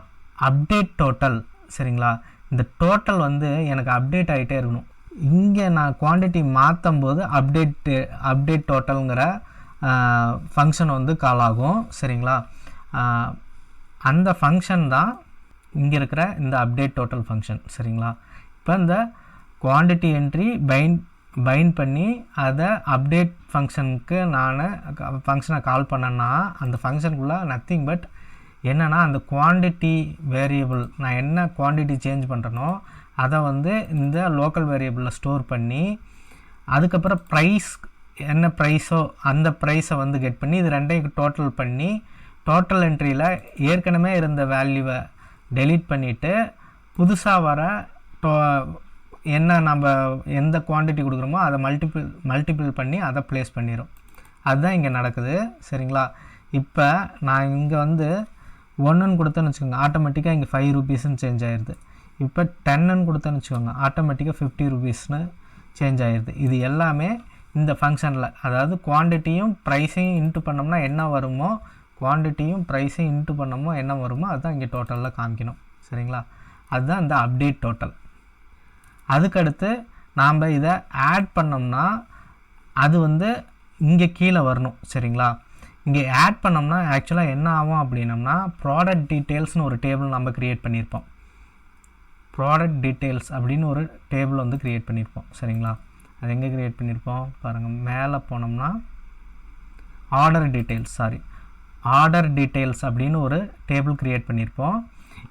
அப்டேட் டோட்டல். சரிங்களா? இந்த டோட்டல் வந்து எனக்கு அப்டேட் ஆகிட்டே இருக்கணும். இங்கே நான் குவான்டிட்டி மாற்றும் போது அப்டேட் டோட்டலுங்கிற ஃபங்க்ஷன் வந்து கால் ஆகும். சரிங்களா? அந்த ஃபங்க்ஷன் தான் இங்கே இருக்கிற இந்த அப்டேட் டோட்டல் ஃபங்க்ஷன். சரிங்களா? இப்போ இந்த குவான்டிட்டி என்ட்ரி பைண்ட் பண்ணி அதை அப்டேட் ஃபங்க்ஷனுக்கு நான் ஃபங்க்ஷனை கால் பண்ணேன்னா அந்த ஃபங்க்ஷனுக்குள்ளே நத்திங் பட் என்னென்னா அந்த குவான்டிட்டி வேரியபிள் நான் என்ன குவான்டிட்டி சேஞ்ச் பண்ணுறனோ அதை வந்து இந்த லோக்கல் வேரியபிளில் ஸ்டோர் பண்ணி அதுக்கப்புறம் ப்ரைஸ் என்ன ப்ரைஸோ அந்த ப்ரைஸை வந்து கெட் பண்ணி இது ரெண்டையும் டோட்டல் பண்ணி டோட்டல் என்ட்ரியில் ஏற்கனவே இருந்த வேல்யூவை டெலீட் பண்ணிவிட்டு புதுசாக வர என்ன நம்ம எந்த குவான்டிட்டி கொடுக்குறோமோ அதை மல்டிபிள் பண்ணி அதை ப்ளேஸ் பண்ணிடும். அதுதான் இங்கே நடக்குது. சரிங்களா? இப்போ நான் இங்கே வந்து 1ன்னு கொடுத்தேன்னு வச்சுக்கோங்க, ஆட்டோமேட்டிக்காக இங்கே 5 ரூபீஸ்ன்னு சேஞ்ச் ஆகிடுது. இப்போ 10ன்னு கொடுத்தேன்னு வச்சுக்கோங்க, ஆட்டோமேட்டிக்காக 50 ரூபீஸ்னு சேஞ்ச் ஆகிடுது. இது எல்லாமே இந்த ஃபங்க்ஷனில், அதாவது குவான்டிட்டியும் ப்ரைஸையும் இன்ட்டு பண்ணோம்னா என்ன வருமோ, குவான்டிட்டியும் ப்ரைஸையும் இன்ட்டு பண்ணோமோ என்ன வருமோ அதுதான் இங்கே டோட்டலில் காமிக்கணும். சரிங்களா? அதுதான் இந்த அப்டேட் டோட்டல். அதுக்கடுத்து நாம் இதை ஆட் பண்ணோம்னா அது வந்து இங்கே கீழே வரணும். சரிங்களா? இங்கே ஆட் பண்ணோம்னா ஆக்சுவலாக என்ன ஆகும் அப்படின்னம்னா ப்ராடக்ட் டீட்டெயில்ஸ்னு ஒரு டேபிள் நம்ம க்ரியேட் பண்ணியிருப்போம். ப்ராடக்ட் டீட்டெயில்ஸ் அப்படின்னு ஒரு டேபிள் வந்து க்ரியேட் பண்ணியிருப்போம். சரிங்களா? அது எங்கே க்ரியேட் பண்ணியிருப்போம் பாருங்கள், மேலே போனோம்னா ஆர்டர் டீட்டெயில்ஸ் அப்படின்னு ஒரு டேபிள் க்ரியேட் பண்ணியிருப்போம்.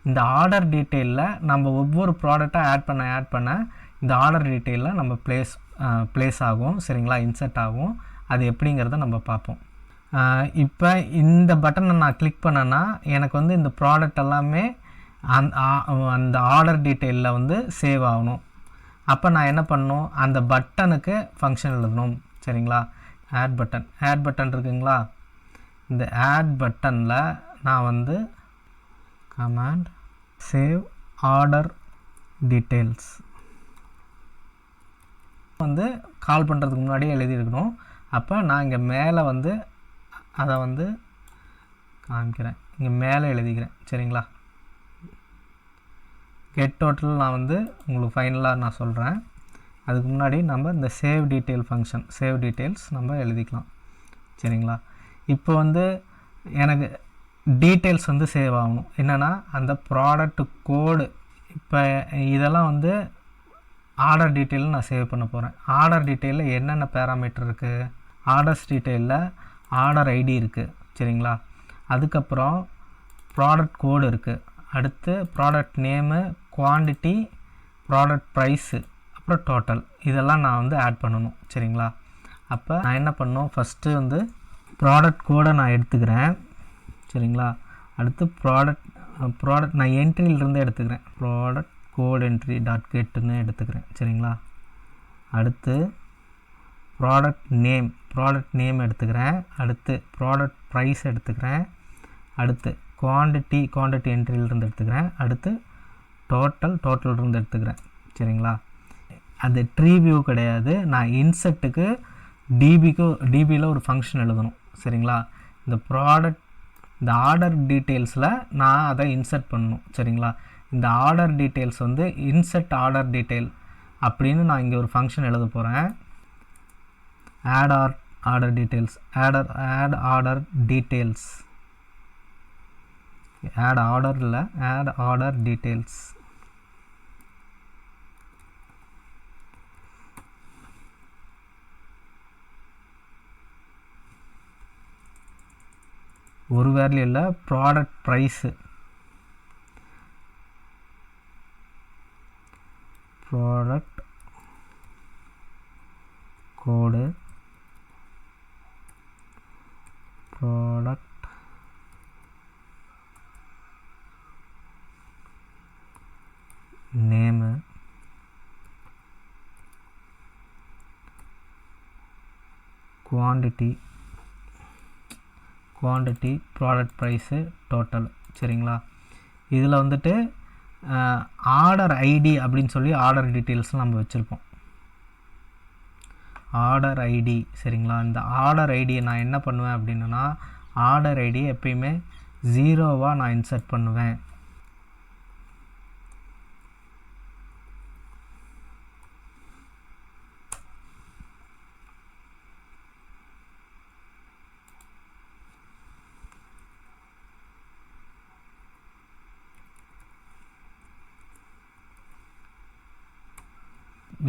இந்த ஆர்டர் டீட்டெயிலில் நம்ம ஒவ்வொரு ப்ராடக்டாக ஆட் பண்ண இந்த ஆர்டர் டீட்டெயிலில் நம்ம ப்ளேஸ் ஆகும். சரிங்களா? இன்சர்ட் ஆகும். அது எப்படிங்கிறத நம்ம பார்ப்போம். இப்போ இந்த பட்டனை நான் கிளிக் பண்ணேன்னா எனக்கு வந்து இந்த ப்ராடக்ட் எல்லாமே அந்த ஆர்டர் டீட்டெயிலில் வந்து சேவ் ஆகணும். அப்போ நான் என்ன பண்ணணும், அந்த பட்டனுக்கு ஃபங்க்ஷன் எழுதணும். சரிங்களா? ஆட் பட்டன் இருக்குங்களா? இந்த ஆட் பட்டனில் நான் வந்து கமாண்ட் சேவ் ஆர்டர் டீட்டெயில்ஸ் வந்து கால் பண்ணுறதுக்கு முன்னாடியே எழுதியிருக்கணும். அப்போ நான் இங்கே மேலே வந்து அதை வந்து காமிக்கிறேன், இங்கே மேலே எழுதிக்கிறேன். சரிங்களா? கெட் டோட்டல் நான் வந்து உங்களுக்கு ஃபைனலாக நான் சொல்கிறேன். அதுக்கு முன்னாடி நம்ம இந்த சேவ் டீட்டெயில்ஸ் நம்ம எழுதிக்கலாம். சரிங்களா? இப்போ வந்து எனக்கு டீட்டெயில்ஸ் வந்து சேவ் ஆகணும். என்னென்னா அந்த ப்ராடக்ட் கோடு, இப்போ இதெல்லாம் வந்து ஆர்டர் டீட்டெயில் நான் சேவ் பண்ண போகிறேன். ஆர்டர் டீட்டெயிலில் என்னென்ன பேராமீட்டர் இருக்குது, ஆர்டர்ஸ் டீட்டெயிலில் ஆர்டர் ஐடி இருக்குது. சரிங்களா? அதுக்கப்புறம் ப்ராடக்ட் கோடு இருக்குது. அடுத்து product name, quantity, product price, அப்புறம் டோட்டல், இதெல்லாம் நான் வந்து ஆட் பண்ணணும். சரிங்களா? அப்போ நான் என்ன பண்ணணும், ஃபஸ்ட்டு வந்து ப்ராடக்ட் கோடை நான் எடுத்துக்கிறேன். சரிங்களா? அடுத்து ப்ராடக்ட் நான் என்ட்ரியிலிருந்து எடுத்துக்கிறேன். ப்ராடக்ட் கோட் என்ட்ரி .getன்னு எடுத்துக்கிறேன். சரிங்களா? அடுத்து ப்ராடக்ட் நேம் எடுத்துக்கிறேன். அடுத்து ப்ராடக்ட் ப்ரைஸ் எடுத்துக்கிறேன். அடுத்து குவான்டிட்டி என்ட்ரியிலிருந்து எடுத்துக்கிறேன். அடுத்து டோட்டல்லேருந்து எடுத்துக்கிறேன். சரிங்களா? அது ட்ரீ வியூ கிடையாது. நான் இன்செர்ட்டுக்கு டிபியில் ஒரு ஃபங்க்ஷன் எழுதணும். சரிங்களா? இந்த ஆர்டர் டீட்டெயில்ஸில் நான் அதை இன்சர்ட் பண்ணணும். சரிங்களா? இந்த ஆர்டர் டீட்டெயில்ஸ் வந்து இன்சர்ட் ஆர்டர் டீட்டெயில் அப்படின்னு நான் இங்கே ஒரு ஃபங்க்ஷன் எழுத போகிறேன். Add order details add order details. ஒரு வேல்யூ இல்லை, product price, product code, product name, quantity, product price, total. சரிங்களா? இதில் வந்துட்டு ஆர்டர் ஐடி அப்படின்னு சொல்லி ஆர்டர் டீட்டெயில்ஸ்லாம் நம்ம வச்சுருப்போம். Order ID. சரிங்களா? இந்த ஆர்டர் ஐடியை நான் என்ன பண்ணுவேன் அப்படின்னா, ஆர்டர் ஐடியை எப்பயுமே 0வாக நான் இன்சர்ட் பண்ணுவேன்.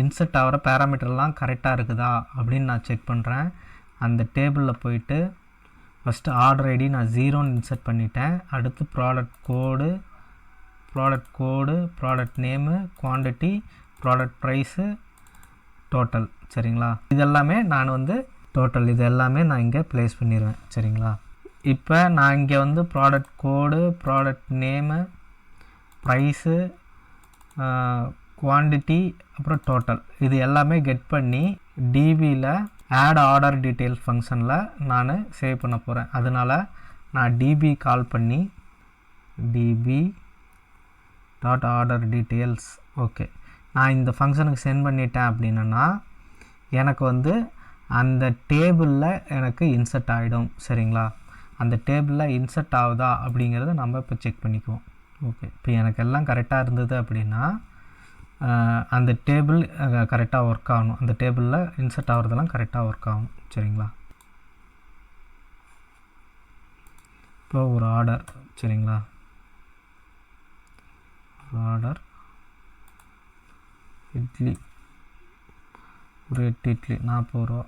இன்சர்ட் ஆகிற பேராமீட்டர்லாம் கரெக்டாக இருக்குதா அப்படின்னு நான் செக் பண்ணுறேன். அந்த டேபிளில் போயிட்டு ஃபஸ்ட்டு ஆர்டர் ஐடி நான் 0ன்னு இன்சர்ட் பண்ணிட்டேன். அடுத்து product code, product name, quantity, product price, total. சரிங்களா? இதெல்லாமே நான் வந்து டோட்டல் இது எல்லாமே நான் இங்கே ப்ளேஸ் பண்ணிடுவேன். சரிங்களா? இப்போ நான் இங்கே வந்து product code, product name, price, quantity, அப்புறம் டோட்டல் இது எல்லாமே கெட் பண்ணி டிபியில் ஆட் ஆர்டர் டீட்டெயில்ஸ் ஃபங்க்ஷனில் நான் சேவ் பண்ண போகிறேன். அதனால் நான் டிபி கால் பண்ணி DP dot order details okay நான் இந்த ஃபங்க்ஷனுக்கு சென்ட் பண்ணிட்டேன் அப்படின்னா எனக்கு வந்து அந்த டேபிளில் எனக்கு இன்சர்ட் ஆகிடும். சரிங்களா? அந்த டேபிளில் இன்சர்ட் ஆகுதா அப்படிங்கிறத நம்ம இப்போ செக் பண்ணிக்குவோம். ஓகே, இப்போ எனக்கு எல்லாம் கரெக்டாக இருந்தது அப்படின்னா அந்த டேபிள் கரெக்டாக ஒர்க் ஆகணும். அந்த டேபிளில் இன்சர்ட் ஆகிறதெல்லாம் கரெக்டாக ஒர்க் ஆகணும். சரிங்களா? இப்போ ஒரு ஆர்டர். சரிங்களா? ஆர்டர் இட்லி, ஒரு 8 இட்லி 40 ரூபா.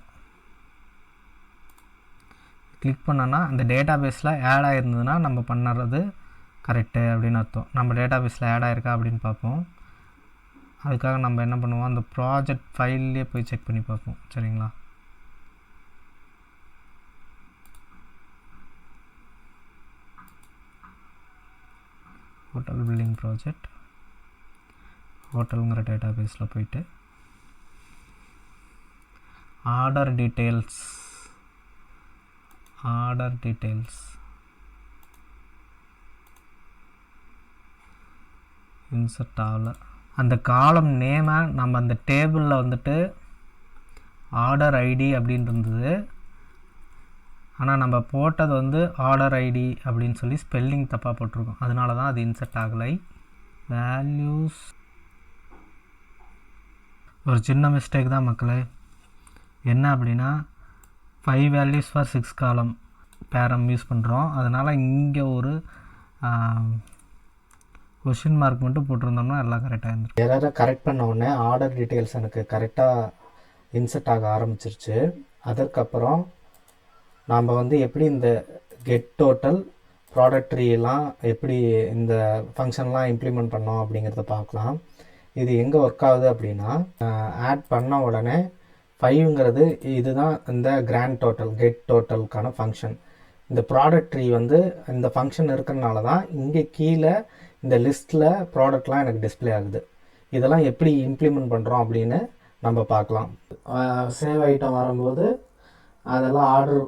கிளிக் பண்ணோன்னா அந்த டேட்டா பேஸில் ஆட் ஆகிருந்ததுன்னா நம்ம பண்ணுறது கரெக்டு அப்படின்னு அர்த்தம். நம்ம டேட்டா பேஸில் ஆட் ஆகிருக்கா அப்படின்னு பார்ப்போம். அதுக்காக நம்ம என்ன பண்ணுவோம், அந்த ப்ராஜெக்ட் ஃபைல்லே போய் செக் பண்ணி பார்ப்போம். சரிங்களா? ஹோட்டல் பில்டிங் ப்ராஜெக்ட், ஹோட்டலுங்கிற டேட்டா பேஸில் போயிட்டு ஆர்டர் டீட்டெயில்ஸ் இன்சர்ட் ஆகலை. அந்த காலம் நேமை நம்ம அந்த டேபிளில் வந்துட்டு ஆர்டர் ஐடி அப்படின்னு இருந்தது. ஆனால் நம்ம போட்டது வந்து ஆர்டர் ஐடி அப்படின்னு சொல்லி ஸ்பெல்லிங் தப்பாக போட்டிருக்கோம். அதனால தான் அது இன்சர்ட் ஆகலை. வேல்யூஸ் ஒரு சின்ன மிஸ்டேக் தான் மக்களே. என்ன அப்படின்னா 5 values for 6 column பேரம் யூஸ் பண்ணுறோம். அதனால் இங்கே ஒரு கொஷின் மார்க் மட்டும் போட்டிருந்தோம்னா எல்லாம் கரெக்டாக இருந்துடும். எரரை கரெக்ட் பண்ண உடனே ஆர்டர் டீட்டெயில்ஸ் எனக்கு கரெக்டாக இன்சர்ட் ஆக ஆரம்பிச்சிருச்சு. அதற்கப்புறம் நாம் வந்து எப்படி இந்த கெட் டோட்டல் ப்ராடக்ட் ட்ரீலாம் எப்படி இந்த ஃபங்க்ஷன்லாம் இம்ப்ளிமெண்ட் பண்ணோம் அப்படிங்கிறத பார்க்கலாம். இது எங்கே ஒர்க் ஆகுது அப்படின்னா ஆட் பண்ண உடனே 5ங்கிறது இதுதான் இந்த கிராண்ட் டோட்டல் கெட் டோட்டலுக்கான ஃபங்க்ஷன். இந்த ப்ராடக்ட் ட்ரீ வந்து இந்த ஃபங்க்ஷன் இருக்கிறனால தான் இங்கே கீழே இந்த லிஸ்ட்டில் ப்ராடக்ட்லாம் எனக்கு டிஸ்பிளே ஆகுது. இதெல்லாம் எப்படி இம்ப்ளிமெண்ட் பண்ணுறோம் அப்படின்னு நம்ம பார்க்கலாம். சேவ் ஐட்டம் வரும்போது அதெல்லாம் ஆர்டர்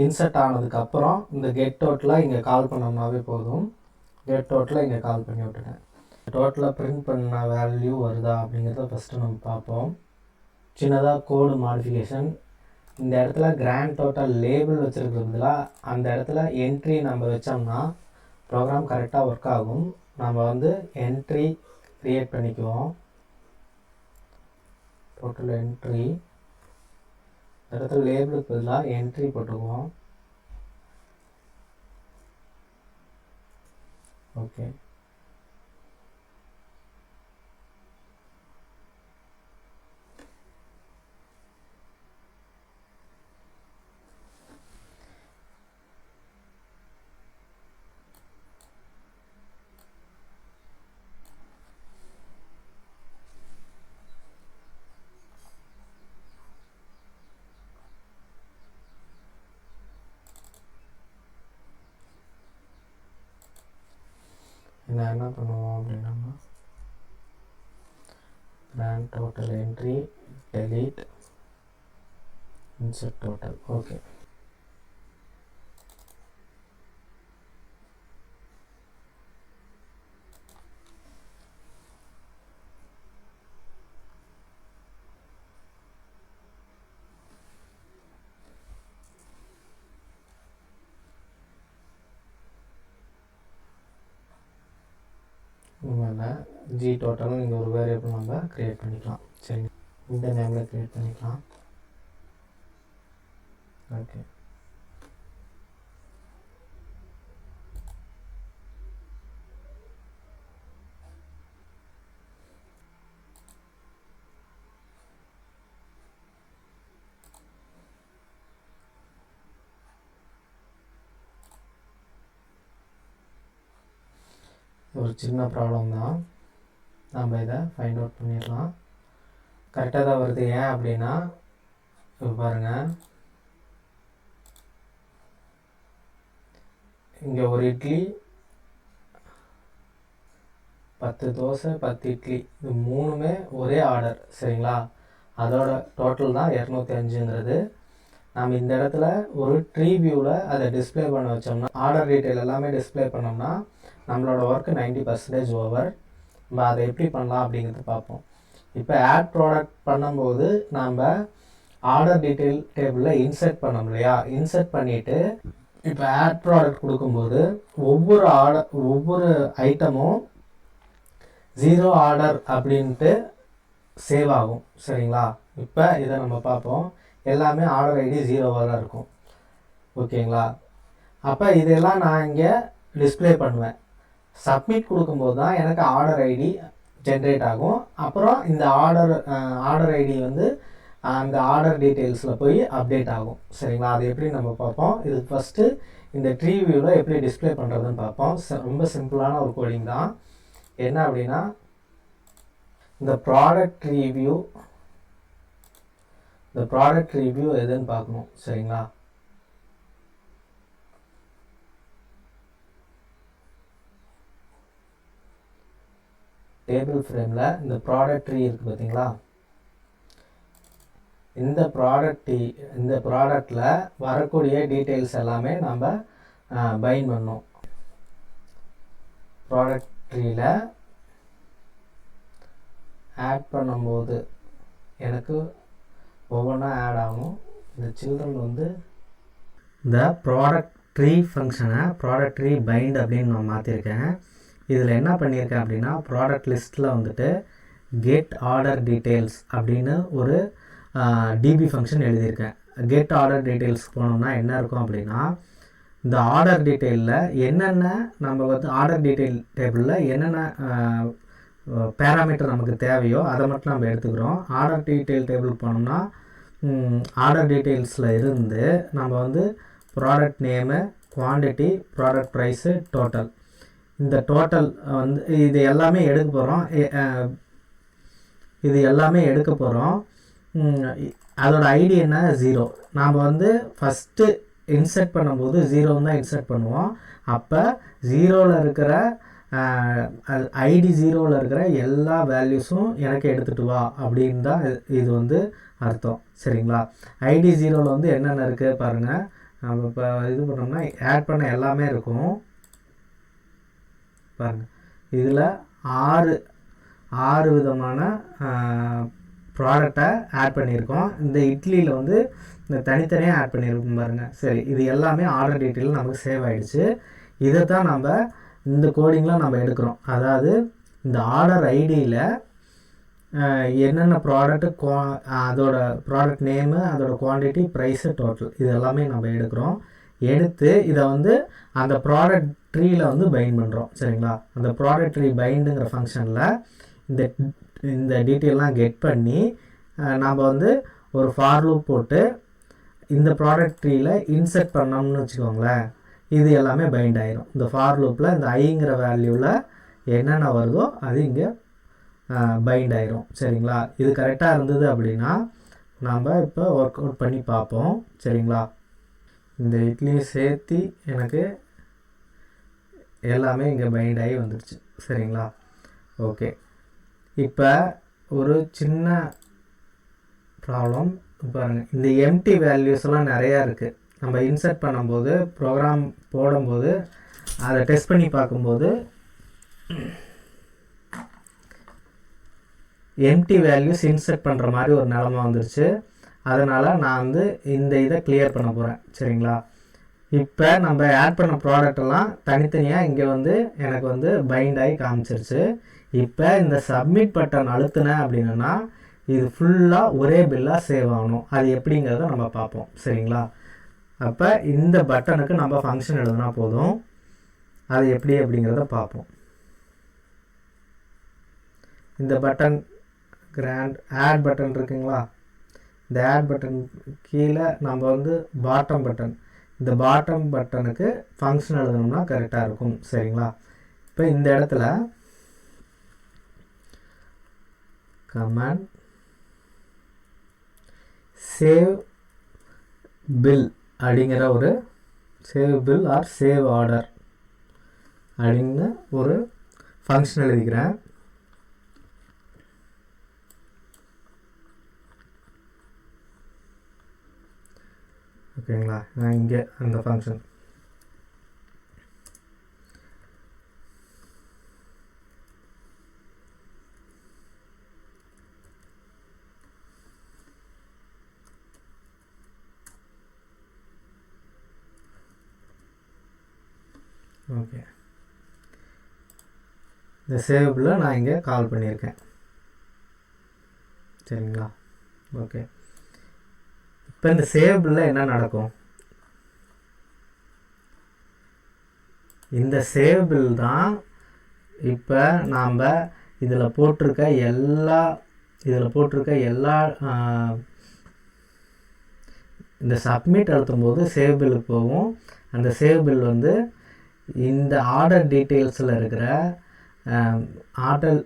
இன்சர்ட் ஆனதுக்கப்புறம் இந்த கெட் டோட்டலாக இங்கே கால் பண்ணோம்னாவே போதும். கெட் டோட்டலாக இங்கே கால் பண்ணி விட்டுட்டேன். டோட்டலாக பிரிண்ட் பண்ண வேல்யூ வருதா அப்படிங்கிறத ஃபஸ்ட்டு நம்ம பார்ப்போம். சின்னதாக கோடு மாடிஃபிகேஷன். இந்த இடத்துல கிராண்ட் டோட்டல் லேபிள் வச்சுருக்கிறதுல அந்த இடத்துல என்ட்ரி நம்ம வச்சோம்னா ப்ரோக்ராம் கரெக்டாக ஒர்க் ஆகும். நம்ம வந்து என்ட்ரி க்ரியேட் பண்ணிக்குவோம். டோட்டல் என்ட்ரி இடத்துல லேபிளுக்கு பதிலாக என்ட்ரி போட்டுக்குவோம். ஓகே, என்ன பண்ணுவோம் அப்படின்னா grand total entry delete insert total. Okay, G total இங்கே ஒரு வேரியபிள் நம்ம க்ரியேட் பண்ணிக்கலாம். சரி, இந்த நேமில் க்ரியேட் பண்ணிக்கலாம். ஓகே, ஒரு சின்ன ப்ராப்ளம் தான், நம்ம இதை ஃபைண்ட் அவுட் பண்ணிடலாம். கரெக்டாக தான் வருது. ஏன் அப்படின்னா இப்போ பாருங்கள், இங்கே ஒரு இட்லி 10 தோசை 10 இட்லி, இது மூணுமே ஒரே ஆர்டர் சரிங்களா. அதோட டோட்டல் தான் 205ங்கிறது. நம்ம இந்த இடத்துல ஒரு ட்ரீ வியூவில் அதை டிஸ்பிளே பண்ண வச்சோம்னா, ஆர்டர் டீட்டெயில் எல்லாமே டிஸ்பிளே பண்ணோம்னா நம்மளோட ஒர்க்கு 90% ஓவர். நம்ம அதை எப்படி பண்ணலாம் அப்படிங்கிறது பார்ப்போம். இப்போ ஆட் ப்ராடக்ட் பண்ணும்போது நம்ம ஆர்டர் டீட்டெயில் டேபிளில் இன்சர்ட் பண்ணோம் இல்லையா. இன்சர்ட் பண்ணிவிட்டு இப்போ ஆட் ப்ராடக்ட் கொடுக்கும்போது ஒவ்வொரு ஐட்டமும் 0 ஆர்டர் அப்படின்ட்டு சேவ் ஆகும் சரிங்களா. இப்போ இதை நம்ம பார்ப்போம். எல்லாமே ஆர்டர் ஐடி 0வாக தான் இருக்கும் ஓகேங்களா. அப்போ இதெல்லாம் நான் இங்கே டிஸ்பிளே பண்ணுவேன். சப்மிட் கொடுக்கும்போது தான் எனக்கு ஆர்டர் ஐடி ஜென்ரேட் ஆகும். அப்புறம் இந்த ஆர்டர் ஐடி வந்து அந்த ஆர்டர் டீட்டெயில்ஸில் போய் அப்டேட் ஆகும் சரிங்களா. அது எப்படி நம்ம பார்ப்போம். இது ஃபஸ்ட்டு இந்த ட்ரீ வியூவில் எப்படி டிஸ்பிளே பண்ணுறதுன்னு பார்ப்போம். ரொம்ப சிம்பிளான ஒரு கோடிங் தான். என்ன அப்படின்னா, இந்த ப்ராடக்ட் ரிவ்யூ எதுன்னு பார்க்கணும் சரிங்களா. டேபிள் ஃப்ரேமில் இந்த ப்ராடக்ட் ட்ரீ இருக்குது பார்த்தீங்களா. இந்த ப்ராடக்டில் வரக்கூடிய டீட்டெயில்ஸ் எல்லாமே நம்ம பைண்ட் பண்ணோம். ப்ராடக்ட் ட்ரீயில் ஆட் பண்ணும்போது எனக்கு ஒவ்வொன்றா ஆட் ஆகும். இந்த சில்ட்ரன் வந்து இந்த ப்ராடக்ட் ட்ரீ ஃபங்க்ஷனை ப்ராடக்ட் ட்ரீ பைண்ட் அப்படின்னு நான் மாற்றிருக்கேன். இதில் என்ன பண்ணியிருக்கேன் அப்படின்னா, ப்ராடக்ட் லிஸ்ட்டில் வந்துட்டு கெட் ஆர்டர் டீட்டெயில்ஸ் அப்படின்னு ஒரு டிபி ஃபங்க்ஷன் எழுதியிருக்கேன். கெட் ஆர்டர் டீட்டெயில்ஸ் போனோம்னா என்ன இருக்கும் அப்படின்னா, இந்த ஆர்டர் டீட்டெயிலில் என்னென்ன நம்ம வந்து ஆர்டர் டீட்டெயில் டேபிளில் என்னென்ன பேராமீட்டர் நமக்கு தேவையோ அதை மட்டும் நம்ம எடுத்துக்கிறோம். ஆர்டர் டீட்டெயில் டேபிள் போனோம்னா ஆர்டர் டீட்டெயில்ஸில் இருந்து நம்ம வந்து product name, quantity, product price, total, இந்த டோட்டல் வந்து இது எல்லாமே எடுக்க போகிறோம். அதோட ஐடி என்ன, 0. நாம் வந்து ஃபஸ்ட்டு இன்சர்ட் பண்ணும்போது 0 தான் இன்சர்ட் பண்ணுவோம். அப்போ 0ல் இருக்கிற ஐடி 0ல் இருக்கிற எல்லா வேல்யூஸும் எனக்கு எடுத்துகிட்டு வா அப்படின்னு தான் இது வந்து அர்த்தம் சரிங்களா. ஐடி 0ல் வந்து என்னென்ன இருக்குது பாருங்கள். நம்ம இப்போ இது பண்ணோம்னா ஆட் பண்ண எல்லாமே இருக்கும் பாருங்கள். இதில் 6 விதமான ப்ராடக்டை ஆட் பண்ணியிருக்கோம். இந்த இட்லியில் வந்து இந்த தனித்தனியாக ஆட் பண்ணியிருக்கோம் பாருங்கள். சரி, இது எல்லாமே ஆர்டர் டீட்டெயில் நமக்கு சேவ் ஆகிடுச்சு. இதை தான் நம்ம இந்த கோடிங்கில் நம்ம எடுக்கிறோம். அதாவது இந்த ஆர்டர் ஐடியில் என்னென்ன ப்ராடக்ட்டு, அதோட ப்ராடக்ட் நேமு, அதோட குவான்டிட்டி, ப்ரைஸு, டோட்டல், இது எல்லாமே நம்ம எடுக்கிறோம். எடுத்து இதை வந்து அந்த ப்ராடக்ட் ட்ரீயில் வந்து பைண்ட் பண்ணுறோம் சரிங்களா. அந்த ப்ராடக்ட் ட்ரீ பைண்டுங்கிற ஃபங்க்ஷனில் இந்த டீட்டெயிலாம் கெட் பண்ணி நம்ம வந்து ஒரு ஃபார் லூப் போட்டு இந்த ப்ராடக்ட் ட்ரீயில் இன்சர்ட் பண்ணோம்னு வச்சுக்கோங்களேன். இது எல்லாமே பைண்ட் ஆகிரும். இந்த ஃபார் லூப்பில் இந்த ஐங்கிற வேல்யூவில் என்னென்ன வருதோ அது இங்கே பைண்ட் ஆகிரும் சரிங்களா. இது கரெக்டாக இருந்தது அப்படின்னா நம்ம இப்போ ஒர்க் அவுட் பண்ணி பார்ப்போம் சரிங்களா. இந்த இட்லியும் சேர்த்து எனக்கு எல்லாமே இங்கே பைண்ட் ஆகி வந்துடுச்சு சரிங்களா. ஓகே, இப்போ ஒரு சின்ன ப்ராப்ளம் பாருங்கள். இந்த எம்டி வேல்யூஸ்லாம் நிறையா இருக்குது. நம்ம இன்சர்ட் பண்ணும்போது ப்ரோக்ராம் போடும்போது அதை டெஸ்ட் பண்ணி பார்க்கும்போது எம்டி வேல்யூஸ் இன்சர்ட் பண்ணுற மாதிரி ஒரு நிலமை வந்துருச்சு. அதனால் நான் வந்து இந்த இதை கிளியர் பண்ண போகிறேன் சரிங்களா. இப்போ நம்ம ஆட் பண்ண ப்ராடக்டெல்லாம் தனித்தனியாக இங்கே வந்து எனக்கு வந்து பைண்ட் ஆகி காமிச்சிருச்சு. இப்போ இந்த சப்மிட் பட்டன் அழுத்தினேன் அப்படின்னா இது ஃபுல்லாக ஒரே பில்லாக சேவ் ஆகணும். அது எப்படிங்கிறத நம்ம பார்ப்போம் சரிங்களா. அப்போ இந்த பட்டனுக்கு நம்ம ஃபங்க்ஷன் எழுதுனா போதும். அது எப்படி அப்படிங்கிறத பார்ப்போம். இந்த பட்டன் ஆட் பட்டன் இருக்குங்களா. இந்த ஆட் பட்டன் கீழே நம்ம வந்து பாட்டம் பட்டன், இந்த பாட்டம் பட்டனுக்கு ஃபங்க்ஷன் எழுதணும்னா கரெக்டாக இருக்கும் சரிங்களா. இப்போ இந்த இடத்துல கமாண்ட் சேவ் பில் அப்படிங்கிற ஒரு save bill or save order அப்படின்னு ஒரு ஃபங்க்ஷன் எழுதிக்கிறேன். ஓகேங்களா, நான் இங்கே அந்த ஃபங்க்ஷன் ஓகே இந்த சேவபில் நான் இங்கே கால் பண்ணியிருக்கேன். சரிங்களா, ஓகே. இப்போ இந்த சேவபிளில் என்ன நடக்கும்? இந்த சேவபிள் தான் இப்போ நாம் இதில் போட்டிருக்க எல்லா இந்த சப்மிட் அழுத்தும் போது சேவபிளுக்கு போகும். அந்த சேவபிள் வந்து இந்த ஆர்டர் டீட்டெயில்ஸில் இருக்கிற ஆர்டர்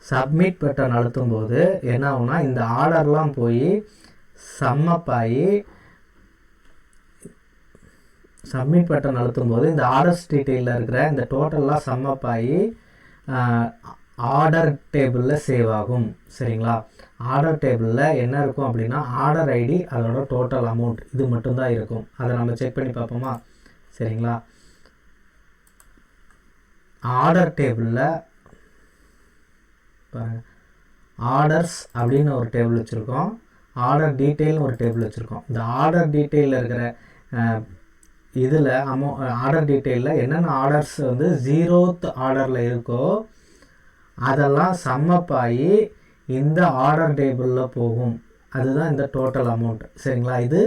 சப்மிட் பட்டன் அழுத்தும் போது என்ன ஆகும்னா இந்த ஆர்டர்லாம் போய் சம்மப் ஆகி சப்மிட் பட்டன் அழுத்தும் போது இந்த ஆர்டர்ஸ் டீட்டெயிலில் இருக்கிற இந்த டோட்டல்லாம் சம்மப் ஆகி ஆர்டர் டேபிளில் சேவ் ஆகும். சரிங்களா, ஆர்டர் டேபிளில் என்ன இருக்கும் அப்படின்னா ஆர்டர் ஐடி அதோட டோட்டல் அமௌண்ட் இது மட்டும்தான் இருக்கும். அதை நம்ம செக் பண்ணி பார்ப்போமா? சரிங்களா, ஆர்டர் டேபிளில் ஆர்டர்ஸ் அப்படின்னு ஒரு டேபிள் வச்சுருக்கோம், ஆர்டர் டீட்டெயில்னு ஒரு டேபிள் வச்சுருக்கோம். இந்த ஆர்டர் டீட்டெயிலில் இருக்கிற இதில் ஆர்டர் டீட்டெயிலில் என்னென்ன ஆர்டர்ஸ் வந்து 0th ஆர்டரில் இருக்கோ அதெல்லாம் சம்மப் ஆகி இந்த ஆர்டர் டேபிளில் போகும். அதுதான் இந்த டோட்டல் அமௌண்ட். சரிங்களா, இது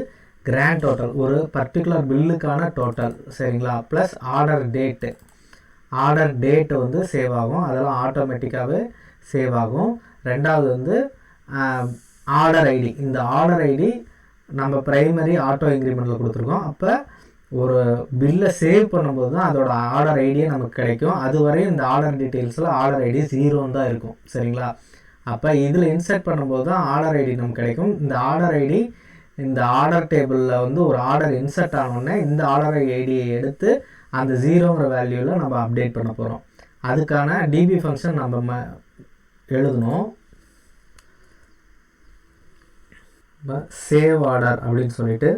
கிராண்ட் டோட்டல், ஒரு பர்டிகுலர் பில்லுக்கான டோட்டல். சரிங்களா, ப்ளஸ் ஆர்டர் டேட்டு வந்து சேவ் ஆகும். அதெல்லாம் ஆட்டோமேட்டிக்காகவே சேவ் ஆகும். ரெண்டாவது வந்து ஆர்டர் ஐடி. இந்த ஆர்டர் ஐடி நம்ம ப்ரைமரி ஆட்டோ இன்க்ரிமெண்ட்டில் கொடுத்துருக்கோம். அப்போ ஒரு பில்லை சேவ் பண்ணும்போது தான் அதோட ஆர்டர் ஐடியே நமக்கு கிடைக்கும். அதுவரையும் இந்த ஆர்டர் டீட்டெயில்ஸில் ஆர்டர் ஐடி 0 தான் இருக்கும். சரிங்களா, அப்போ இதில் இன்சர்ட் பண்ணும்போது தான் ஆர்டர் ஐடி நமக்கு கிடைக்கும். இந்த ஆர்டர் ஐடி இந்த ஆர்டர் டேபிளில் வந்து ஒரு ஆர்டர் இன்சர்ட் ஆனோடனே இந்த ஆர்டர் ஐடியை எடுத்து அந்த 0ங்கிற வேல்யூவில் நம்ம அப்டேட் பண்ண போகிறோம். அதுக்கான டிபி ஃபங்க்ஷன் நம்ம எழுதணும். சேவ் ஆர்டர் அப்படின்னு சொல்லிட்டு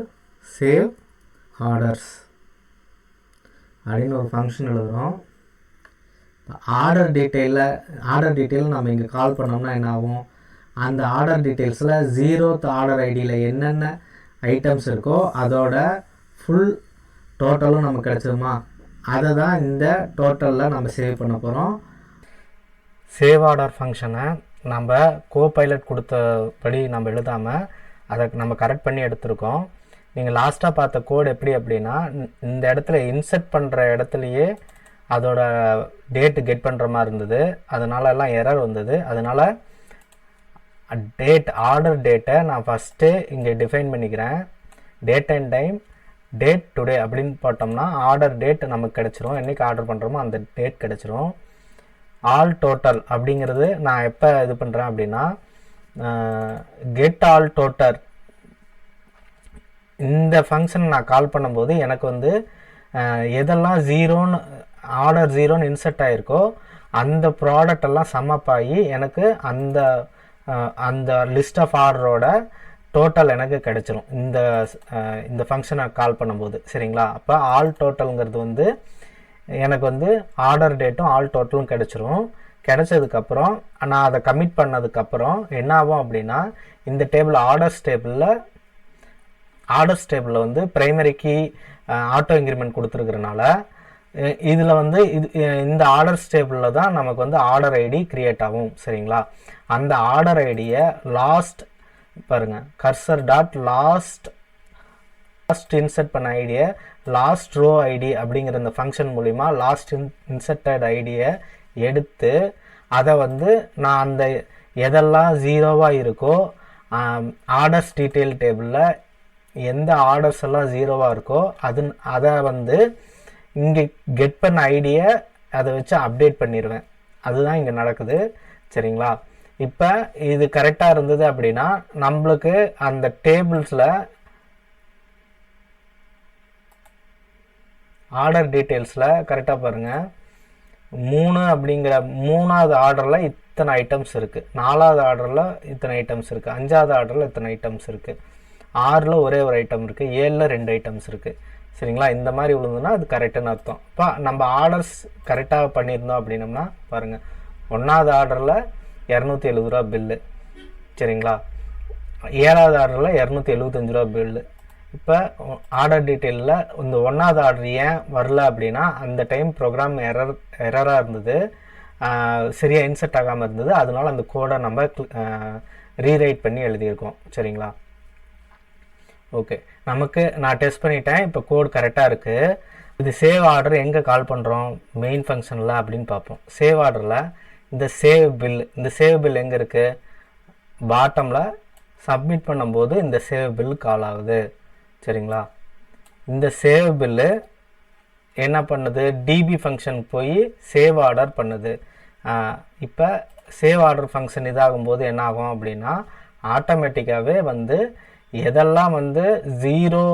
சேவ் ஆர்டர்ஸ் அப்படின்னு ஒரு ஃபங்க்ஷன் எழுதுகிறோம். ஆர்டர் டீட்டெயில் நம்ம இங்கே கால் பண்ணோம்னா என்ன ஆகும்? அந்த ஆர்டர் டீட்டெயில்ஸில் 0th ஆர்டர் ஐடியில் என்னென்ன ஐட்டம்ஸ் இருக்கோ அதோட ஃபுல் டோட்டலும் நமக்கு கிடச்சிருமா? அதை தான் இந்த டோட்டலில் நம்ம சேவ் பண்ண போகிறோம். சேவ் ஆர்டர் ஃபங்க்ஷனை நம்ம கோபைலட் கொடுத்தபடி நம்ம எழுதாமல் அதை நம்ம கரெக்ட் பண்ணி எடுத்திருக்கோம். நீங்கள் லாஸ்ட்டாக பார்த்த கோடு எப்படி அப்படின்னா இந்த இடத்துல இன்சர்ட் பண்ணுற இடத்துலையே அதோட டேட்டு கெட் பண்ணுற மாதிரி இருந்தது. அதனால எல்லாம் எரர் வந்தது. அதனால் ஆர்டர் டேட்டை நான் ஃபஸ்ட்டு இங்கே டிஃபைன் பண்ணிக்கிறேன். Date and time date today அப்படின்னு போட்டோம்னா ஆர்டர் டேட் நமக்கு கிடச்சிரும். என்றைக்கு ஆர்டர் பண்ணுறோமோ அந்த டேட் கிடச்சிரும். ஆல் டோட்டல் அப்படிங்கிறது நான் எப்போ இது பண்ணுறேன் அப்படின்னா கெட் ஆல் டோட்டல் இந்த ஃபங்க்ஷன் நான் கால் பண்ணும்போது எனக்கு வந்து எதெல்லாம் ஆர்டர் 0ன்னு இன்சர்ட் ஆகிருக்கோ அந்த ப்ராடக்ட் எல்லாம் சம்மப் ஆகி எனக்கு அந்த லிஸ்ட் ஆஃப் ஆர்டரோட டோட்டல் எனக்கு கிடச்சிரும் இந்த ஃபங்க்ஷனை கால் பண்ணும்போது. சரிங்களா, அப்போ ஆல் டோட்டலுங்கிறது வந்து எனக்கு வந்து ஆர்டர் டேட்டும் ஆல் டோட்டலும் கிடச்சிரும். கிடச்சதுக்கப்புறம் நான் அதை கமிட் பண்ணதுக்கப்புறம் என்ன ஆகும் அப்படின்னா இந்த டேபிள் ஆர்டர்ஸ் டேபிளில் வந்து ப்ரைமரி கீ ஆட்டோ இன்க்ரிமெண்ட் கொடுத்துருக்கிறனால இதில் வந்து இந்த ஆர்டர்ஸ் டேபிளில் தான் நமக்கு வந்து ஆர்டர் ஐடி க்ரியேட் ஆகும். சரிங்களா, அந்த ஆர்டர் ஐடியை லாஸ்ட் பாருங்கள் கர்சர் டாட் லாஸ்ட் இன்சர்ட் பண்ண ஐடியை லாஸ்ட் ரோ ஐடி அப்படிங்கிற இந்த ஃபங்க்ஷன் மூலிமா லாஸ்ட் இன்சர்டட் ஐடியை எடுத்து அதை வந்து நான் அந்த எதெல்லாம் 0வாக இருக்கோ ஆர்டர்ஸ் டீட்டெயில் டேபிளில் எந்த ஆர்டர்ஸ் எல்லாம் ஜீரோவாக இருக்கோ அதை வந்து இங்கே கெட் பண்ண ஐடியை அதை வச்சு அப்டேட் பண்ணிடுவேன். அதுதான் இங்கே நடக்குது. சரிங்களா? இப்போ இது கரெக்டாக இருந்தது அப்படின்னா நம்மளுக்கு அந்த டேபிள்ஸில் ஆர்டர் டீட்டெயில்ஸில் கரெக்டாக பாருங்கள், 3 அப்படிங்கிற 3வது ஆர்டரில் இத்தனை ஐட்டம்ஸ் இருக்குது, 4வது ஆர்டரில் இத்தனை ஐட்டம்ஸ் இருக்குது, 5வது ஆர்டரில் இத்தனை ஐட்டம்ஸ் இருக்குது, 6ல் ஒரே ஒரு ஐட்டம் இருக்குது, 7ல் 2 ஐட்டம்ஸ் இருக்குது. சரிங்களா? இந்த மாதிரி விழுந்துன்னா அது கரெக்டுன்னு அர்த்தம். இப்போ நம்ம ஆர்டர்ஸ் கரெக்டாக பண்ணியிருந்தோம் அப்படின்னம்னா பாருங்கள், 1வது ஆர்டரில் 270 ரூபா பில்லு. சரிங்களா? 7வது ஆர்டரில் 275 ரூபா பில்லு. இப்போ ஆர்டர் டீட்டெயிலில் இந்த 1வது ஆர்டர் ஏன் வரல அப்படின்னா அந்த டைம் ப்ரோக்ராம் எரராக இருந்தது, சரியாக இன்செர்ட் ஆகாமல் இருந்தது. அதனால அந்த கோடை நம்ம ரீரைட் பண்ணி எழுதியிருக்கோம். சரிங்களா? ஓகே, நமக்கு நான் டெஸ்ட் பண்ணிட்டேன். இப்போ கோட் கரெக்டாக இருக்குது. இது சேவ் ஆர்டர் எங்கே கால் பண்ணுறோம்? மெயின் ஃபங்க்ஷனில் அப்படின்னு பார்ப்போம். சேவ் ஆர்டரில் இந்த சேவ் பில் எங்கே இருக்குது? பாட்டமில் சப்மிட் பண்ணும்போது இந்த சேவ் பில் கால் ஆகுது. சரிங்களா? இந்த சேவ் பில்லு என்ன பண்ணுது? டிபி ஃபங்க்ஷன் போய் சேவ் ஆர்டர் பண்ணுது. இப்போ சேவ் ஆர்டர் ஃபங்க்ஷன் இதாகும்போது என்ன ஆகும் அப்படின்னா ஆட்டோமேட்டிக்காகவே வந்து எதெல்லாம் வந்து 0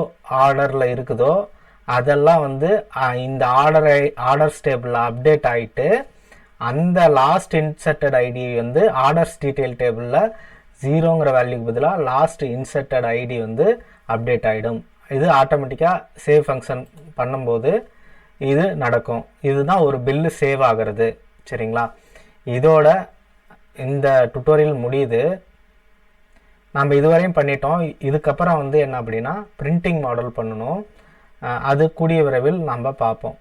ஆர்டரில் இருக்குதோ அதெல்லாம் வந்து இந்த ஆர்டர்ஸ் டேபிளில் அப்டேட் ஆகிட்டு அந்த லாஸ்ட் இன்சர்ட்டட் ஐடி வந்து ஆர்டர்ஸ் டீட்டெயில் டேபிளில் 0ங்கிற வேல்யூக்கு பதிலாக லாஸ்ட் இன்சர்ட்டட் ஐடி வந்து அப்டேட் ஆகிடும். இது ஆட்டோமேட்டிக்காக சேவ் ஃபங்க்ஷன் பண்ணும்போது இது நடக்கும். இதுதான் ஒரு பில்லு சேவ் ஆகிறது. சரிங்களா? இதோட இந்த டுட்டோரியல் முடியுது. நம்ம இதுவரையும் பண்ணிட்டோம். இதுக்கப்புறம் வந்து என்ன அப்படின்னா பிரிண்டிங் மாடல் பண்ணணும். அது கூடிய விரைவில் நம்ம பார்ப்போம்.